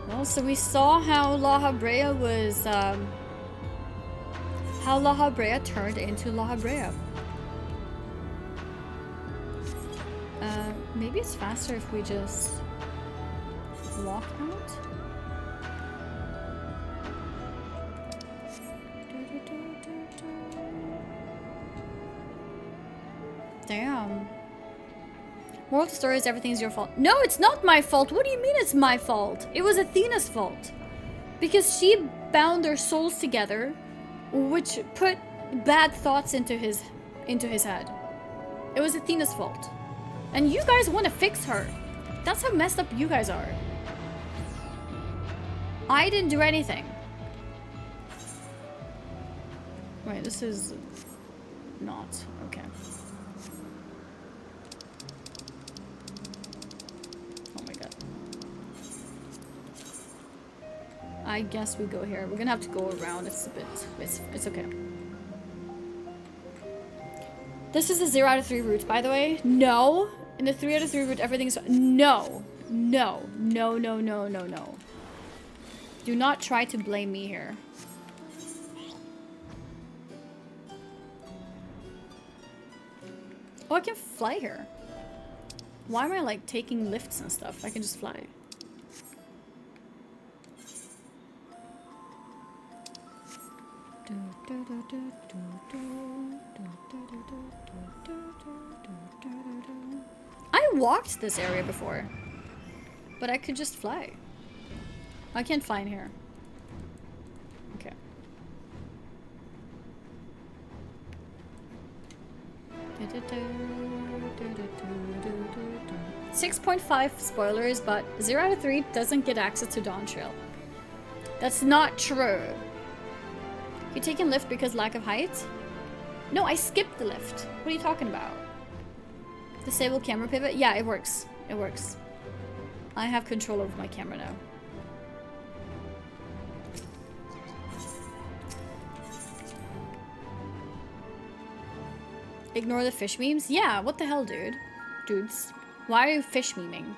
Well, so we saw how La Brea was, how La Brea turned into La Brea. Maybe it's faster if we just walk out. Damn. Moral of the story is everything's your fault. No, it's not my fault. What do you mean it's my fault? It was Athena's fault. Because she bound their souls together, which put bad thoughts into his head. It was Athena's fault. And you guys want to fix her. That's how messed up you guys are. I didn't do anything. Wait, this is not okay. Oh my god. I guess we go here. We're gonna have to go around. It's a bit, it's okay. This is a 0 out of 3 route, by the way. No. In the 3 out of 3 route, everything's... No. No. No, no, no, no, no. Do not try to blame me here. Oh, I can fly here. Why am I, like, taking lifts and stuff? I can just fly. I walked this area before, but I could just fly. I can't fly in here. Okay. 6.5 spoilers, but 0 out of 3 doesn't get access to Dawn Trail. That's not true. You taking lift because lack of height? No, I skipped the lift. What are you talking about? Disable camera pivot? Yeah, it works. It works. I have control over my camera now. Ignore the fish memes? Yeah, what the hell, dude? Dudes. Why are you fish meming?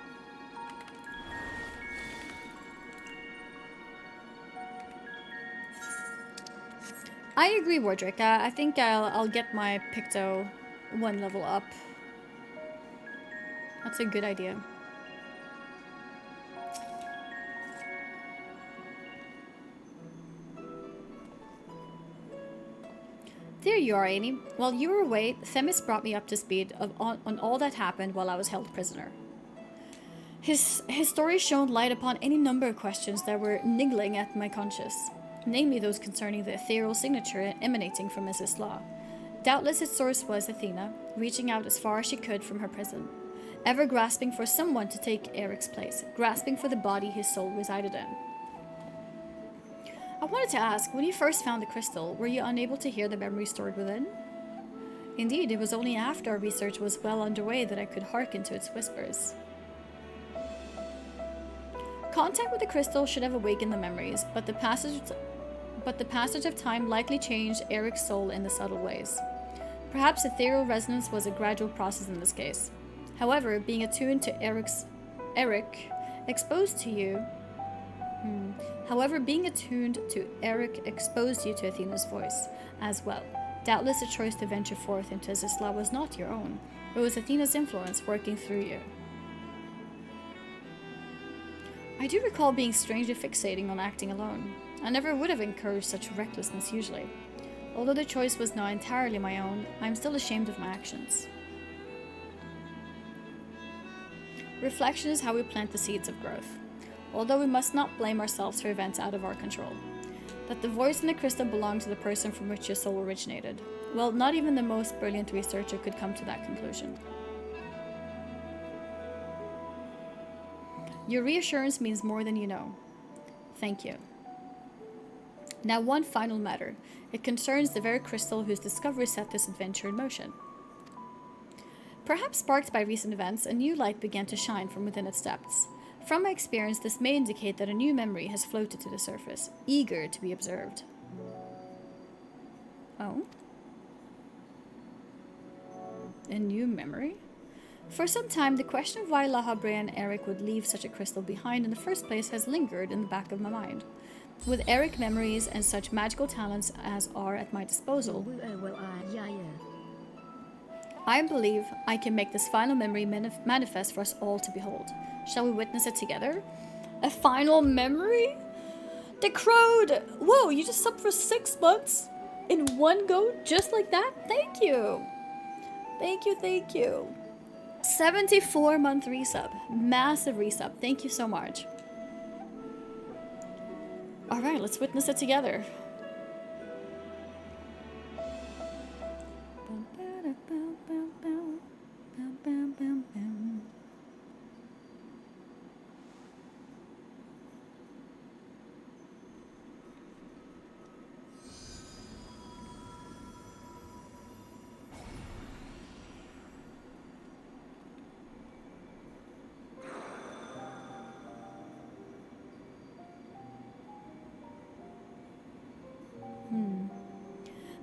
I agree, Wardrick. I think I'll get my Picto 1 level up. That's a good idea. There you are, Annie. While you were away, Themis brought me up to speed on all that happened while I was held prisoner. His story shone light upon any number of questions that were niggling at my conscience, namely those concerning the ethereal signature emanating from Mrs. Law. Doubtless its source was Athena, reaching out as far as she could from her prison, ever grasping for someone to take Eric's place, grasping for the body his soul resided in. I wanted to ask, when you first found the crystal, were you unable to hear the memory stored within? Indeed, it was only after our research was well underway that I could hearken to its whispers. Contact with the crystal should have awakened the memories, but the passage of time likely changed Eric's soul in the subtle ways. Perhaps ethereal resonance was a gradual process in this case. However, being attuned to Eric exposed you to Athena's voice as well. Doubtless the choice to venture forth into Zisla was not your own. It was Athena's influence working through you. I do recall being strangely fixating on acting alone. I never would have encouraged such recklessness usually. Although the choice was now entirely my own, I am still ashamed of my actions. Reflection is how we plant the seeds of growth. Although we must not blame ourselves for events out of our control. That the voice in the crystal belonged to the person from which your soul originated. Well, not even the most brilliant researcher could come to that conclusion. Your reassurance means more than you know. Thank you. Now one final matter. It concerns the very crystal whose discovery set this adventure in motion. Perhaps sparked by recent events, a new light began to shine from within its depths. From my experience, this may indicate that a new memory has floated to the surface, eager to be observed. Oh? A new memory? For some time, the question of why La Habre and Eric would leave such a crystal behind in the first place has lingered in the back of my mind. With Eric memories and such magical talents as are at my disposal, I believe I can make this final memory manifest for us all to behold. Shall we witness it together? A final memory? The crowd! Whoa, you just subbed for 6 months? In one go? Just like that? Thank you! Thank you, thank you. 74-month resub. Massive resub. Thank you so much. Alright, let's witness it together.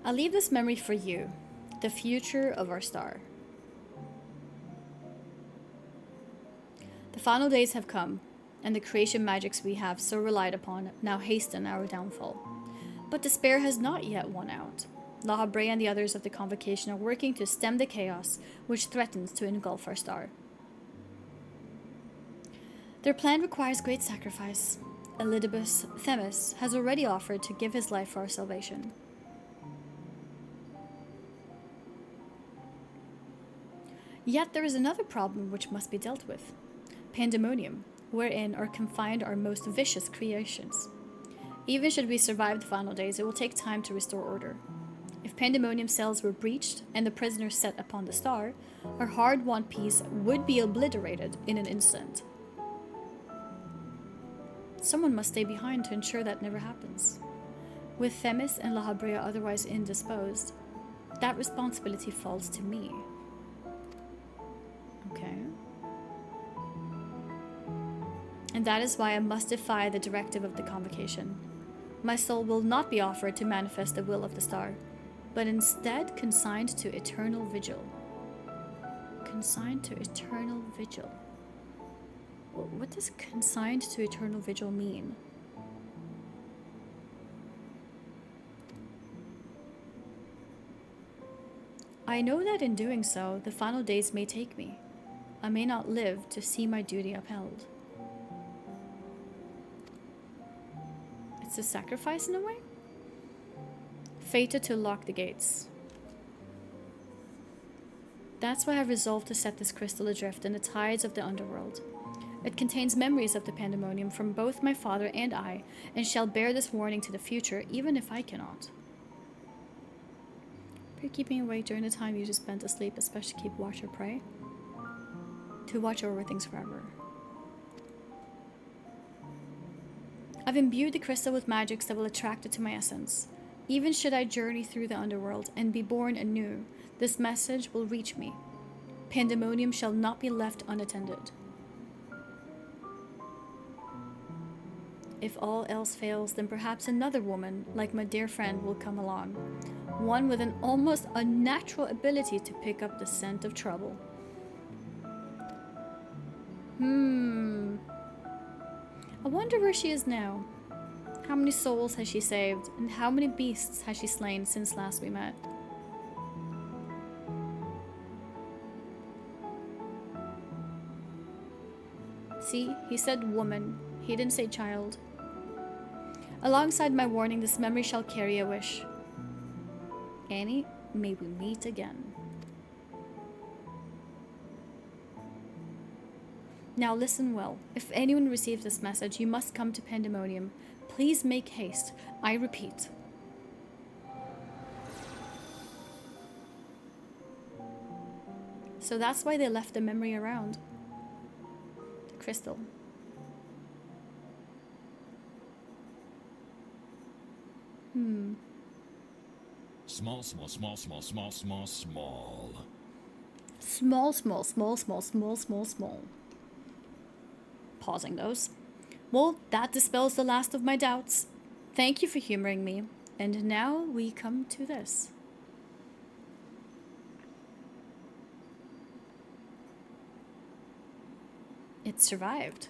I'll leave this memory for you, the future of our star. The final days have come, and the creation magics we have so relied upon now hasten our downfall. But despair has not yet won out. La Habre and the others of the Convocation are working to stem the chaos which threatens to engulf our star. Their plan requires great sacrifice. Elidibus Themis has already offered to give his life for our salvation. Yet there is another problem which must be dealt with. Pandæmonium, wherein are confined our most vicious creations. Even should we survive the final days, it will take time to restore order. If Pandemonium cells were breached and the prisoner set upon the star, her hard-won peace would be obliterated in an instant. Someone must stay behind to ensure that never happens. With Themis and La Habrea otherwise indisposed, that responsibility falls to me. Okay. And that is why I must defy the directive of the convocation. My soul will not be offered to manifest the will of the star, but instead consigned to eternal vigil. Consigned to eternal vigil. What does consigned to eternal vigil mean? I know that in doing so, the final days may take me. I may not live to see my duty upheld. It's a sacrifice in a way? Fated to lock the gates. That's why I resolved to set this crystal adrift in the tides of the underworld. It contains memories of the Pandemonium from both my father and I, and shall bear this warning to the future, even if I cannot. Pray keep me awake during the time you just spent asleep, especially keep watch or pray. To watch over things forever. I've imbued the crystal with magics that will attract it to my essence. Even should I journey through the underworld and be born anew, this message will reach me. Pandemonium shall not be left unattended. If all else fails, then perhaps another woman, like my dear friend, will come along. One with an almost unnatural ability to pick up the scent of trouble. I wonder where she is now. How many souls has she saved, and how many beasts has she slain since last we met? See, he said woman. He didn't say child. Alongside my warning, this memory shall carry a wish. Annie, may we meet again. Now listen well. If anyone receives this message, you must come to Pandemonium. Please make haste. I repeat. So that's why they left the memory around. The crystal. Small, small, small, small, small, small, small. Small, small, small, small, small, small, small. Pausing those. Well, that dispels the last of my doubts. Thank you for humoring me. And now we come to this. It survived.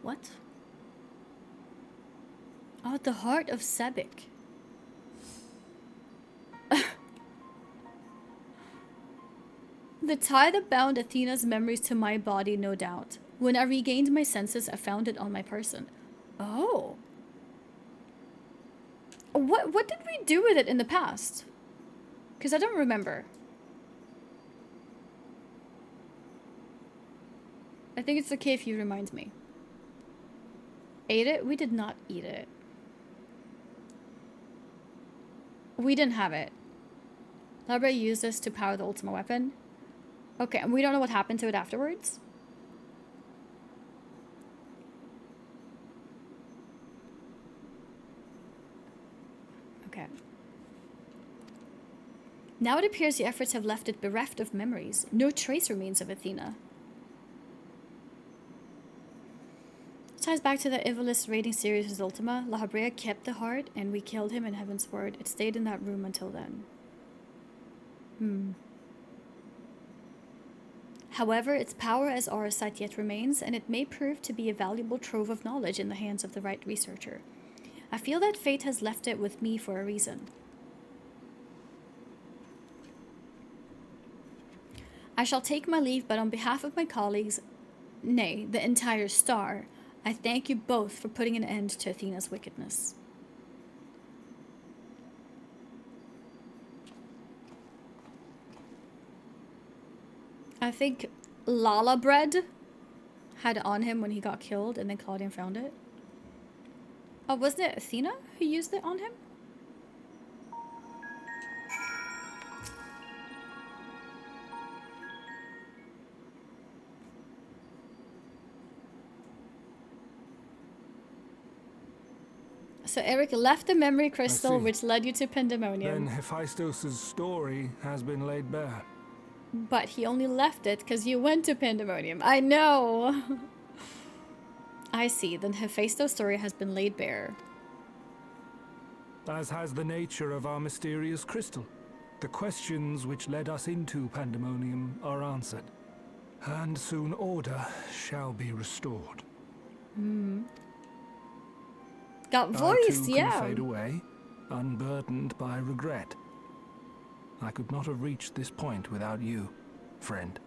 What? Oh, the heart of Sebek. The tie that bound Athena's memories to my body, no doubt. When I regained my senses, I found it on my person. Oh. What did we do with it in the past? Because I don't remember. I think it's okay if you remind me. Ate it? We did not eat it. We didn't have it. Labra used this to power the ultimate weapon. Okay, and we don't know what happened to it afterwards? Okay. Now it appears the efforts have left it bereft of memories. No trace remains of Athena. It ties back to the Evilist raiding series with Ultima. La Habrea kept the heart, and we killed him in Heaven's Word. It stayed in that room until then. However, its power as Auracite yet remains, and it may prove to be a valuable trove of knowledge in the hands of the right researcher. I feel that fate has left it with me for a reason. I shall take my leave, but on behalf of my colleagues, nay, the entire star, I thank you both for putting an end to Athena's wickedness. I think Lala Bread had on him when he got killed, and then Claudian found it. Oh, wasn't it Athena who used it on him? So Eric left the memory crystal, see. which led you to Pandæmonium. Then Hephaestus' story has been laid bare. But he only left it because you went to Pandæmonium. I know! I see. Then Hephaestus' story has been laid bare. As has the nature of our mysterious crystal. The questions which led us into Pandæmonium are answered. And soon order shall be restored. Got I voice, too yeah. can fade away, unburdened by regret. I could not have reached this point without you, friend.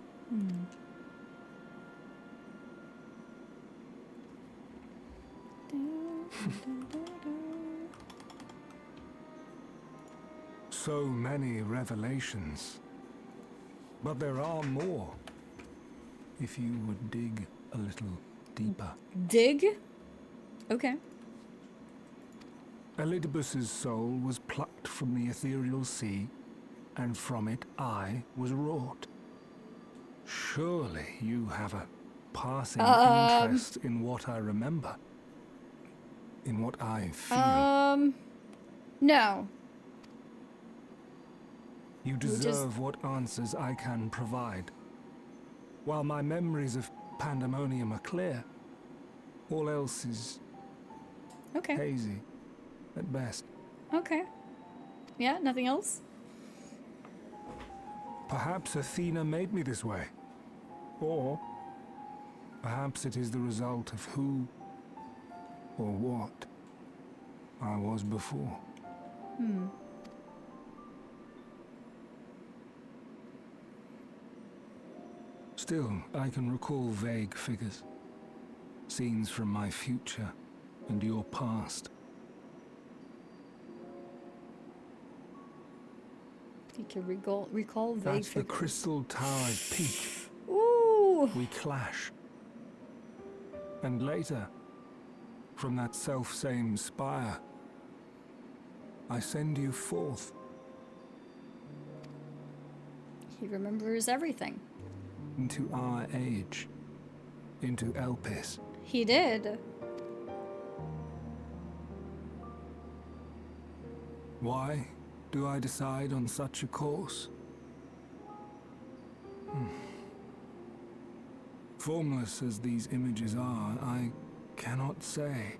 So many revelations. But there are more. If you would dig a little deeper. Dig? Okay. Elidibus's soul was plucked from the ethereal sea, and from it I was wrought. Surely you have a passing interest in what I remember. In what I feel. No. You deserve what answers I can provide. While my memories of Pandæmonium are clear, all else is Okay. hazy at best. Okay. Yeah, nothing else? Perhaps Athena made me this way. Or perhaps it is the result of who or what I was before. Still, I can recall vague figures. Scenes from my future and your past. You can recall vague At the figures. Crystal Tower's peak, Ooh. we clash. And later, from that self-same spire, I send you forth. He remembers everything. Into our age. Into Elpis. He did. Why do I decide on such a course? Formless as these images are, I cannot say.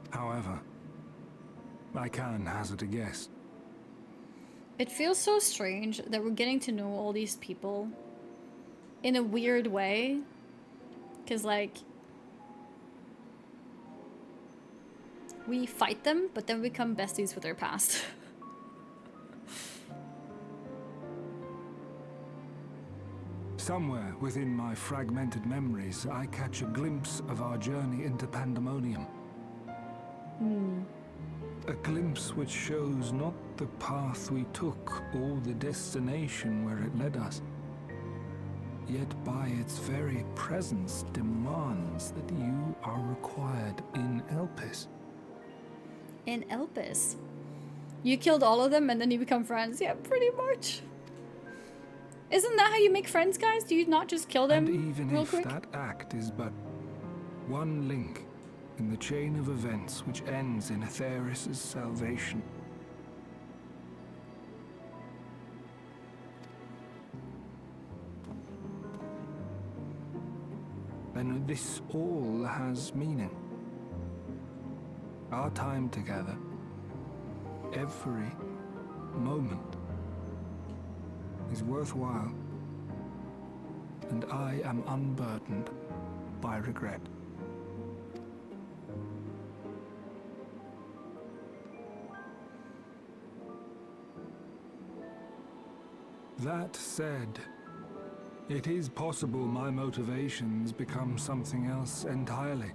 However, I can hazard a guess. It feels so strange that we're getting to know all these people in a weird way. Because, like, we fight them, but then we become besties with their past. Somewhere within my fragmented memories, I catch a glimpse of our journey into Pandæmonium. A glimpse which shows not the path we took or the destination where it led us, yet by its very presence demands that you are required in Elpis. In Elpis. You killed all of them and then you become friends. Yeah, pretty much. Isn't that how you make friends, guys? Do you not just kill them And even real if quick? that act is but one link in the chain of events which ends in Atheris' salvation, then this all has meaning. Our time together, every moment, is worthwhile, and I am unburdened by regret. That said, it is possible my motivations become something else entirely.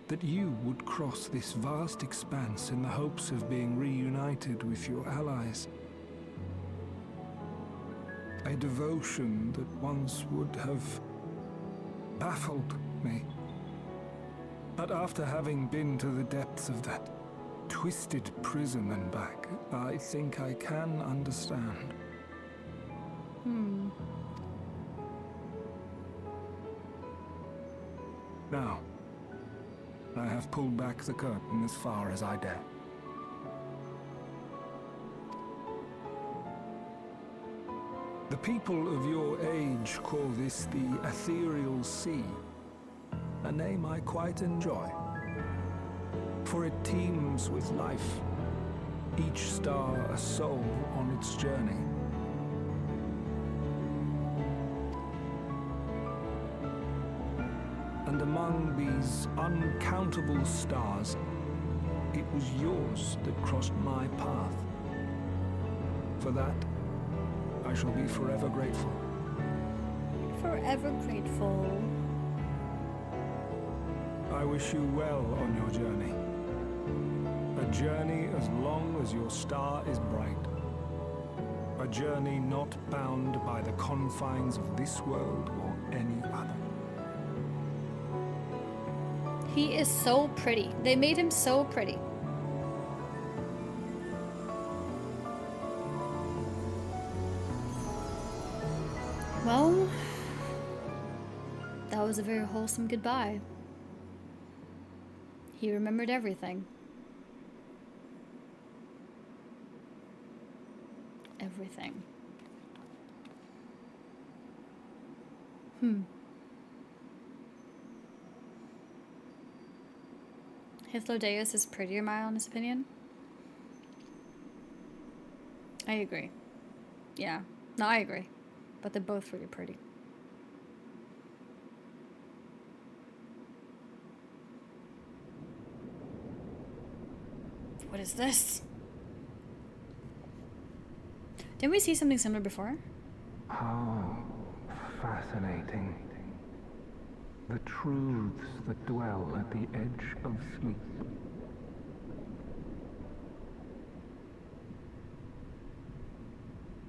That you would cross this vast expanse in the hopes of being reunited with your allies. A a devotion that once would have baffled me. But after having been to the depths of that twisted prison and back, I think I can understand. Now, I have pulled back the curtain as far as I dare. The people of your age call this the Ethereal Sea, a name I quite enjoy, for it teems with life, each star a soul on its journey. And among these uncountable stars, it was yours that crossed my path. For that, I shall be forever grateful. Forever grateful. I wish you well on your journey. A journey as long as your star is bright. A journey not bound by the confines of this world or any other. He is so pretty. They made him so pretty. Well, that was a very wholesome goodbye. He remembered everything. Everything. Hythlodaeus is prettier, in my honest opinion. I agree. Yeah. No, I agree. But they're both really pretty. What is this? Didn't we see something similar before? How fascinating. The truths that dwell at the edge of sleep.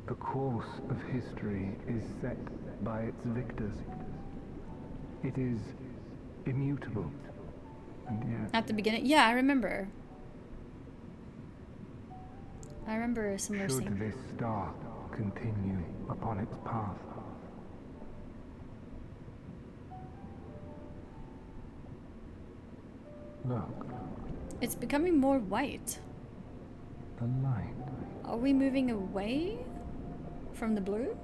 The course of history is set by its victors. It is immutable, and yet... At the beginning? Yeah, I remember. I remember a similar Should scene. this star continue upon its path, look, It's becoming more white. the light. Are we moving away from the blue?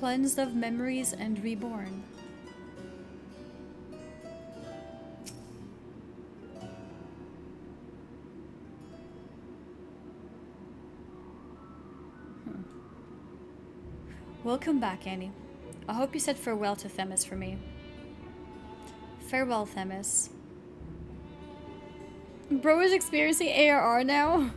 Cleansed of memories and reborn. Welcome back, Annie. I hope you said farewell to Themis for me. Farewell, Themis. Bro is experiencing ARR now.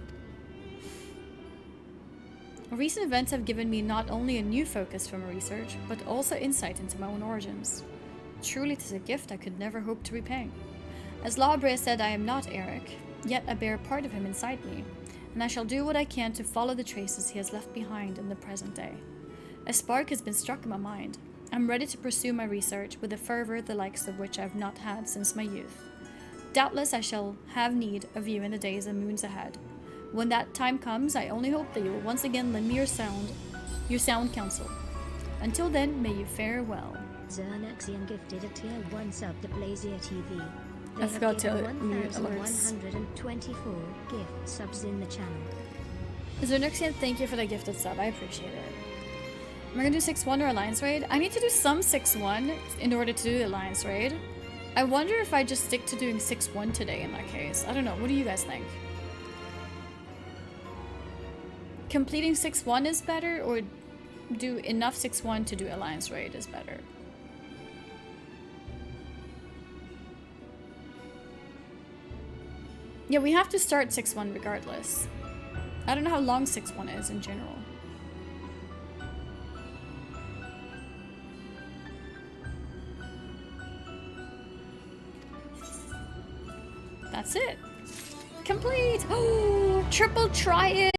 Recent events have given me not only a new focus for my research, but also insight into my own origins. Truly, it is a gift I could never hope to repay. As Labre said, I am not Eric, yet I bear part of him inside me, and I shall do what I can to follow the traces he has left behind in the present day. A spark has been struck in my mind. I'm ready to pursue my research with a fervor the likes of which I have not had since my youth. Doubtless I shall have need of you in the days and moons ahead. When that time comes, I only hope that you will once again lend me your sound counsel. Until then, may you fare well. Zernexian gifted a tier 1 sub to Blazier TV. They I forgot have to given mute alerts. 1,124 gift subs in the channel. Zernexian, thank you for the gifted sub. I appreciate it. Am I gonna do 6-1 or Alliance Raid? I need to do some 6-1 in order to do the Alliance Raid. I wonder if I just stick to doing 6-1 today in that case. I don't know. What do you guys think? Completing 6-1 is better, or do enough 6-1 to do Alliance Raid is better? Yeah, we have to start 6-1 regardless. I don't know how long 6-1 is in general. That's it. Complete! Oh, triple try it!